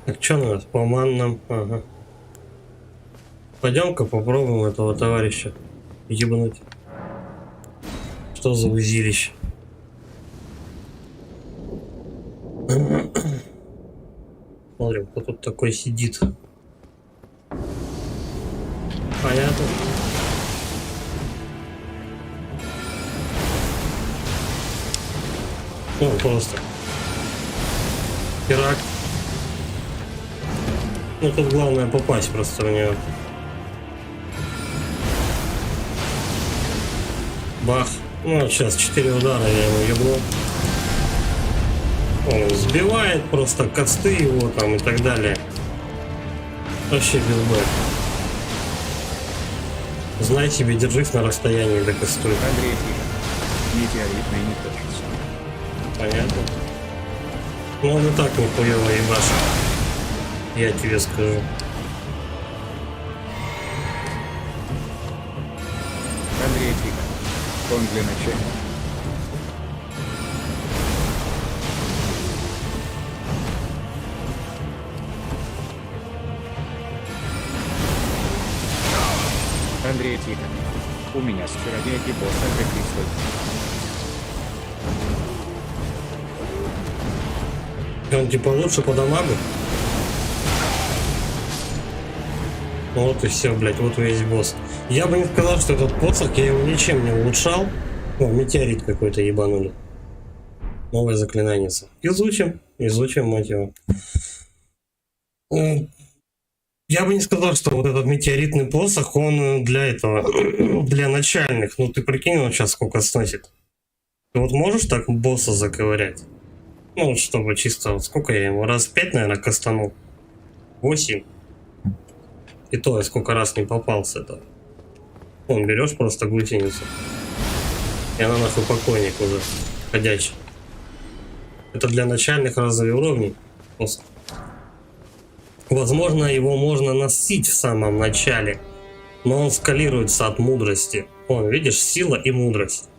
Speaker 1: Так, что у нас? По маннам. Ага. Пойдем-ка попробуем этого товарища ебнуть. Что за узилище? Смотрим, кто тут такой сидит. Понятно. Ну, просто. Херак. Ну, тут главное попасть просто в нее. Бах. Ну, сейчас 4 удара я ему ебну. Он сбивает просто косты его там и так далее. Вообще без боя. Знай себе, держись на расстоянии до косты.
Speaker 2: Андрей Тихонов. Метеоритный не точится.
Speaker 1: Понятно. Ну, он и так нихуево ебашит. Я тебе скажу.
Speaker 2: Андрей Тихонов. Он для начала. Андрей Тихонов. У меня с чародейки босса Кристалл.
Speaker 1: Он типа лучше по дамагу? Вот и все, блять, вот весь босс. Я бы не сказал, что этот посох, я его ничем не улучшал. О, метеорит какой-то ебанули. Новое заклинание. Изучим, мать его. Я бы не сказал, что вот этот метеоритный посох, он для этого, для начальных. Ну ты прикинь, он сейчас сколько сносит. Ты вот можешь так босса заковырять? Ну, чтобы чисто, вот сколько я ему, раз 5, наверное, кастанул. 8. И то я сколько раз не попал с этого. Он берешь просто гусеницу. И она нахуй покойник уже. Ходячий. Это для начальных разве уровней. Посох. Возможно, его можно носить в самом начале. Но он скалируется от мудрости. Вон, видишь, сила и мудрость.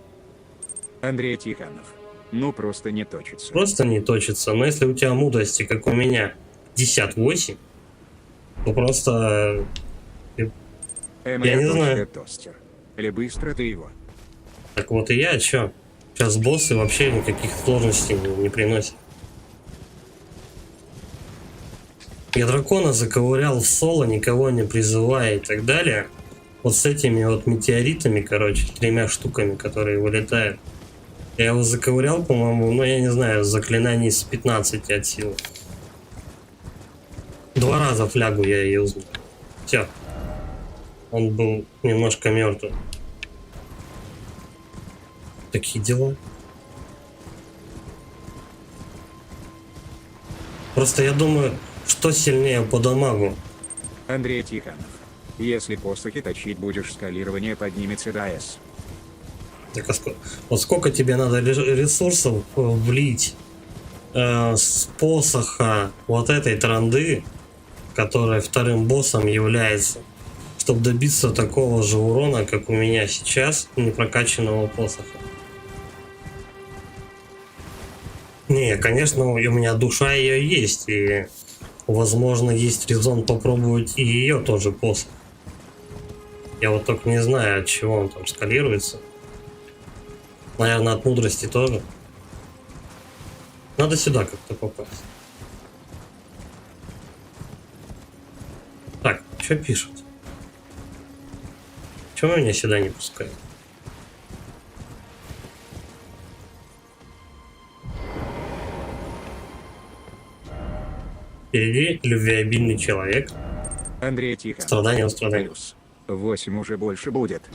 Speaker 2: Андрей Тихонов. Ну просто не точится.
Speaker 1: Просто не точится. Но если у тебя мудрости, как у меня, 58, то просто... Я не знаю.
Speaker 2: Тостер. Или быстро ты его.
Speaker 1: Так вот и я, чё? Сейчас боссы вообще никаких сложностей не приносят. Я дракона заковырял в соло, никого не призывая и так далее. Вот с этими вот метеоритами, короче, 3 штуками, которые вылетают. Я его заковырял, по-моему, ну я не знаю, заклинаний с 15 от силы. 2 раза флягу я юзнул. Все. Он был немножко мертвый. Такие дела. Просто я думаю, что сильнее по дамагу.
Speaker 2: Андрей Тихонов. Если посохи точить будешь, скалирование поднимется до S.
Speaker 1: Так, вот сколько тебе надо ресурсов влить с посоха вот этой транды, которая вторым боссом является, чтобы добиться такого же урона, как у меня сейчас, непрокачанного посоха. Не, конечно, у меня душа ее есть, и возможно есть резон попробовать и ее тоже посох. Я вот только не знаю, от чего он там скалируется. Наверное, от мудрости тоже. Надо сюда как-то попасть. Так, что пишут? Чего меня сюда не пускают? Впереди любвеобильный человек.
Speaker 2: Андрей Тихонов.
Speaker 1: Страдания, страдания.
Speaker 2: Плюс. 8 уже больше будет.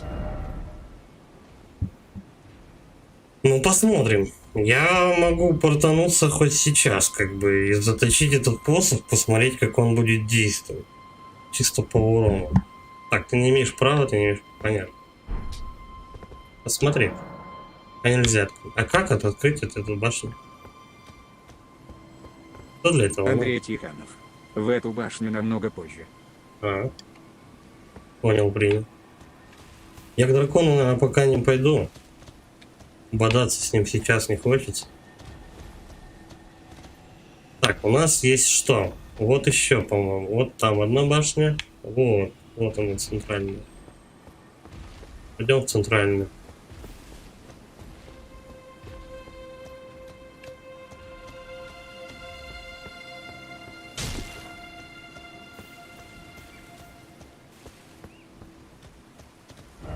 Speaker 1: Ну, посмотрим. Я могу портануться хоть сейчас, как бы, и заточить этот посох, посмотреть, как он будет действовать. Чисто по урону. Так, ты не имеешь права, ты не имеешь... Понятно. Посмотри. А нельзя открыть. А как это открыть эту башню? Что для этого?
Speaker 2: Андрей Тихонов. В эту башню намного позже.
Speaker 1: А. Понял, принял. Я к дракону, наверное, пока не пойду. Бодаться с ним сейчас не хочется. Так, у нас есть что? Вот еще, по-моему. Вот там одна башня. Вот. Вот она, центральная. Пойдем в центральную.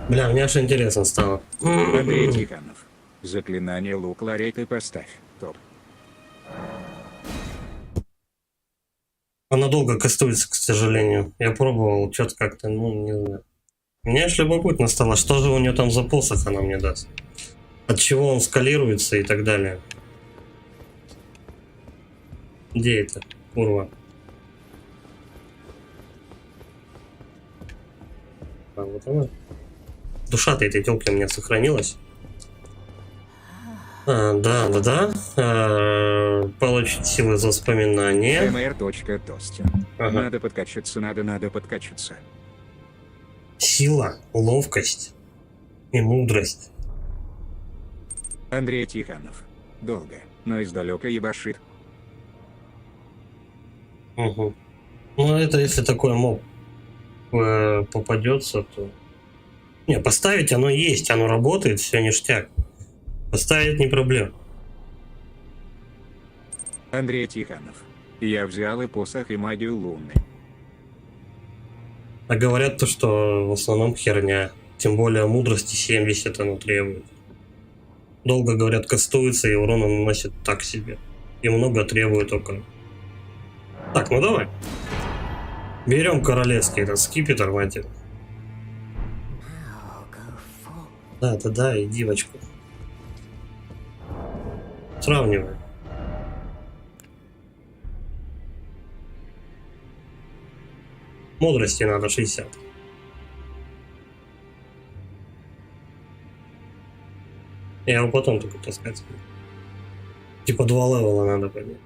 Speaker 1: Бля, мне аж интересно стало.
Speaker 2: Андрей Тихонов. Заклинание лук ларейты поставь. Топ.
Speaker 1: Она долго кастуется, к сожалению. Я пробовал, что-то как-то, ну, не знаю. Мне аж любопытно стало, что же у нее там за посох она мне даст. От чего он скалируется и так далее. Где это? Курва. А, вот она. Душа-то этой телки у меня сохранилась. Да. Получить силы за воспоминания.
Speaker 2: mr.тостин.
Speaker 1: Ага.
Speaker 2: Надо подкачаться, надо подкачаться.
Speaker 1: Сила, ловкость и мудрость.
Speaker 2: Андрей Тихонов. Долго, но издалека ебашит.
Speaker 1: Угу. Ну, это если такой моб попадется, то... Не, поставить оно есть, оно работает, все ништяк. Поставить не проблема.
Speaker 2: Андрей Тихонов. Я взял и посох, и магию луны.
Speaker 1: А говорят то, что в основном херня. Тем более мудрости 70 оно требует. Долго, говорят, кастуется и урона наносит так себе. И много требует около. Так, ну давай. Берем королевский этот скипетр, мать его. Да, и девочку. Сравниваем. Мудрости надо 60. Я его потом только таскать. Типа 2 левела надо поднять.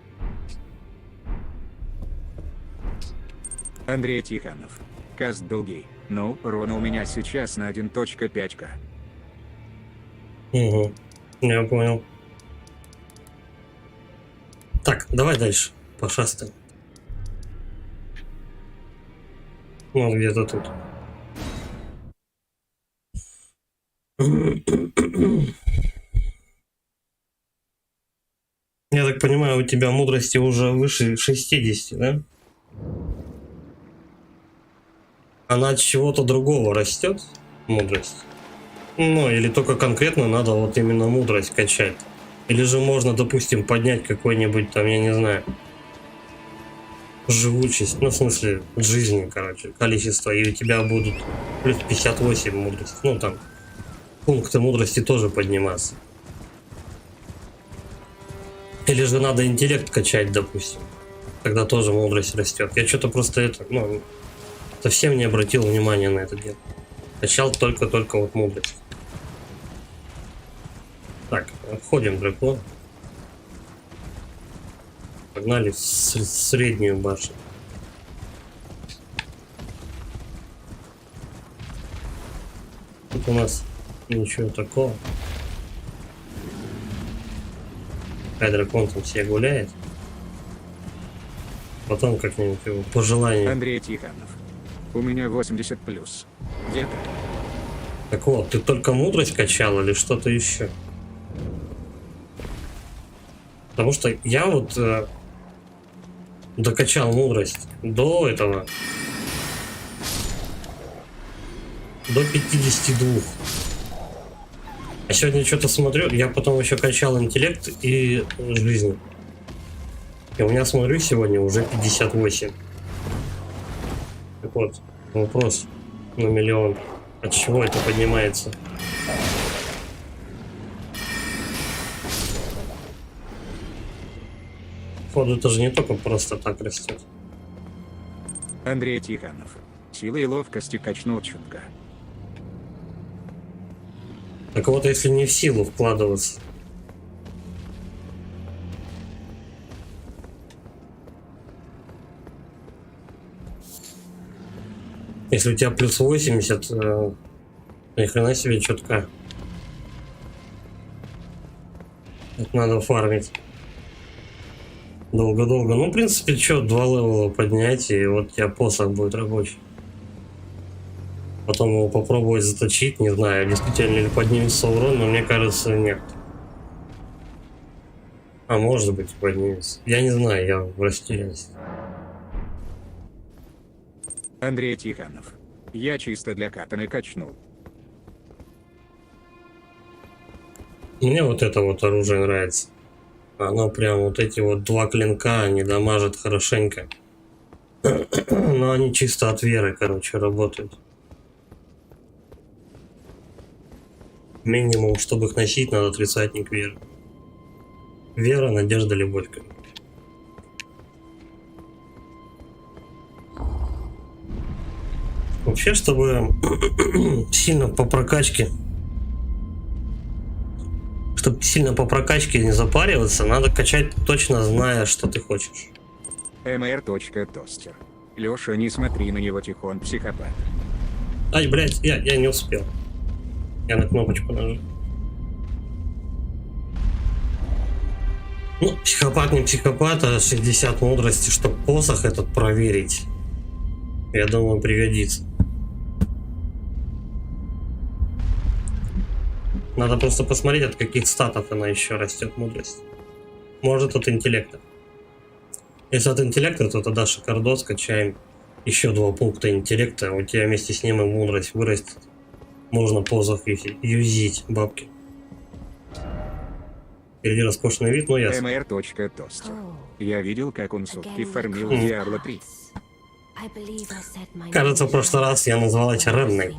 Speaker 2: Андрей Тихонов. Каст долгий. Ну, урона у меня сейчас на 1.5к.
Speaker 1: Угу. Я понял. Так, давай дальше. Пошастаем. Вот где-то тут. Я так понимаю, у тебя мудрости уже выше 60, да? Она от чего-то другого растет, мудрость? Ну, или только конкретно надо вот именно мудрость качать? Или же можно, допустим, поднять какой-нибудь там, я не знаю, живучесть, ну, в смысле, жизни, короче, количество, и у тебя будут плюс 58 мудрости. Ну, там, пункты мудрости тоже подниматься. Или же надо интеллект качать, допустим. Тогда тоже мудрость растет. Я что-то просто это, ну, совсем не обратил внимания на это дело. Качал только вот мудрость. Так, обходим дракон. Погнали в среднюю башню. Тут у нас ничего такого. Хай дракон там себе гуляет. Потом как-нибудь его по желанию.
Speaker 2: Андрей Тихонов. У меня 80 плюс. Где-то.
Speaker 1: Так вот, ты только мудрость качал или что-то еще? Потому что я вот докачал мудрость до этого. До 52. А сегодня что-то смотрю, я потом еще качал интеллект и жизнь. И у меня, смотрю, сегодня уже 58. Так вот, вопрос на миллион. От чего это поднимается? Походу, это же не только просто так растет.
Speaker 2: Андрей Тихонов. Силы и ловкости качнул чутка.
Speaker 1: Так вот, если не в силу вкладываться. Если у тебя плюс 80, ни хрена себе четко. Это надо фармить. Долго-долго. Ну, в принципе, что, 2 левела поднять, и вот у тебя посох будет рабочий. Потом его попробовать заточить, не знаю, действительно ли поднимется урон, но мне кажется, нет. А может быть, поднимется. Я не знаю, я в растерянности.
Speaker 2: Андрей Тихонов. Я чисто для катаны качнул.
Speaker 1: Мне вот это вот оружие нравится. Оно прям вот эти вот 2 клинка, они дамажат хорошенько. Но они чисто от веры, короче, работают. Минимум, чтобы их носить, надо 30-ник веры. Вера, надежда, любовь. Вообще, чтобы сильно по прокачке, не запариваться, надо качать точно зная, что ты хочешь.
Speaker 2: mr.тостер. Леша, не смотри на него, тихон, психопат.
Speaker 1: Ай, блядь, я не успел. Я на кнопочку нажал. Ну, психопат не психопат, а 60 мудрости, чтобы посох этот проверить. Я думаю, пригодится. Надо просто посмотреть, от каких статов она еще растет мудрость. Может, от интеллекта. Если от интеллекта, то тогда шикардос скачаем. Еще 2 пункта интеллекта, у тебя вместе с ним и мудрость вырастет. Можно посох юзить, бабки. Впереди роскошный вид, но ясно.
Speaker 2: mr.тостер. Я видел, как он сутки фармил Diablo 3.
Speaker 1: Кажется, в прошлый раз я назвал эти редной.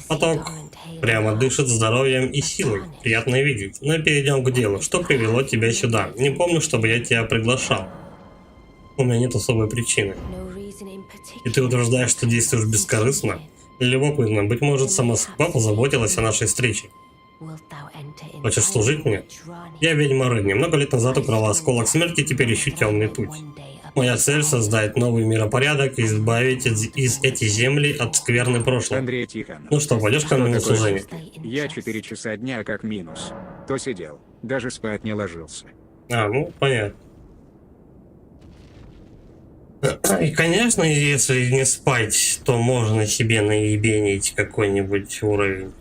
Speaker 1: Поток прямо дышит здоровьем и силой. Приятно видеть. Но перейдем к делу. Что привело тебя сюда? Не помню, чтобы я тебя приглашал. У меня нет особой причины. И ты утверждаешь, что действуешь бескорыстно? Любопытно, быть может, сама судьба позаботилась о нашей встрече. Хочешь служить мне? Я ведьма Редни. Много лет назад украла осколок смерти, теперь ищу темный путь. Моя цель — создать новый миропорядок и избавить из эти земли от скверны прошлого.
Speaker 2: Андрей Тихонов.
Speaker 1: Ну что, пойдешь ко мне на
Speaker 2: такое
Speaker 1: служение?
Speaker 2: Я 4 часа дня как минус. То сидел, даже спать не ложился.
Speaker 1: А, ну, понятно. И, конечно, если не спать, то можно себе наебенить какой-нибудь уровень.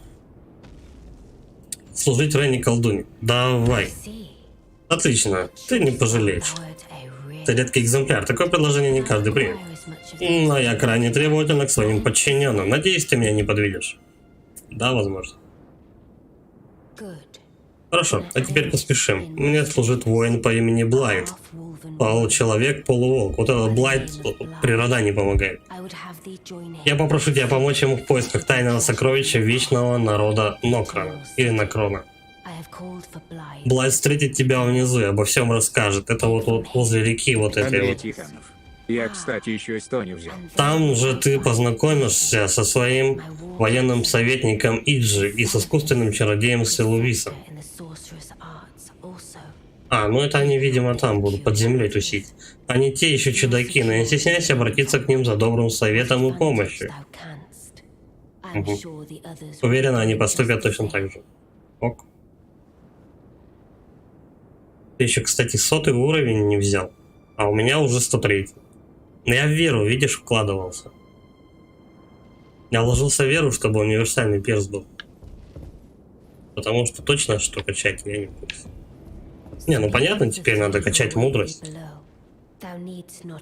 Speaker 1: Служить Ренни колдуне. Давай. Отлично, ты не пожалеешь. Ты редкий экземпляр, такое предложение не каждый примет. Но я крайне требовательна к своим подчиненным. Надеюсь, ты меня не подведешь. Да, возможно. Хорошо, а теперь поспешим. Мне служит воин по имени Блайт. Получеловек, полуволк. Вот этот Блайт природа не помогает. Я попрошу тебя помочь ему в поисках тайного сокровища вечного народа Нокрона. Или Накрона. Блайт встретит тебя внизу и обо всем расскажет. Это вот возле реки вот этой
Speaker 2: Андрей
Speaker 1: вот.
Speaker 2: Тихонов. Я, кстати, еще и 100 не взял.
Speaker 1: Там же ты познакомишься со своим военным советником Иджи и с искусственным чародеем Селувисом. А, ну это они, видимо, там будут под землей тусить. Они те еще чудаки, но не стесняйся обратиться к ним за добрым советом и помощью. Угу. Уверена, они поступят точно так же. Ок. Ты еще, кстати, 100-й уровень не взял, а у меня уже 103. Но я в веру, видишь, вкладывался. Я вложился в веру, чтобы универсальный перс был. Потому что точно, что качать я не буду. Не, ну понятно, теперь надо качать мудрость.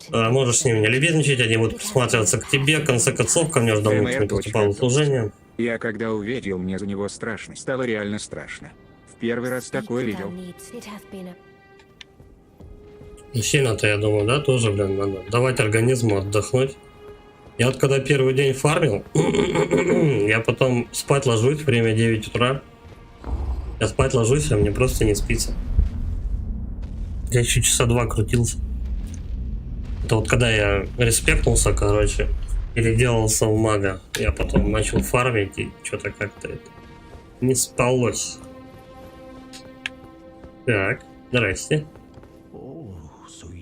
Speaker 1: Можешь с ними не любезничать, они будут присматриваться к тебе, в конце концов, ко мне уже давно не поступало служение.
Speaker 2: Я когда увидел, мне за него страшно. Стало реально страшно. В первый раз такое видел.
Speaker 1: И сильно-то, я думаю, да, тоже, блин, надо давать организму отдохнуть. Я вот когда первый день фармил, я потом спать ложусь, время 9 утра. Я спать ложусь, а мне просто не спится. Я еще часа 2 крутился. Это вот когда я респектнулся, короче, переделался в мага, я потом начал фармить и что-то как-то это не спалось. Так, здрасте.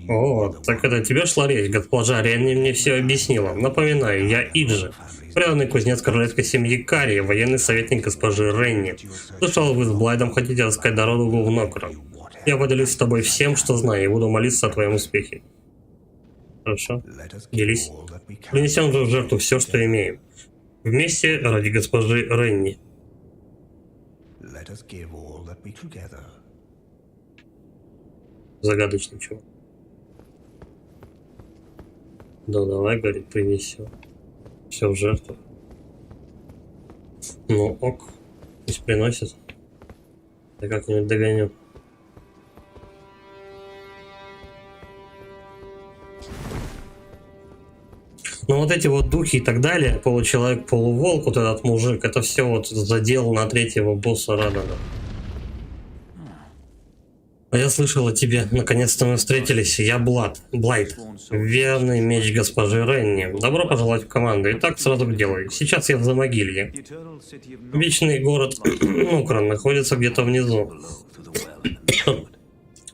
Speaker 1: О, так это тебе шла речь, госпожа Ренни мне все объяснила. Напоминаю, я Иджи, преданный кузнец королевской семьи Кари, военный советник госпожи Ренни. Слышал, вы с Блайдом хотите рассказать дорогу в Нокрон. Я поделюсь с тобой всем, что знаю, и буду молиться о твоем успехе. Хорошо, делись. Принесем же в жертву все, что имеем. Вместе ради госпожи Ренни. Загадочный чувак. Да, давай, говорит, принесем. Все в жертву. Ну ок. Пусть приносит. Я как-нибудь догоню. Но вот эти вот духи и так далее, получеловек, полуволк, вот этот мужик, это все вот задел на третьего босса Радана. А я слышал о тебе. Наконец-то мы встретились. Я Блайд. Верный меч госпожи Ренни. Добро пожаловать в команду. Итак, сразу к делу. Сейчас я в Замогилье. Вечный город Нокрон находится где-то внизу.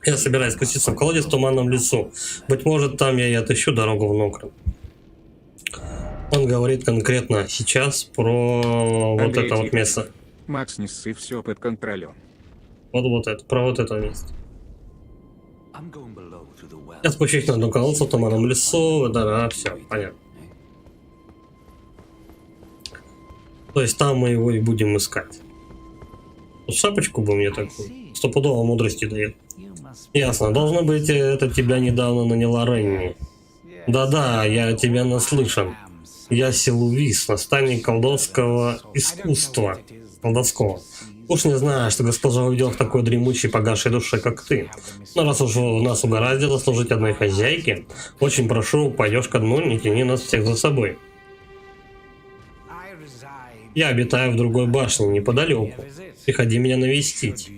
Speaker 1: Я собираюсь спуститься в колодец в туманном лесу. Быть может, там я и отыщу дорогу в Нокрон. Он говорит конкретно сейчас про вот это вот место.
Speaker 2: Макс, не ссы, все под контролем.
Speaker 1: Вот это, про вот это место. Я спущусь на дно колодца в туманном лесу, да, все, понятно. То есть там мы его и будем искать. Вот шапочку бы мне такую, стопудово мудрости дает. Ясно, должно быть, это тебя недавно наняла Ренни. Да-да, я тебя наслышан. Я Силувис, наставник колдовского искусства. Колдовского. Уж не знаю, что госпожа увидела в такой дремучей погасшей душе, как ты. Но раз уж у нас угораздило служить одной хозяйке, очень прошу, пойдешь ко дну, не тяни нас всех за собой. Я обитаю в другой башне, неподалеку. Приходи меня навестить.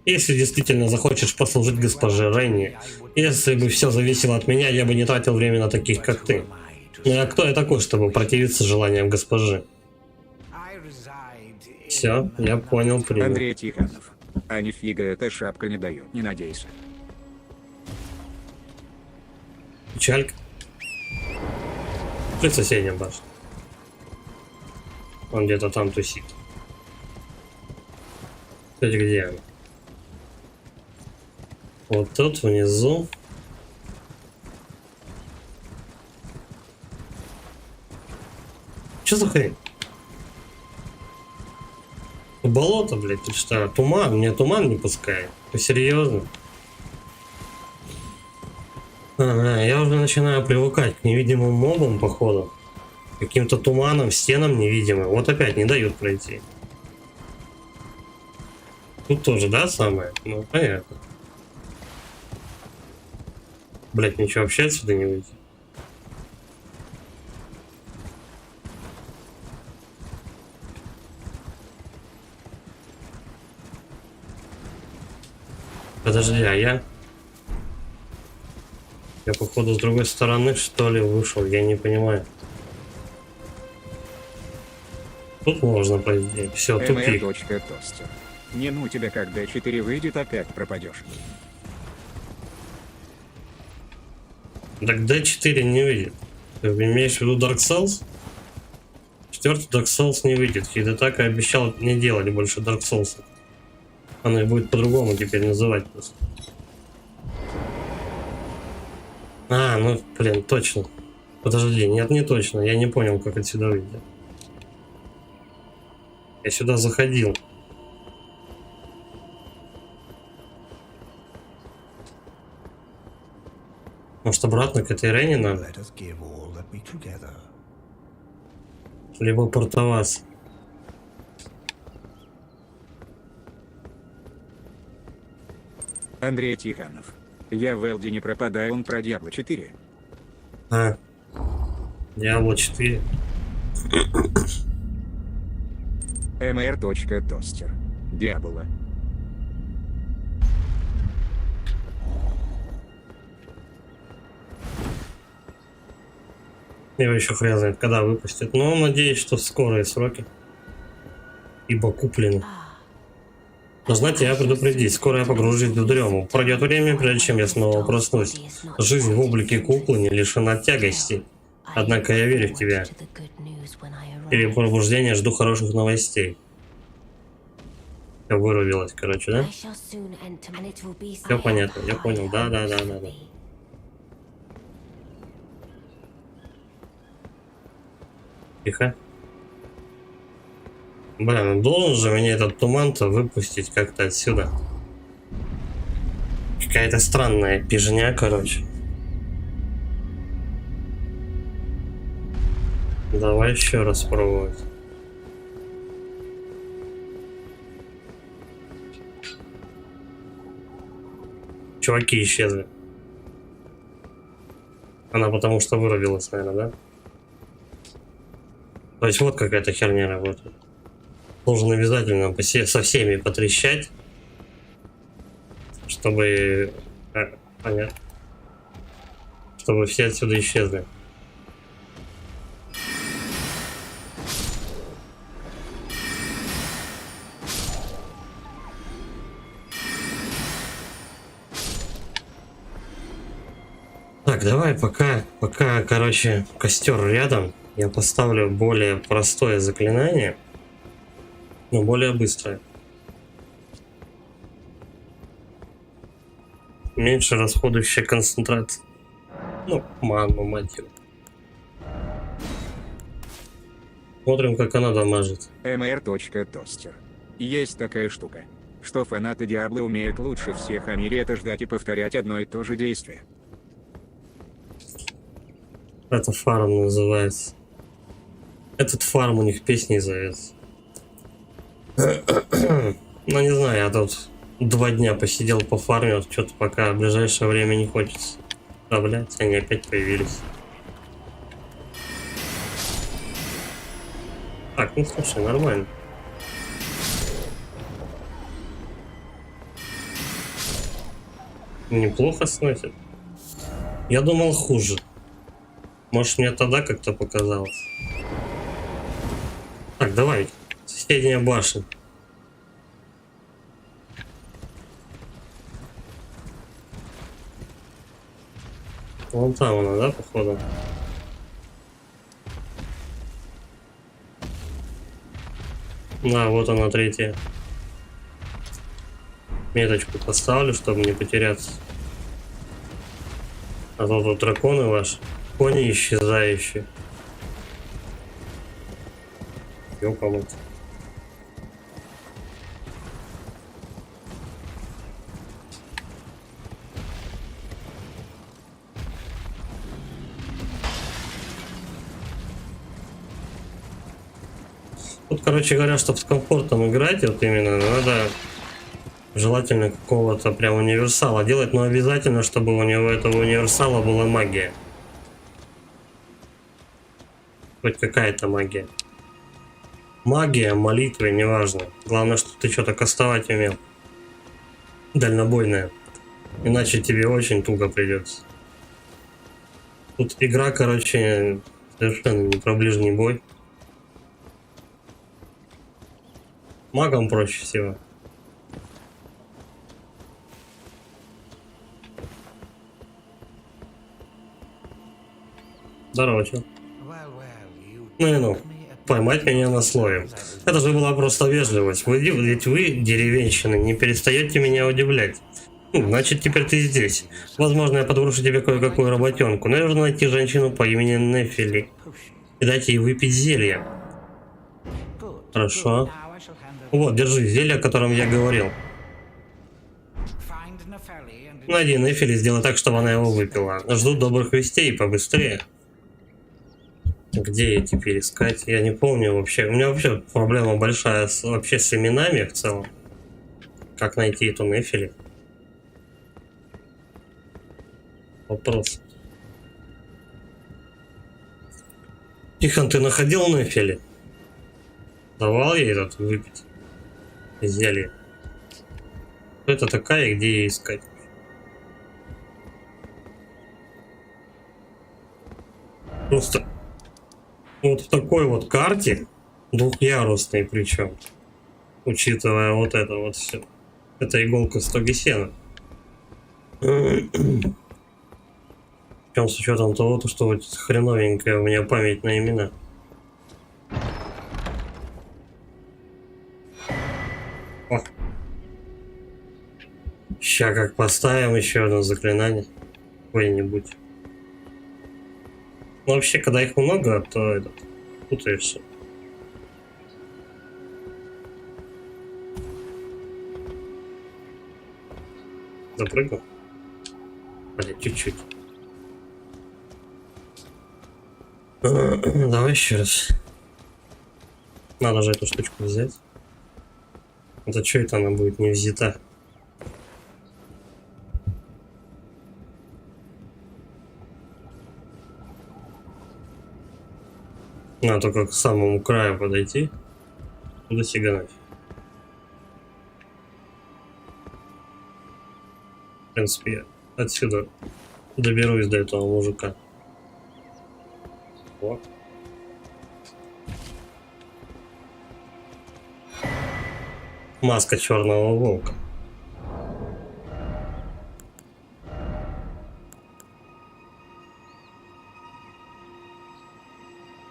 Speaker 1: Если действительно захочешь послужить госпоже Ренни, если бы все зависело от меня, я бы не тратил время на таких, как ты. Ну а кто я такой, чтобы противиться желаниям госпожи? Все, я понял, принято.
Speaker 2: Андрей Тихонов. А нифига эта шапка не дает, не надейся.
Speaker 1: Печалька. При соседнем башне. Он где-то там тусит. Кстати, где он? Вот тут внизу. Что за хрень? Болото, блядь, ты что? Туман? Мне туман не пускает. Ты серьезно? Ага, я уже начинаю привыкать к невидимым мобам, походу. Каким-то туманом, стенам невидимым. Вот опять не дают пройти. Тут тоже, да, самое? Ну, понятно. Блять, ничего, вообще отсюда не выйти. Подожди, а я походу с другой стороны, что ли, вышел, я не понимаю. Тут можно пройти. Все,
Speaker 2: Моя
Speaker 1: тупик.
Speaker 2: дочка тостер. Не ну тебя, когда 4 выйдет, опять пропадешь.
Speaker 1: Так D4 не выйдет. Ты имеешь в виду Dark Souls? 4-й Dark Souls не выйдет. Хидетака обещал не делать больше Dark Souls. Она будет по-другому теперь называть просто. А, ну, блин, точно. Подожди, нет, не точно. Я не понял, как отсюда выйти. Я сюда заходил. Может, обратно к этой Рене надо?
Speaker 3: Let us give all that we can gather.
Speaker 1: Либо портоваться.
Speaker 2: Андрей Тихонов. Я в Элде не пропадаю, он про Diablo 4.
Speaker 1: А. Diablo 4.
Speaker 2: mr.тостер. Diablo.
Speaker 1: Его еще хрен знает, когда выпустят. Но надеюсь, что в скорые сроки. Ибо куплено. Но знаете, я предупредить, скоро я погружусь в дрему. Пройдет время, прежде чем я снова проснусь. Жизнь в облике куклы не лишена тягостей. Однако я верю в тебя. Перед пробуждением жду хороших новостей. Я вырубилась, короче, да? Все понятно, я понял. Да. Тихо. Блин, ну должен же мне этот туман-то выпустить как-то отсюда. Какая-то странная пижня, короче. Давай еще раз пробовать. Чуваки исчезли. Она потому что вырубилась, наверное, да? То есть вот какая-то херня работает. Должен обязательно со всеми потрещать, чтобы... понятно. Чтобы все отсюда исчезли. Так, давай пока, короче, костер рядом, я поставлю более простое заклинание, но более быстрое. Меньше расходующая концентрация. Ну, ману, мать его. Смотрим, как она дамажит.
Speaker 2: mr.тостер. Есть такая штука, что фанаты Диабло умеют лучше всех о мире это ждать и повторять одно и то же действие.
Speaker 1: Это фарм называется. Этот фарм у них песней зовется. Ну не знаю, я тут 2 дня посидел по фарме, вот что-то пока в ближайшее время не хочется. Да, блядь, они опять появились. Так, ну слушай, нормально. Неплохо сносит. Я думал хуже. Может, мне тогда как-то показалось. Так, давай. Соседняя башня. Вон там она, да, походу? Да, вот она, 3-я. Меточку поставлю, чтобы не потеряться. А то тут драконы ваши. Кони исчезающие. Ёкамот. Тут, короче говоря, чтобы с комфортом играть, вот именно надо желательно какого-то прям универсала делать, но обязательно, чтобы у него этого универсала была магия. Хоть какая-то магия. Магия, молитвы, неважно. Главное, что ты что-то кастовать умел. Дальнобойная. Иначе тебе очень туго придется. Тут игра, короче, совершенно не про ближний бой. Магам проще всего. Здорово, чел. Ну, поймать меня на слове. Это же была просто вежливость. Ведь вы, деревенщины, не перестаете меня удивлять. Значит, теперь ты здесь. Возможно, я подброшу тебе кое-какую работенку. Мне нужно найти женщину по имени Нефили и дать ей выпить зелье. Хорошо. Вот, держи зелье, о котором я говорил. Найди Нефили, сделай так, чтобы она его выпила. Жду добрых вестей побыстрее. Где ее теперь искать? Я не помню вообще. У меня вообще проблема большая вообще с именами в целом. Как найти эту Нефили? Вопрос. Тихон, ты находил Нефили? Давал ей этот выпить зелье? Кто это такая и где ее искать? Просто вот в такой вот карте, двухъярусной причем, учитывая вот это вот все. Это иголка стоги сена. Причем с учетом того, что вот хреновенькая у меня память на имена. О. Ща как поставим еще одно заклинание. Какое-нибудь. Ну, вообще, когда их много, то этот, путаешься. Запрыгнул? Блин, чуть-чуть. Давай еще раз. Надо же эту штучку взять. Это что это она будет не взята? Надо только к самому краю подойти. Туда сигануть. В принципе, я отсюда доберусь до этого мужика. Вот. Маска черного волка.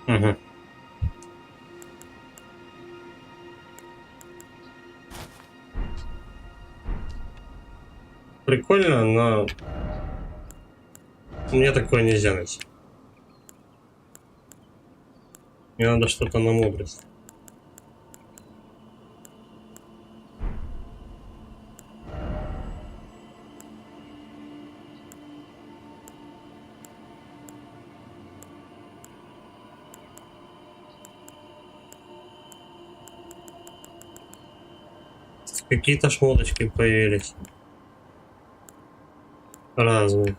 Speaker 1: Угу. Прикольно, но мне такое нельзя найти. Мне надо что-то на мудрость. Какие-то шмоточки появились. Разные.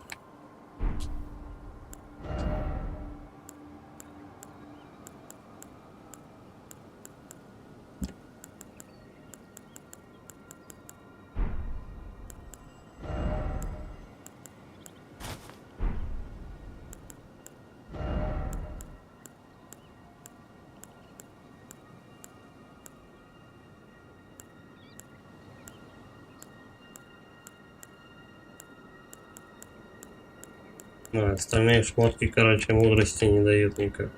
Speaker 1: А, остальные шмотки, короче, мудрости не дают никак.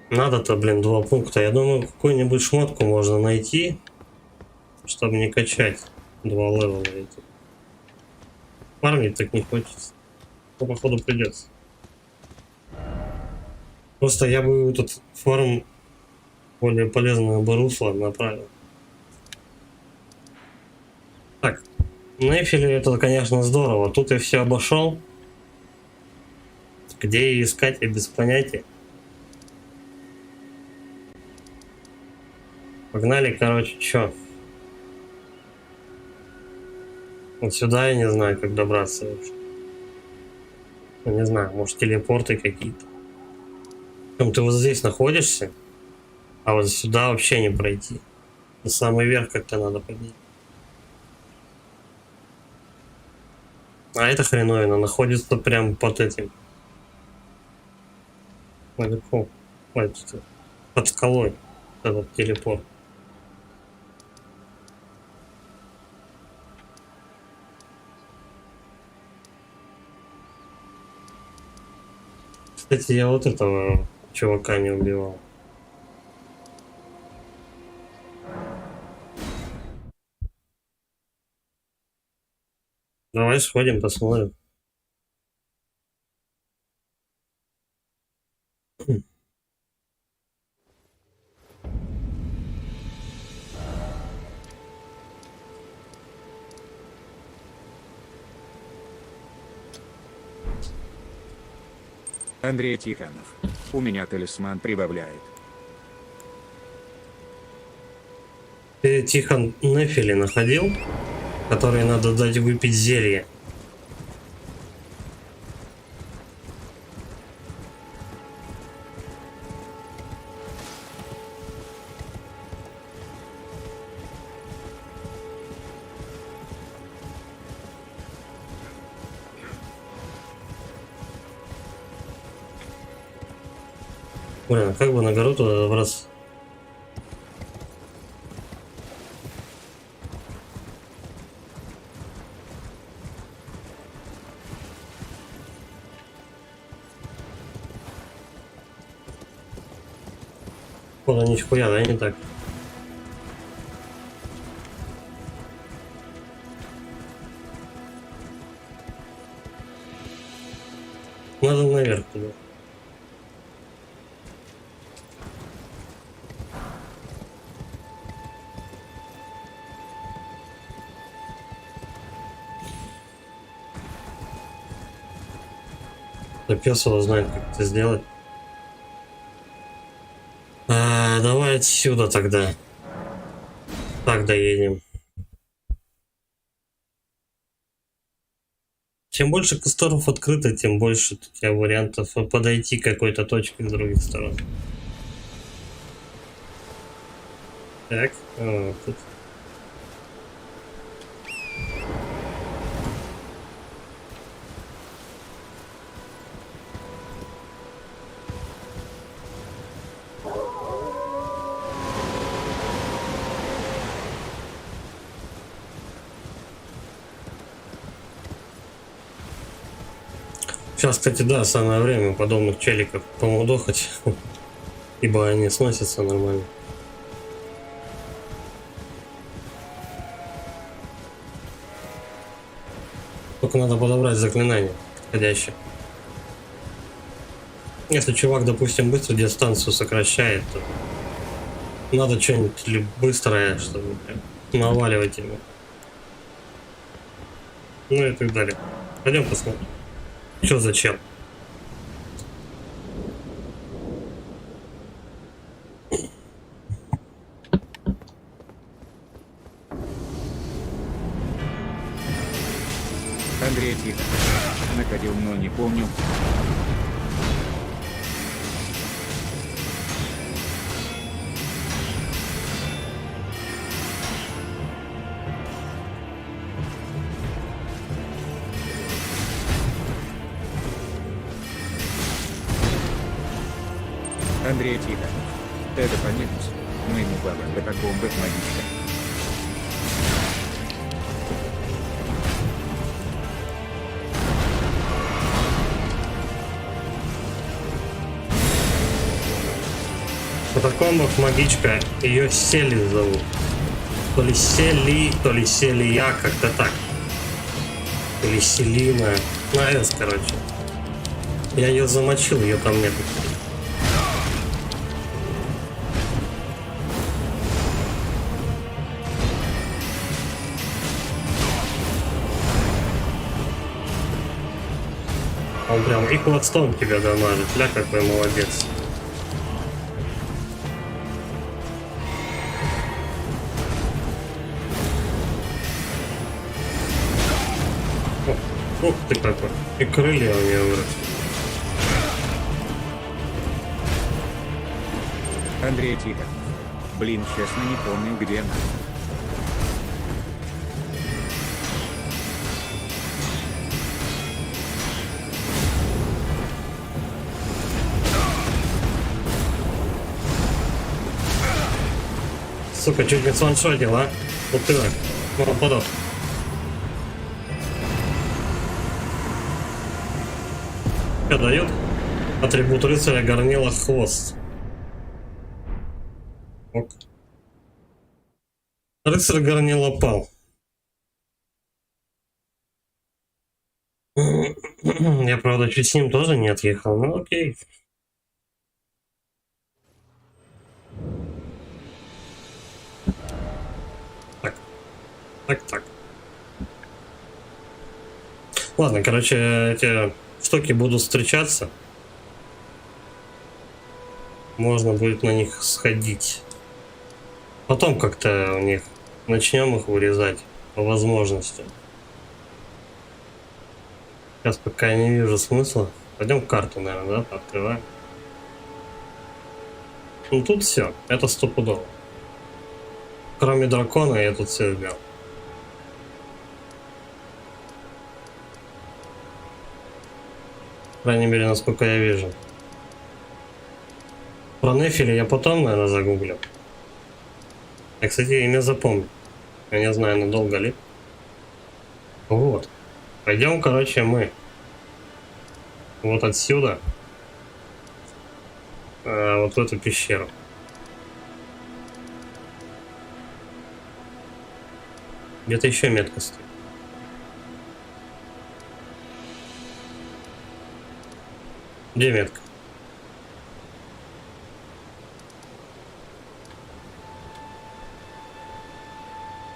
Speaker 1: Надо-то, блин, 2 пункта. Я думаю, какую-нибудь шмотку можно найти, чтобы не качать 2 левела эти. Фармить так не хочется. Но походу придется. Просто я бы этот фарм более полезное бы русло направил. Так, Нефили это, конечно, здорово. Тут я все обошел. Где ее искать, я без понятия. Погнали, короче, чё? Вот сюда я не знаю, как добраться вообще. Я не знаю, может телепорты какие-то. Причем ты вот здесь находишься, а вот сюда вообще не пройти. На самый верх как-то надо поднять. А эта хреновина находится прям под этим. Наверху. Под скалой. Этот телепорт. Кстати, я вот этого чувака не убивал. Давай сходим, посмотрим.
Speaker 2: Андрей Тихонов. У меня талисман прибавляет.
Speaker 1: Ты Тихон Нефили находил, который надо дать выпить зелье? Блин, а как бы на гору туда добраться? Походу нихуя, да, не так? Надо наверх туда. Да пес его знает, как это сделать. Давай отсюда тогда. Так доедем. Чем больше костров открыто, тем больше у тебя вариантов подойти к какой-то точке с других сторон. Так, тут. Сейчас, кстати, да, самое время подобных челиков помудохать, ибо они сносятся нормально. Только надо подобрать заклинание подходящее. Если чувак, допустим, быстро дистанцию сокращает, то надо что-нибудь быстрое, чтобы наваливать его. Ну и так далее. Пойдем посмотрим. Что зачем?
Speaker 2: Андрей Тихонов. Находил, но не помню. Андрей Тихонов. Это понятно. Моему главам катакомбах магичка.
Speaker 1: В катакомбах магичка, ее Сели зовут. То ли Сели, то ли Селия, как-то так. Или Селина. На S, короче. Я ее замочил, ее там нет. Он прям и кладстон тебя дамажит. Ля, какой молодец. Ух ты какой. И крылья у нее выросли.
Speaker 2: Андрей Тихонов. Блин, честно не помню, где она.
Speaker 1: Сука, чуть не сваншотил, а? Вот ты так. Ну, подот. Что дает? Атрибут рыцаря горнила хвост. Ок. Рыцарь горнила пал. Я, правда, чуть с ним тоже не отъехал, ну окей. Так. Ладно, короче, эти штуки будут встречаться. можно будет на них сходить. Потом как-то у них начнем их вырезать по возможности. Сейчас пока я не вижу смысла. Пойдем карту, наверное, да, пооткрываем. Ну тут все, это стопудово. Кроме дракона я тут все взял. По крайней мере, насколько я вижу. Про Нефили я потом, наверное, загуглю. Я, кстати, имя запомню. Я не знаю, надолго ли. Вот. Пойдем, короче, мы вот отсюда вот в эту пещеру. Где-то еще метка стоит. Где метка?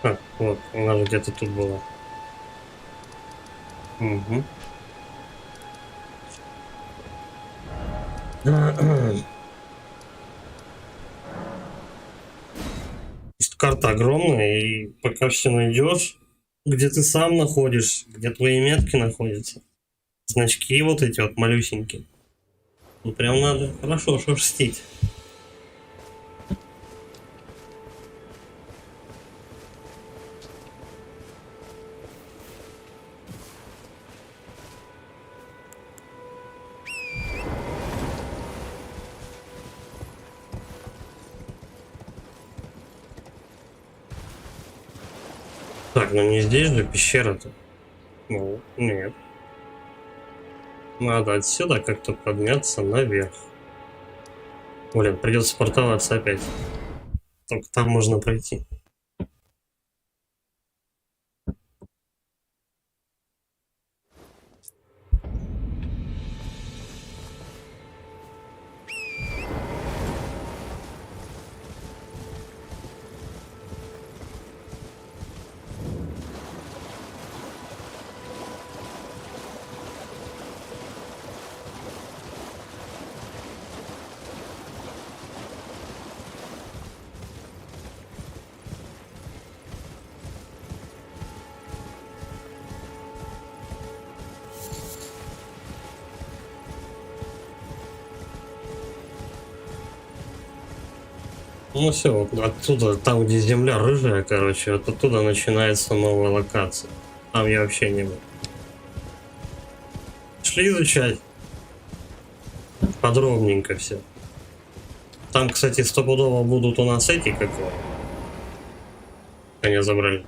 Speaker 1: А, вот, она же где-то тут была. Угу. Карта огромная, и пока все найдешь, где ты сам находишь, где твои метки находятся, значки вот эти вот малюсенькие, ну прям надо хорошо шерстить. Так, ну не здесь же пещера-то. Ну, нет. Надо отсюда как-то подняться наверх. Блин, придется портоваться опять. Только там можно пройти. Ну все, вот оттуда, там где земля рыжая, короче, вот оттуда начинается новая локация. Там я вообще не был. Шли изучать. Подробненько все. Там, кстати, стопудово будут у нас эти, как его. Они забрали.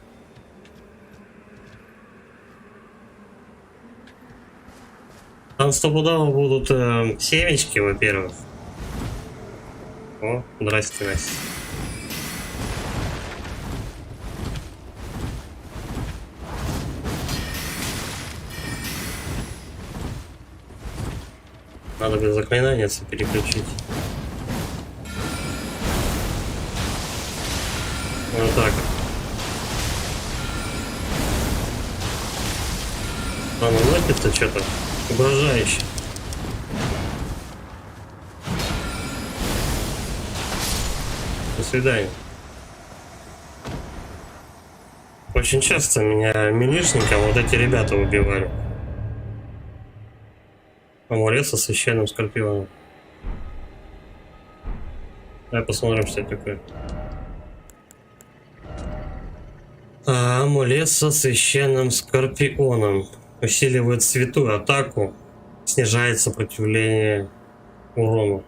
Speaker 1: Там стопудово будут семечки, во-первых. О, здрасте, Настя. Надо без заклинания переключить. Вот так. А ну носится что-то угрожающе. До свидания. Очень часто меня милишником вот эти ребята убивали. Амулет со священным скорпионом. Давай посмотрим, что это такое. Амулет со священным скорпионом. Усиливает святую атаку. Снижает сопротивление урону.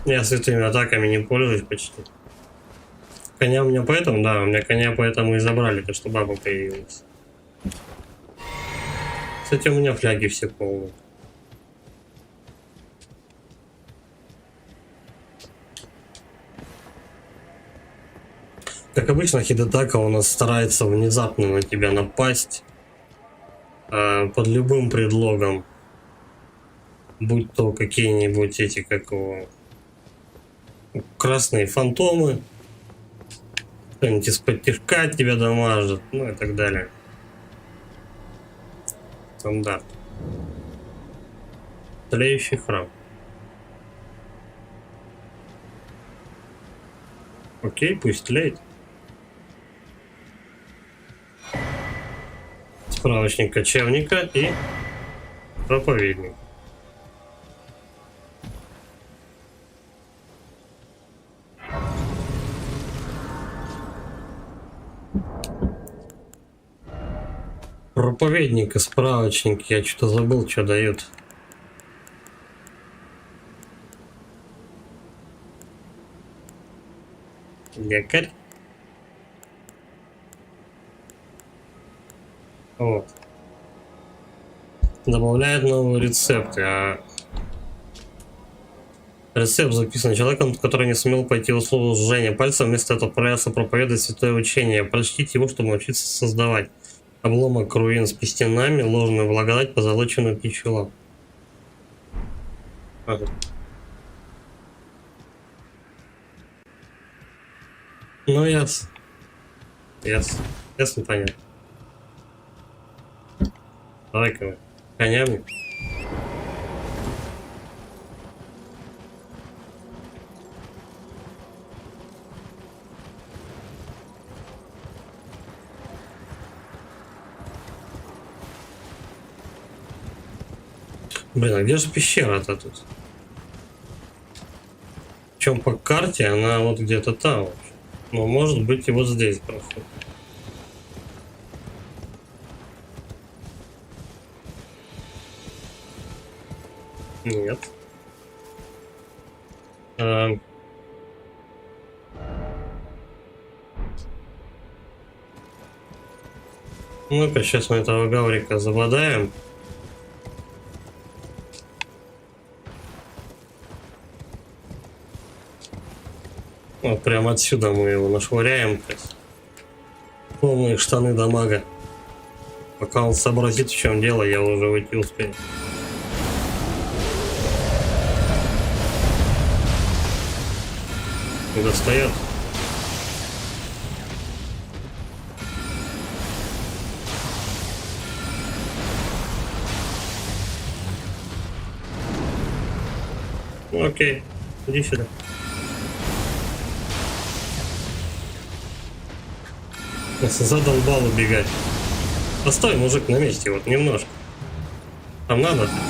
Speaker 1: Я святыми атаками не пользуюсь почти. Коня у меня поэтому, да, у меня коня поэтому и забрали, то что баба появилась. Кстати, у меня фляги все полные. Как обычно, Хидетака у нас старается внезапно на тебя напасть. Под любым предлогом. Будь то какие-нибудь эти, как его, красные фантомы. Кто-нибудь из-под тишка тебя дамажит, ну и так далее. Стандарт. Тлеющий храм. Окей, пусть тлеет. Справочник кочевника и проповедник. Проповедник и справочник. Я что-то забыл, что дают. Лекарь. Вот. Добавляет новые рецепты. А рецепт записан человеком, который не сумел пойти в условию сжения пальца, вместо этого отправился проповедовать святое учение. Прочтите его, чтобы научиться создавать. Обломок руин с пестинами, ложную благодать, позолоченную печулу. Ага. Ну, ясно. Ясно, понятно. Давай-ка мы конями. Блин, а где же пещера-то тут? Причем по карте она вот где-то там. Но может быть и вот здесь проход. Нет. Ну-ка, сейчас мы этого Гаврика забодаем. Вот прямо отсюда мы его нашвыряем. Полные штаны дамага. Пока он сообразит, в чем дело, я уже выйти успею. Не достает. Ну, окей, иди сюда. Задолбал убегать. Постой, мужик, на месте, вот немножко. Там надо отойти.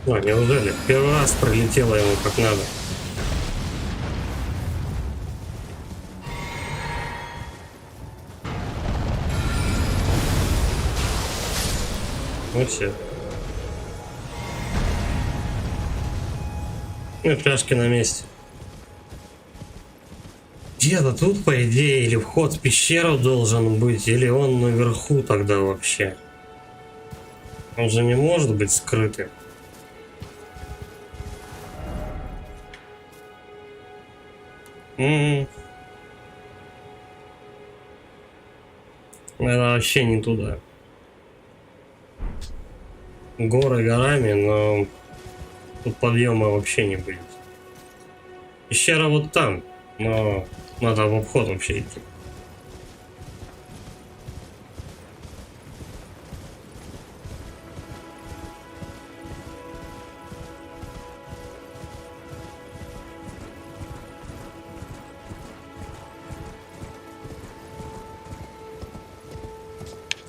Speaker 1: А, неужели? Первый раз пролетело ему как надо. Ну все. Ну, фляжки на месте. Где-то тут, по идее, или вход в пещеру должен быть, или он наверху тогда вообще. Он же не может быть скрытым. Это вообще не туда. Горы горами, но тут подъема вообще не будет. Пещера вот там, но надо в обход вообще идти.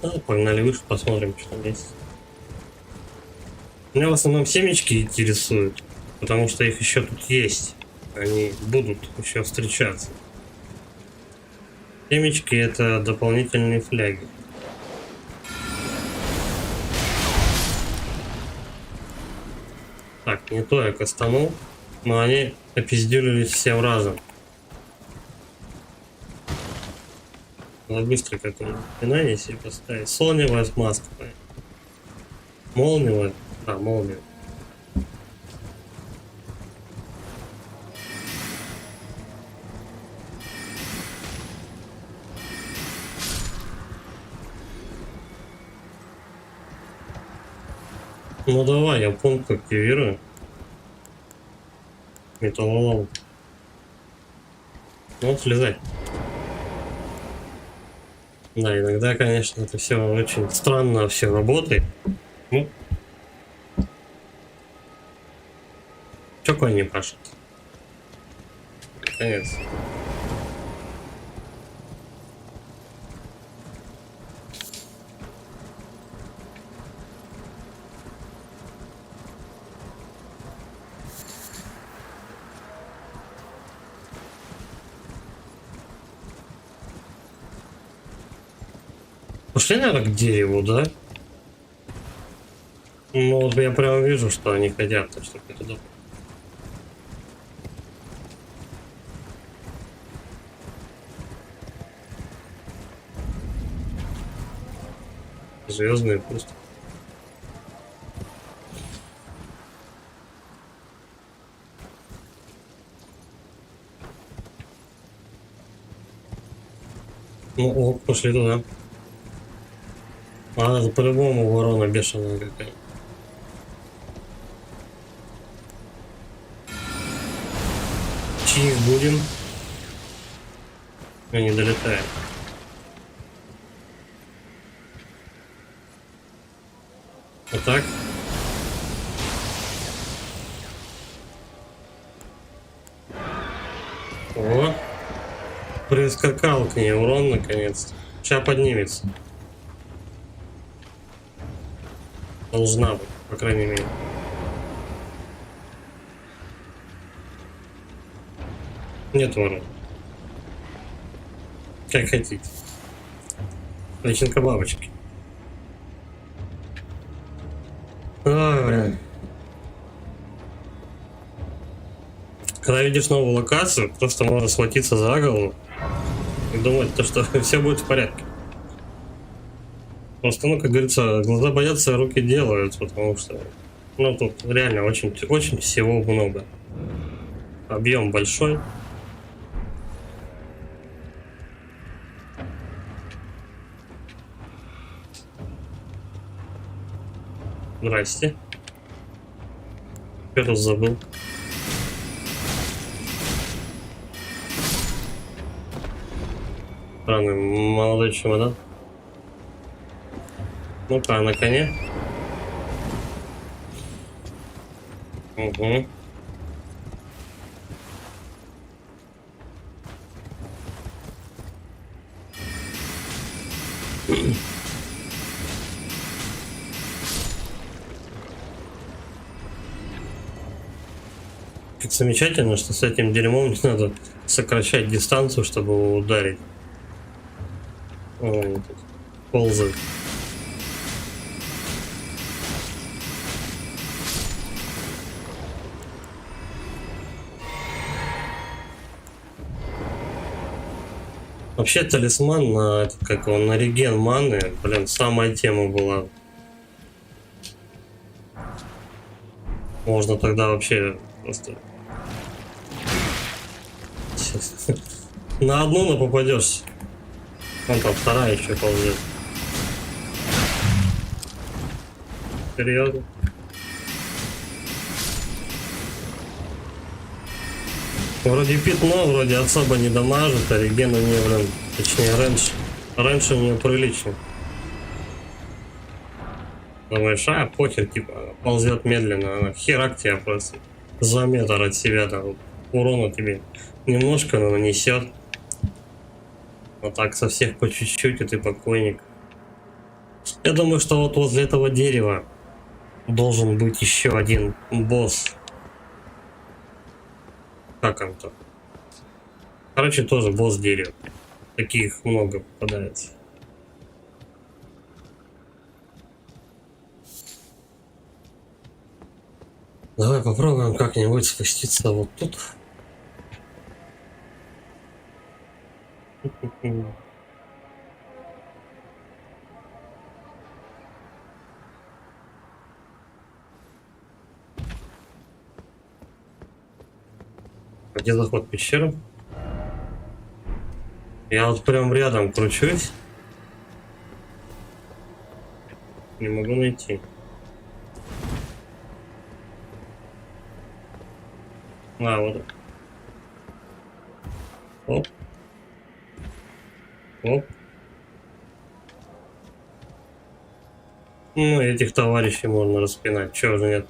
Speaker 1: Ну, погнали выше, посмотрим, что там есть. Меня в основном семечки интересуют, потому что их еще тут есть. Они будут еще встречаться. Семечки — это дополнительные фляги. Так, не то я кастанул, но они опиздюлились всем разом. Надо быстро какое-то заклинание себе поставить. Солнечная маска. Молния. Да, молния. Ну давай, я пункт активирую. Металлолом. Ну, слезай. Да, иногда, конечно, это все очень странно все работает. Ну, чё конь не пашет? Конец. Пошли, наверное, к дереву, да? Ну, вот я прямо вижу, что они хотят, так что я туда. Звездные просто. Ну, о, пошли туда. А, это по-любому ворона бешеная какая. Чьих будем? Мы не долетаем. Вот так. О, прискакал к ней урон наконец-то. Сейчас поднимется. Должна быть, по крайней мере. Нет ворон. Как хотите. Личинка бабочки. Ой, блин. Когда видишь новую локацию, просто можно схватиться за голову и думать, то, что все будет в порядке. Просто, ну, как говорится, глаза боятся, руки делают, потому что, ну, тут реально очень, очень всего много. Объем большой. Здрасте. Я тут забыл. Странный молодой чемодан. Ну-ка, на коне. Угу. Как замечательно, что с этим дерьмом не надо сокращать дистанцию, чтобы его ударить. О, они тут ползают. Вообще талисман на этот, как он, на реген маны, блин, самая тема была. Можно тогда вообще просто на одну попадешь. Вон там вторая еще ползет. Серьезно? Вроде пятно, вроде особо не дамажит, а реген у нее, блин, точнее раньше у нее прилично. Думаешь, а, похер, типа, ползет медленно, она херак тебя просто за метр от себя, там, урона тебе немножко, но нанесет. А так со всех по чуть-чуть, и ты покойник. Я думаю, что вот возле этого дерева должен быть еще один босс. Как он-то? Короче, тоже босс дерева. Таких много попадается. Давай попробуем как-нибудь спуститься вот тут. Где заход в пещеру? Я вот прям рядом кручусь. Не могу найти. А, вот. Оп. Оп. Ну, этих товарищей можно распинать. Чего же нет?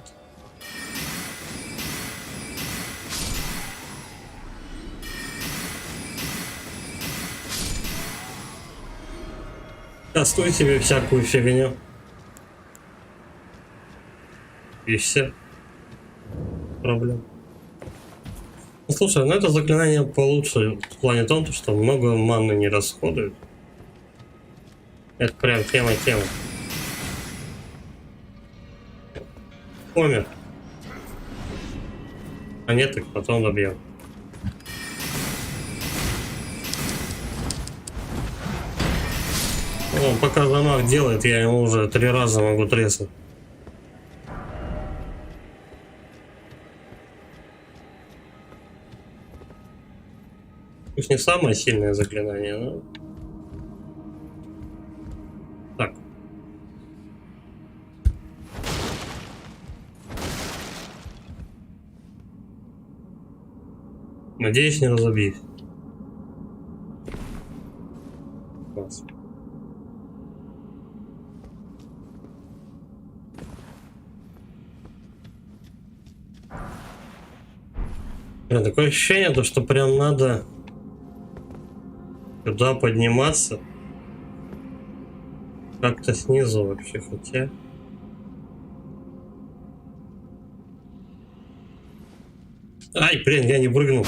Speaker 1: Кастуй себе всякую фигню. И все. Проблем. Ну, слушай, ну это заклинание получше в плане том, что много маны не расходует. Это прям тема. Помер. А нет, их потом добьем. Ну, пока замах делает, я ему уже 3 раза могу треснуть. Пусть не самое сильное заклинание, но... Так. Надеюсь, не разобьюсь. Класс. Блин, такое ощущение, то, что прям надо сюда подниматься. Как-то снизу вообще, хотя... Ай, блин, я не прыгнул.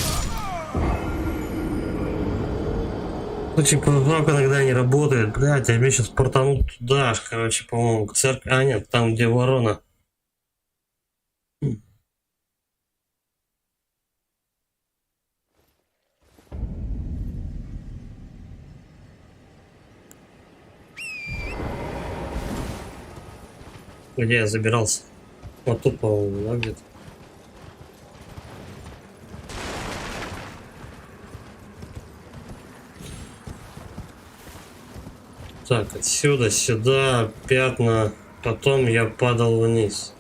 Speaker 1: Очень прыжок иногда не работает. Блядь, я меня сейчас портанут туда аж, короче, по-моему, к церкви. А, нет, там, где ворона. Где я забирался? Вот тут, по-моему, да, где-то. Так, отсюда, сюда, пятна. Потом я падал вниз.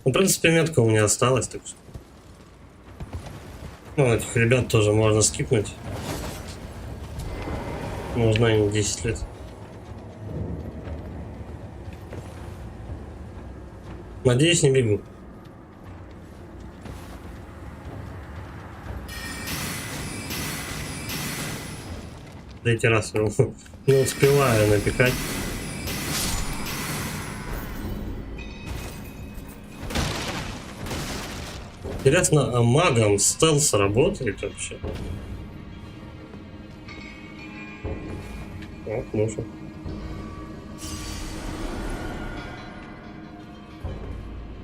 Speaker 1: Ну, в принципе, метка у меня осталась, так что... Ну, этих ребят тоже можно скипнуть. Можно им 10 лет. Надеюсь, не бегу. Третий раз не успеваю напекать. Интересно, а магом стелс работает вообще? О, можно.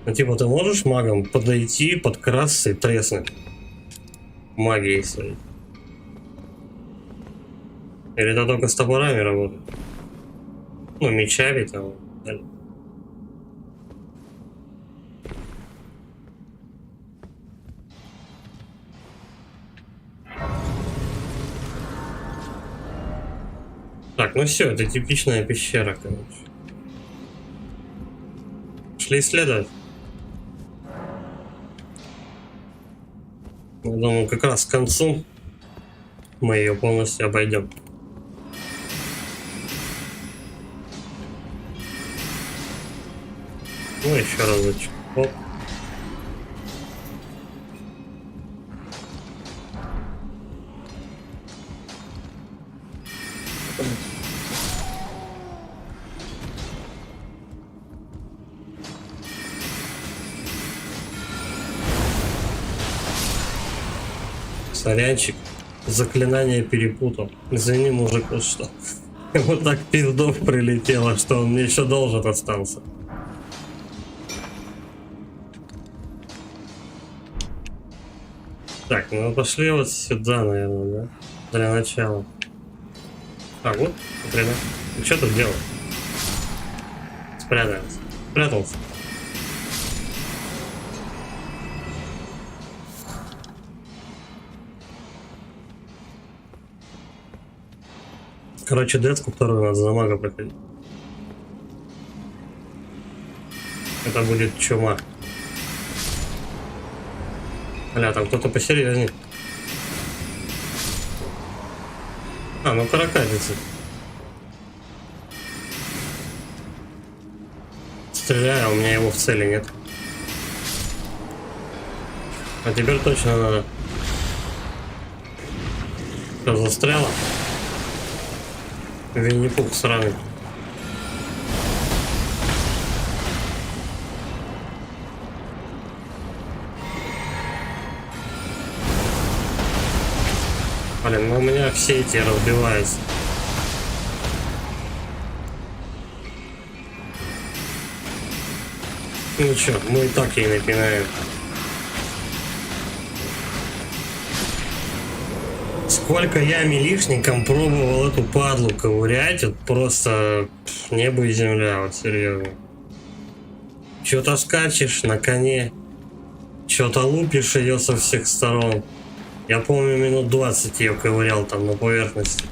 Speaker 1: Ну, типа, ты можешь магом подойти, подкрасться и треснуть магией своей? Или это только с топорами работает? Ну, мечами там. Да. Так, ну все, это типичная пещера, короче. Шли исследовать. Я думаю, как раз к концу мы ее полностью обойдем. Ну, еще разочек. Оп. Сорянчик. Заклинание перепутал. Извини, мужик, вот что. Ему так пиздов прилетело, что он мне еще должен остался. Так, ну пошли вот сюда, наверное, да? Для начала. А, вот, например. Ты что тут делал? Спрятался. Спрятался. Короче, децку вторую надо за мага проходить. Это будет чума. Бля, там кто-то посерьезнее. А, ну каракатица. Стреляю, а у меня его в цели нет. А теперь точно надо. Что, застряла? Винни-Пух сраный. Блин, ну у меня все эти разбиваются. Ну чё, мы и так ей напинаем. Сколько я милишником пробовал эту падлу ковырять, вот просто небо и земля, вот серьезно. Чё-то скачешь на коне, чё-то лупишь ее со всех сторон. Я помню, минут 20 ее ковырял там на поверхности.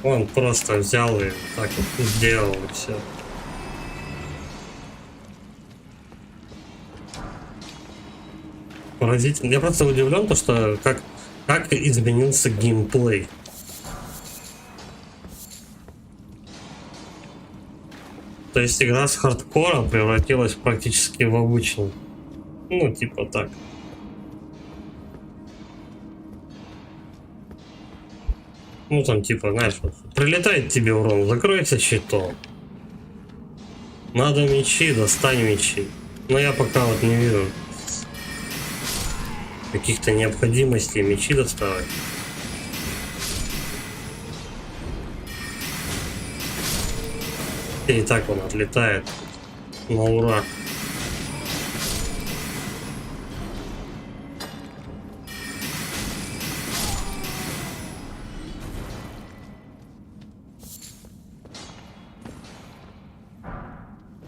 Speaker 1: Он просто взял и так вот сделал, и все. Поразительно. Я просто удивлен, то, что как изменился геймплей. То есть игра с хардкора превратилась практически в обычную. Ну, типа так. Ну, там, типа, знаешь, вот, прилетает тебе урон, закройся щитом. Надо мечи, достань мечи. Но я пока вот не вижу каких-то необходимостей мечи доставать. И так он отлетает на ура.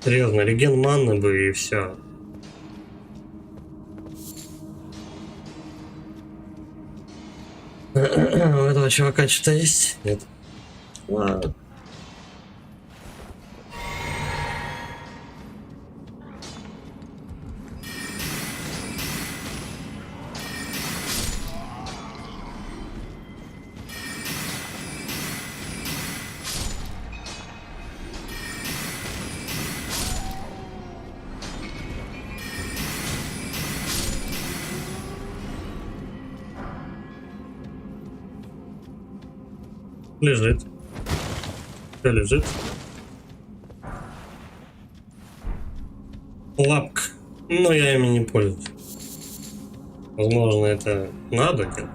Speaker 1: Серьезно, реген манны бы и все. У этого чувака что-то есть? Нет. Ладно. Лежит. Все лежит. Лапка. Но я ими не пользуюсь. Возможно, это надо делать.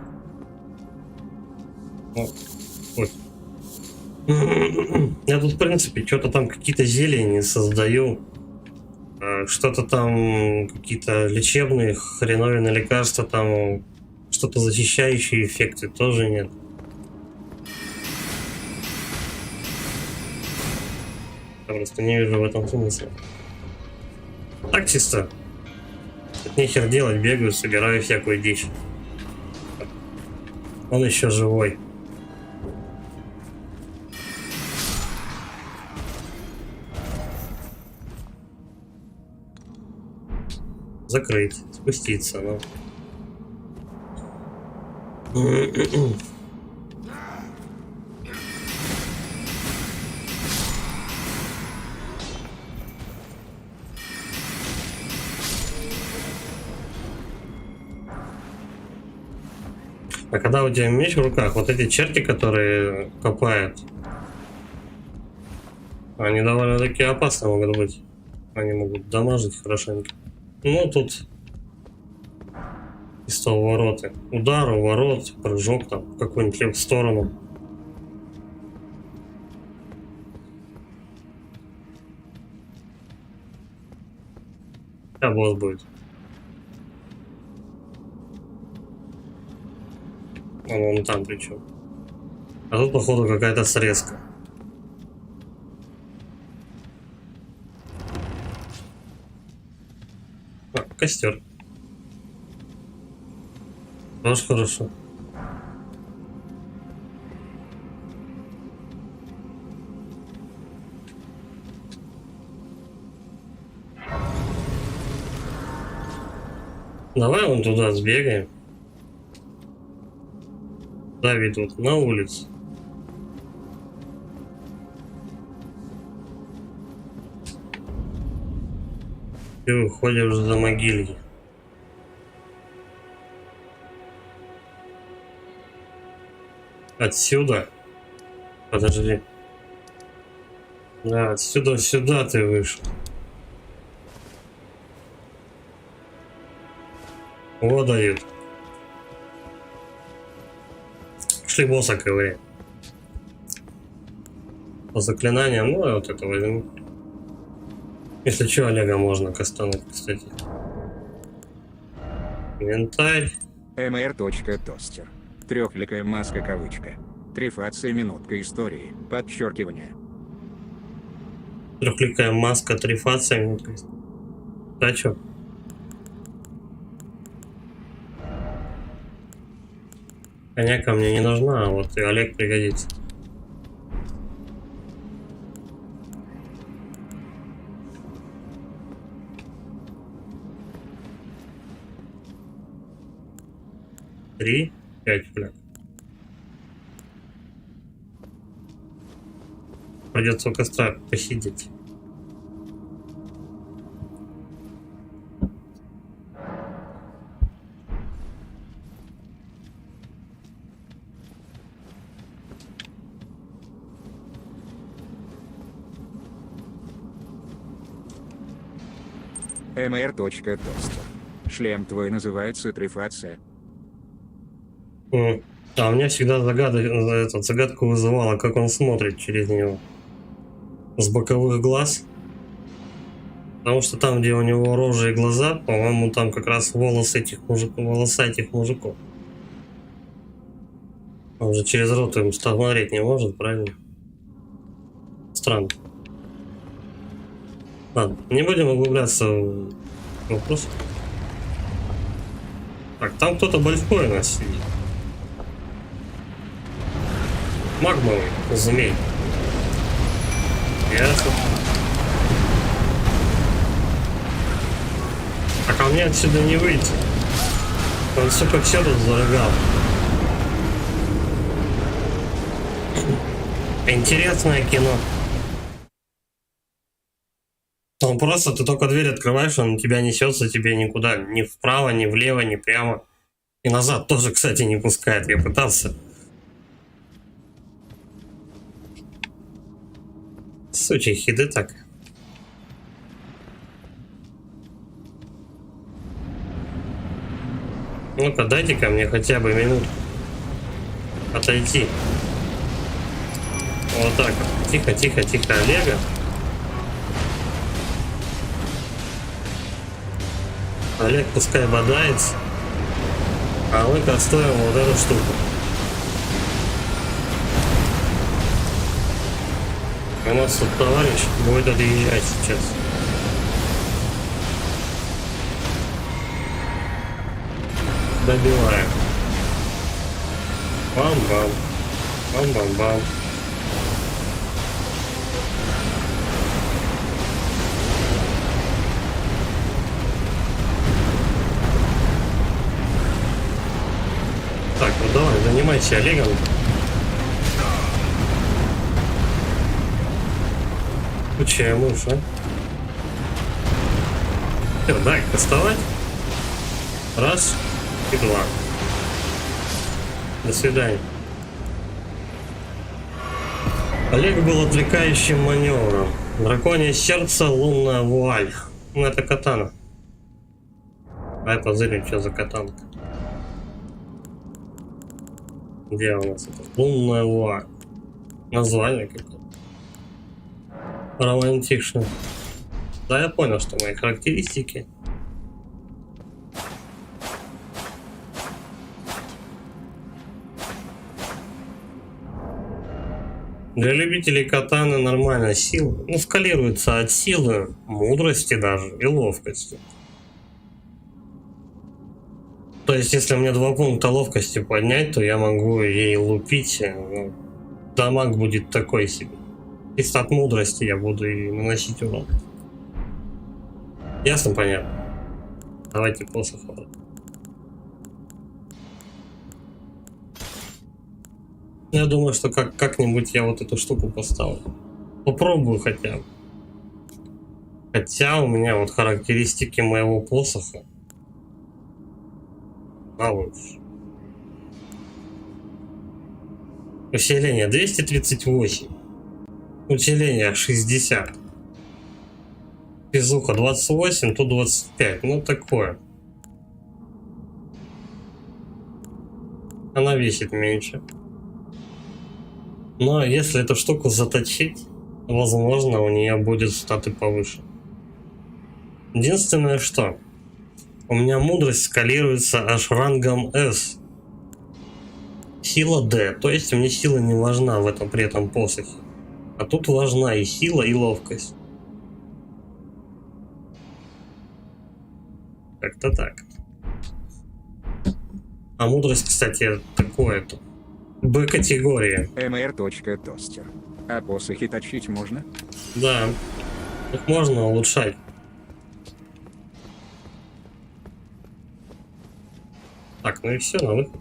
Speaker 1: Ой. Я тут, в принципе, что-то там какие-то зелени создаю. Что-то там, какие-то лечебные хреновины лекарства, там что-то защищающие эффекты тоже нет. Я просто не вижу в этом смысла. Так чисто. Тут нехер делать, бегаю, собираю всякую дичь. Он еще живой. Закрыть, спуститься, ну. А когда у тебя меч в руках, вот эти черти, которые копают, они довольно-таки опасны могут быть. Они могут дамажить хорошенько. Ну, тут из того ворота. Удар, ворот, прыжок там в какую-нибудь левую сторону. А босс будет. Он там причем. А тут, походу, какая-то срезка. А, костер. Тоже хорошо. Давай вон туда сбегаем. Да, ведут на улицу. Ты выходишь за могильни. Отсюда? Подожди. Да, отсюда сюда ты вышел. Вот дают. Шли босса ковырять. По заклинаниям, ну я вот это возьму. Если что, Олега можно кастануть, кстати. Инвентарь.
Speaker 2: mr.тостер. Трехликая маска кавычка. Трифация минутка истории. Подчеркивание.
Speaker 1: Трехликая маска, трифация, минутка. Да чё? Коняка мне не нужна, а вот и Олег пригодится. Три, 5 фляг. Придется у костра посидеть.
Speaker 2: mr.тостер. Шлем твой называется трифация.
Speaker 1: А у меня всегда загадку вызывала, как он смотрит через него. С боковых глаз. Потому что там, где у него рожа и глаза, по-моему, там как раз волосы этих мужиков. Он же через рот им смотреть не может, правильно? Странно. Ладно, не будем углубляться в вопрос. Так, там кто-то большой у нас сидит. Магмовый змей. Ясно. Так, а мне отсюда не выйти. Он, сука, все тут зарыгал. Интересное кино. Он просто, ты только дверь открываешь, он тебя несется тебе никуда. Ни вправо, ни влево, ни прямо. И назад тоже, кстати, не пускает. Я пытался. Сучьи хиды так. Ну-ка, дайте-ка мне хотя бы минуту отойти. Вот так вот. Тихо, тихо, тихо, Олега. Олег пускай бодается. А мы-ка отстроим вот эту штуку. У нас тут товарищ будет отъезжать сейчас. Добиваем. Бам-бам. Бам-бам-бам. Так, ну давай, занимайся Олегом. Кучая муж, а? Всё, дай кастовать. Раз и два. До свидания. Олег был отвлекающим маневром. Драконье сердце, лунная вуаль. Ну это катана. Дай позырим, что за катанка. Где у нас это? Лунная вуаль. Название какое-то. Романтично. Да, я понял, что мои характеристики. Для любителей катаны нормально сила. Ну, скалируется от силы, мудрости даже и ловкости. То есть, если мне 2 пункта ловкости поднять, то я могу ей лупить. Ну, дамаг будет такой себе. Чисто от мудрости я буду и наносить урон. Ясно, понятно? Давайте посох. Я думаю, что как-нибудь я вот эту штуку поставлю. Попробую хотя бы. Хотя у меня вот характеристики моего посоха. А лучше. Усиление 238. Усиление 60. Физуха 28, тут 25. Ну такое. Она весит меньше. Но если эту штуку заточить, возможно, у нее будет статы повыше. Единственное, что у меня мудрость скалируется аж рангом S. Сила D, то есть мне сила не важна в этом при этом посохе. А тут важна и сила, и ловкость. Как-то так. А мудрость, кстати, такое-то. Б-категория.
Speaker 2: mr.тостер. А посохи точить можно?
Speaker 1: Да. Их можно улучшать. Так, ну и все, на выход.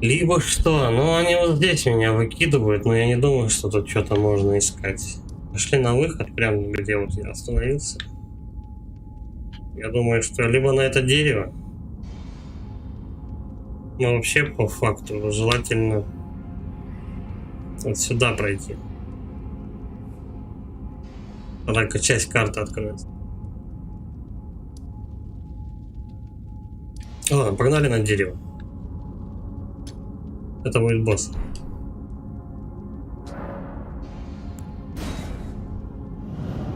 Speaker 1: Либо что? Ну, они вот здесь меня выкидывают, но я не думаю, что тут что-то можно искать. Пошли на выход, прямо где вот я остановился. Я думаю, что либо на это дерево. Но вообще, по факту, желательно вот сюда пройти. Однако часть карты откроется. Ладно, погнали на дерево. Это будет босс.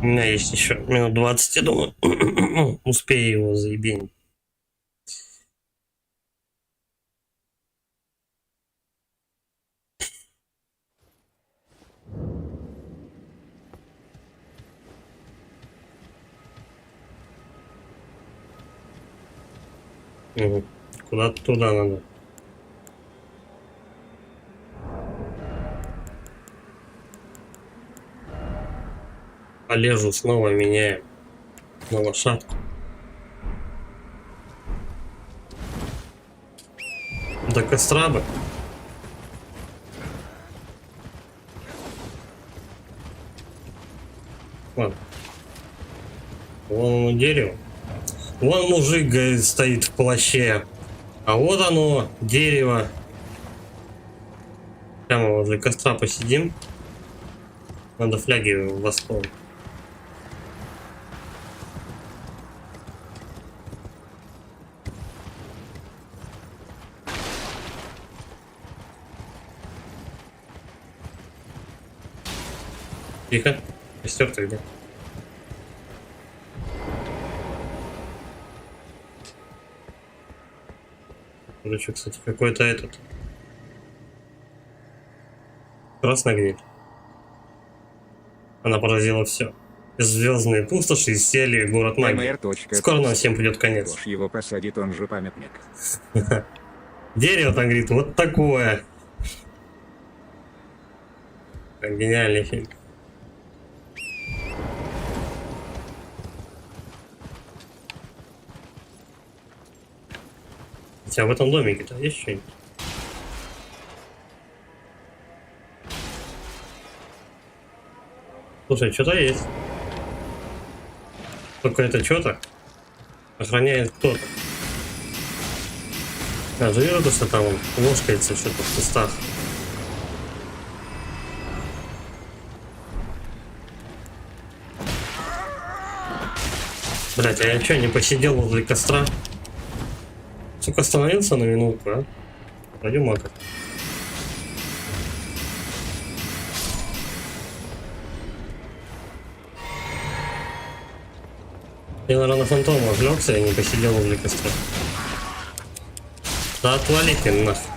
Speaker 1: У меня есть еще минут 20, я думаю. Успею его заебенить. Угу. Куда-то туда надо. Полежу, снова меняем на лошадку. До костра бы. Ладно. Вон оно дерево. Вон мужик, говорит, стоит в плаще. А вот оно, дерево. Прямо возле костра посидим. Надо фляги восполнить. Тихо. Костер тогда. Короче, кстати, какой-то этот. Красная гниль. Она поразила все. Звездные пустоши, исцели город магии. Скоро нам всем придет конец.
Speaker 2: Его посадит, он же памятник.
Speaker 1: Дерево там, говорит, вот такое. Гениальный фильм. Хотя в этом домике-то есть что-нибудь? Слушай, что-то есть. Только это что-то охраняет кто-то. А, же вижу, что там он ложкается что-то в кустах. Блять, а я что, не посидел возле костра? Сука, остановился на минутку, а? Пойдем макать. Я, наверное, на фантома отвлекся и не посидел возле костра. Да отвали ты нахуй.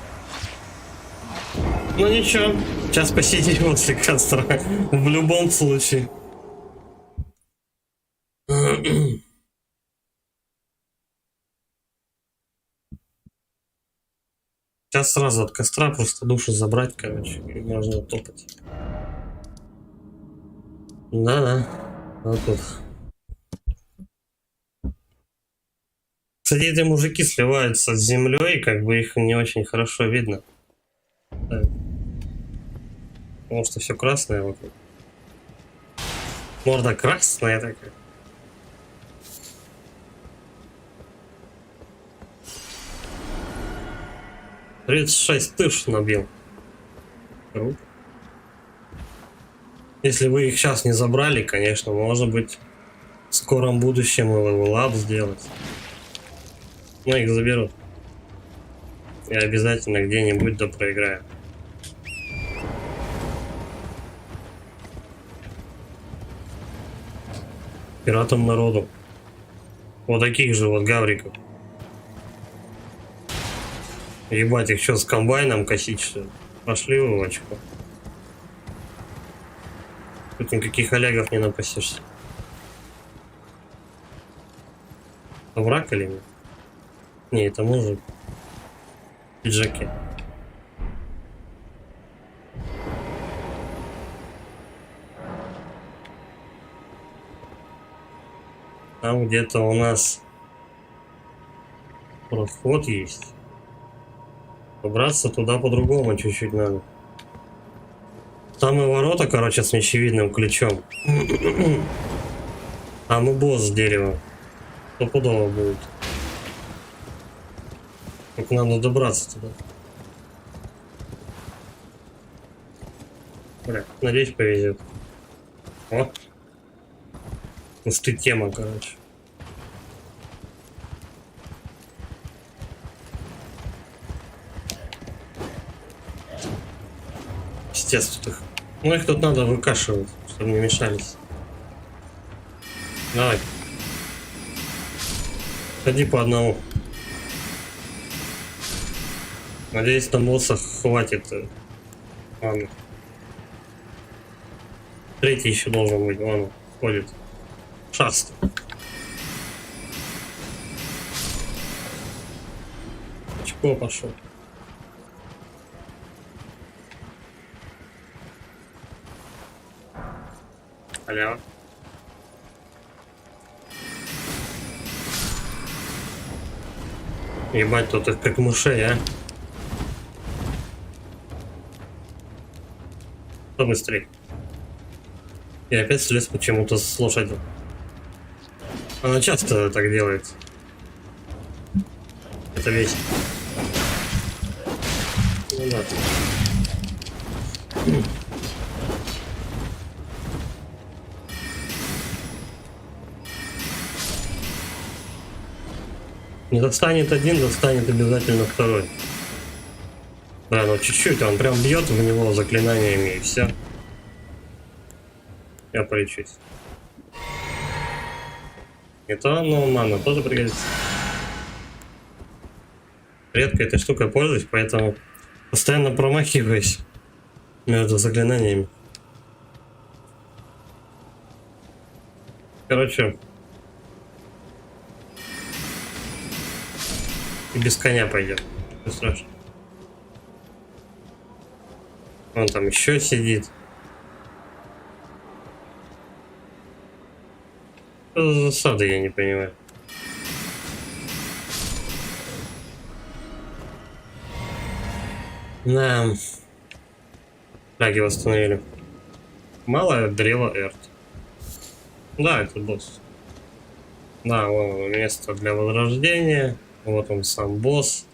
Speaker 1: Ну ничего, сейчас посидим возле костра. В любом случае. Сейчас сразу от костра просто душу забрать, короче, и можно топать. Да-да, вот тут. Кстати, эти мужики сливаются с землей, как бы их не очень хорошо видно. Да. Потому что все красное вокруг. Морда красная такая. Тридцать 36 тысяч набил. Круто. Если вы их сейчас не забрали, конечно, может быть, в скором будущем левелап сделать. Но их заберут. Я обязательно где-нибудь допроиграю. Пиратам народу. Вот таких же вот гавриков. Ебать, их что, с комбайном косить, что ли? Пошли в очко. Тут никаких олегов не напасешься. Враг или нет? Не, это мужик. В пиджаке. Там где-то у нас проход есть. Добраться туда по-другому чуть-чуть надо. Там и ворота, короче, с мечевидным ключом. Там и босс с дерева. Стопудово будет. Только надо добраться туда. Бля, надеюсь, повезет. О! Пусты тема, короче. Естественно. Ну их тут надо выкашивать, чтобы не мешались. Давай. Ходи по одному. Надеюсь, на боссах хватит. Ладно. Третий еще должен быть. Ладно, ходит. Шаст. Очко пошел. Аля. Ебать, тут их как мышей, а? Кто быстрее? Я опять слез почему-то с лошади. Она часто так делает. Это весь. Ну, да. Не достанет один, достанет обязательно второй. Да, ну чуть-чуть, он прям бьет в него заклинаниями и все. Я полечусь. И то, но мана тоже пригодится. Редко этой штукой пользуюсь, поэтому постоянно промахиваюсь между заклинаниями. Короче, и без коня пойдет. Не страшно. Он там еще сидит. Что за засада, я не понимаю. Да. Фляги восстановили. Малое древо Эрт. Да, это босс. Да, вон место для возрождения. Вот он сам босс.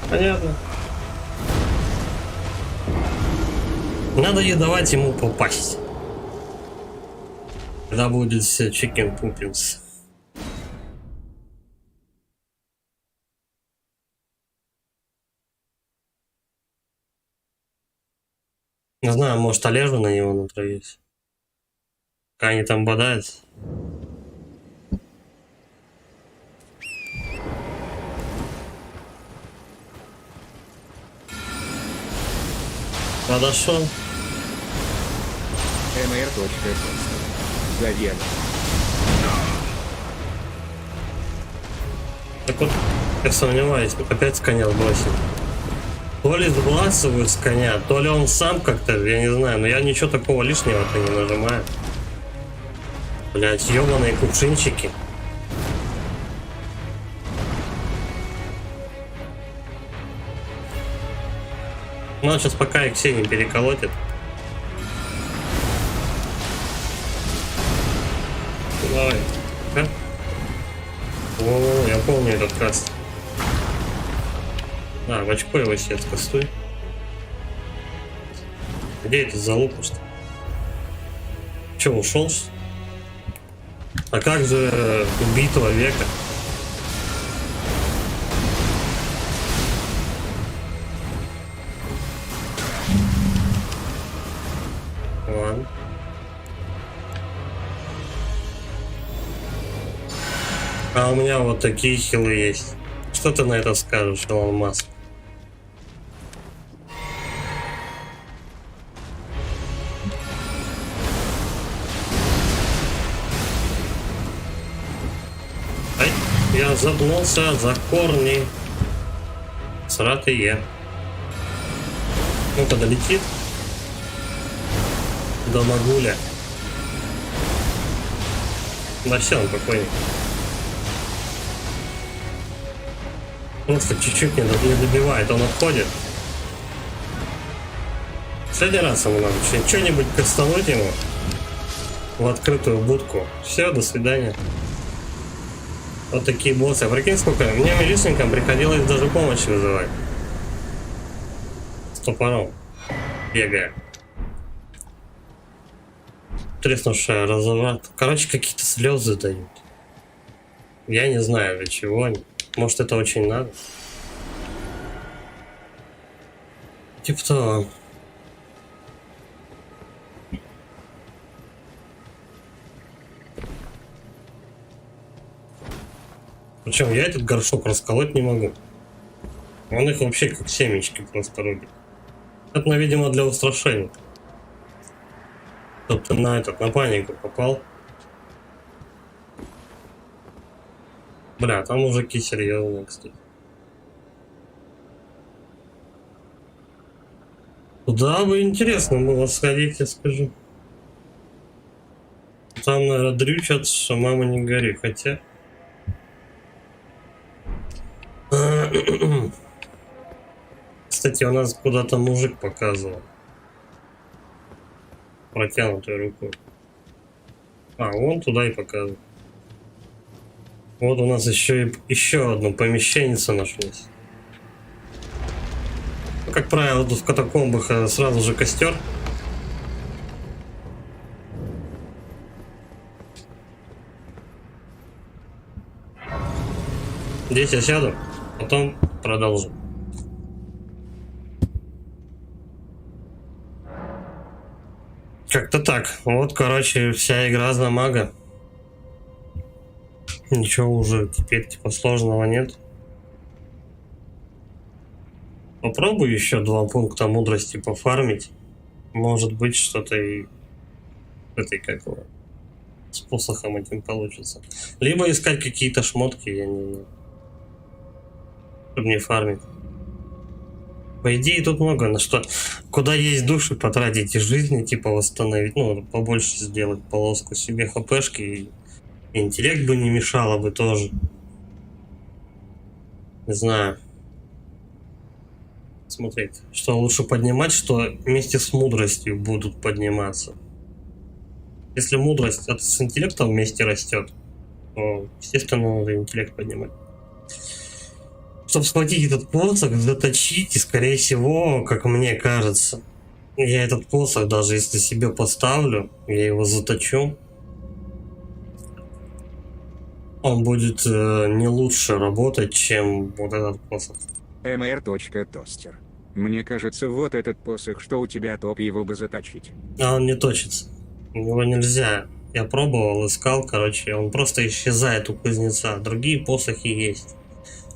Speaker 1: Понятно. Надо ей давать ему попасть. Когда будет чикен пупинс. Не знаю, может Олежу на него натравить. Пока они там бодаются. Подошел.
Speaker 2: Заведа.
Speaker 1: Вот я сомневаюсь, опять с коня сбросил. То ли сбрасывают с коня, то ли он сам как-то, я не знаю, но я ничего такого лишнего-то не нажимаю. Блять, ёбаные кувшинчики. Ну, сейчас пока их все не переколотит. Давай. А? О, я помню этот каст. А, в очко его сейчас кастуй. Где это залупа, что? Че, ушел? Что? А как же битва века? Ладно. А у меня вот такие хилы есть. Что ты на это скажешь, Илон Маск? Ай, я запнулся за корни. Сратый я. Ну-ка, долетит. До Магуля. Да все, он покойник. Просто чуть-чуть не добивает, он отходит. В следующий раз ему надо что-нибудь кастануть ему в открытую будку. Все, до свидания. Вот такие боссы. Прикинь, сколько мне милишникам приходилось даже помощь вызывать. С топором. Бегая. Треснувшая разоврат. Короче, какие-то слезы дают. Я не знаю, для чего они. Может, это очень надо? Типа того. Причем я этот горшок расколоть не могу. Он их вообще как семечки просто рубит. Это, видимо, для устрашения. Чтоб ты на панику попал. Бля, там мужики серьезные, кстати. Туда бы интересно было сходить, я скажу. Там, наверное, дрючат, что мама не гори, хотя... Кстати, у нас куда-то мужик показывал. Протянутой рукой. А, вон туда и показывает. Вот у нас еще одно помещенница нашлось. Ну, как правило, тут в катакомбах сразу же костер. Здесь я сяду, потом продолжим. Как-то так. Вот, короче, вся игра за мага. Ничего уже теперь типа сложного нет. Попробую еще 2 пункта мудрости пофармить. Может быть, что-то и этой как его с посохом этим получится. Либо искать какие-то шмотки, я не знаю. Чтобы не фармить. По идее, тут много на что. Куда есть души потратить и жизни, типа восстановить. Ну, побольше сделать полоску себе хпшки. И интеллект бы не мешало бы тоже. Не знаю. Смотреть, что лучше поднимать, что вместе с мудростью будут подниматься. Если мудрость с интеллектом вместе растет, то, естественно, надо интеллект поднимать. Чтобы схватить этот посох, заточить, и, скорее всего, как мне кажется, я этот посох, даже если себе поставлю, я его заточу, он будет не лучше работать, чем вот этот посох.
Speaker 2: mr.toaster. Мне кажется, вот этот посох, что у тебя топ, его бы заточить.
Speaker 1: А он не точится. Его нельзя. Я пробовал, искал, короче, он просто исчезает у кузнеца. Другие посохи есть.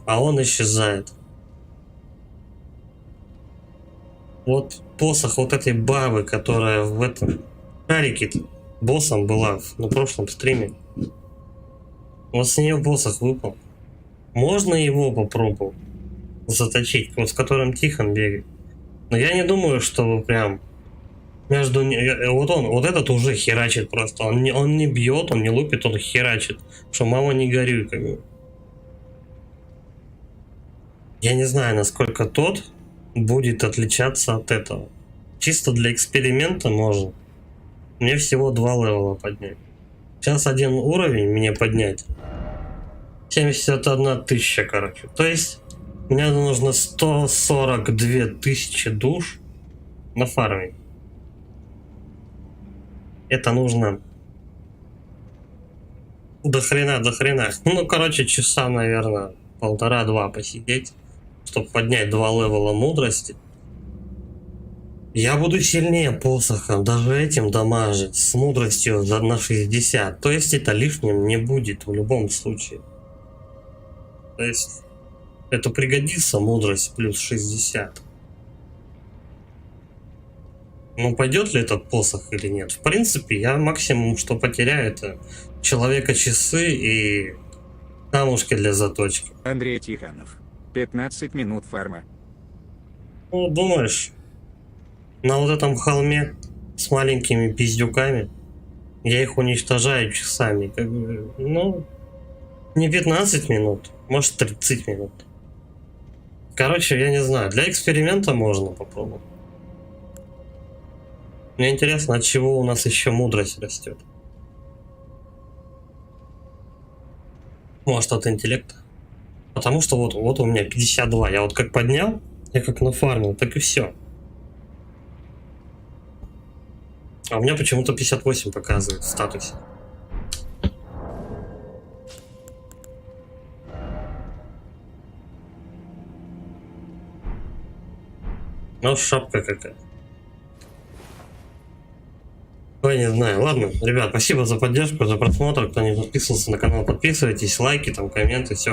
Speaker 1: А он исчезает. Вот посох вот этой бабы, которая в этом шарике боссом была на прошлом стриме. Вот с нее посох выпал. Можно его попробовать заточить, вот с которым Тихон бегает. Но я не думаю, что прям между... Вот он, вот этот уже херачит просто. Он не бьет, он не лупит, он херачит. Что мама не горюй, как бы. Я не знаю, насколько тот будет отличаться от этого. Чисто для эксперимента можно. Мне всего 2 левела поднять. Сейчас 1 уровень мне поднять. 71 тысяча, короче. То есть мне нужно 142 тысячи душ на фарме. Это нужно до хрена. Ну, короче, часа, наверное, 1,5-2 посидеть, чтобы поднять 2 левела мудрости. Я буду сильнее посохом, даже этим дамажить, с мудростью на 60. То есть это лишним не будет в любом случае. То есть это пригодится, мудрость плюс 60. Ну, пойдет ли этот посох или нет? В принципе, я максимум, что потеряю, это человека-часы и камушки для заточки.
Speaker 2: Андрей Тихонов. 15 минут фарма.
Speaker 1: Ну, думаешь, на вот этом холме с маленькими пиздюками я их уничтожаю часами. Как бы, ну, не 15 минут, может 30 минут. Короче, я не знаю, для эксперимента можно попробовать. Мне интересно, от чего у нас еще мудрость растет. Может, от интеллекта. Потому что вот у меня 52. Я вот как поднял, я как нафармил, так и все. А у меня почему-то 58 показывает в статусе. Ну, шапка какая. Ой, не знаю. Ладно, ребят, спасибо за поддержку, за просмотр. Кто не подписывался на канал, подписывайтесь, лайки, там, комменты, все.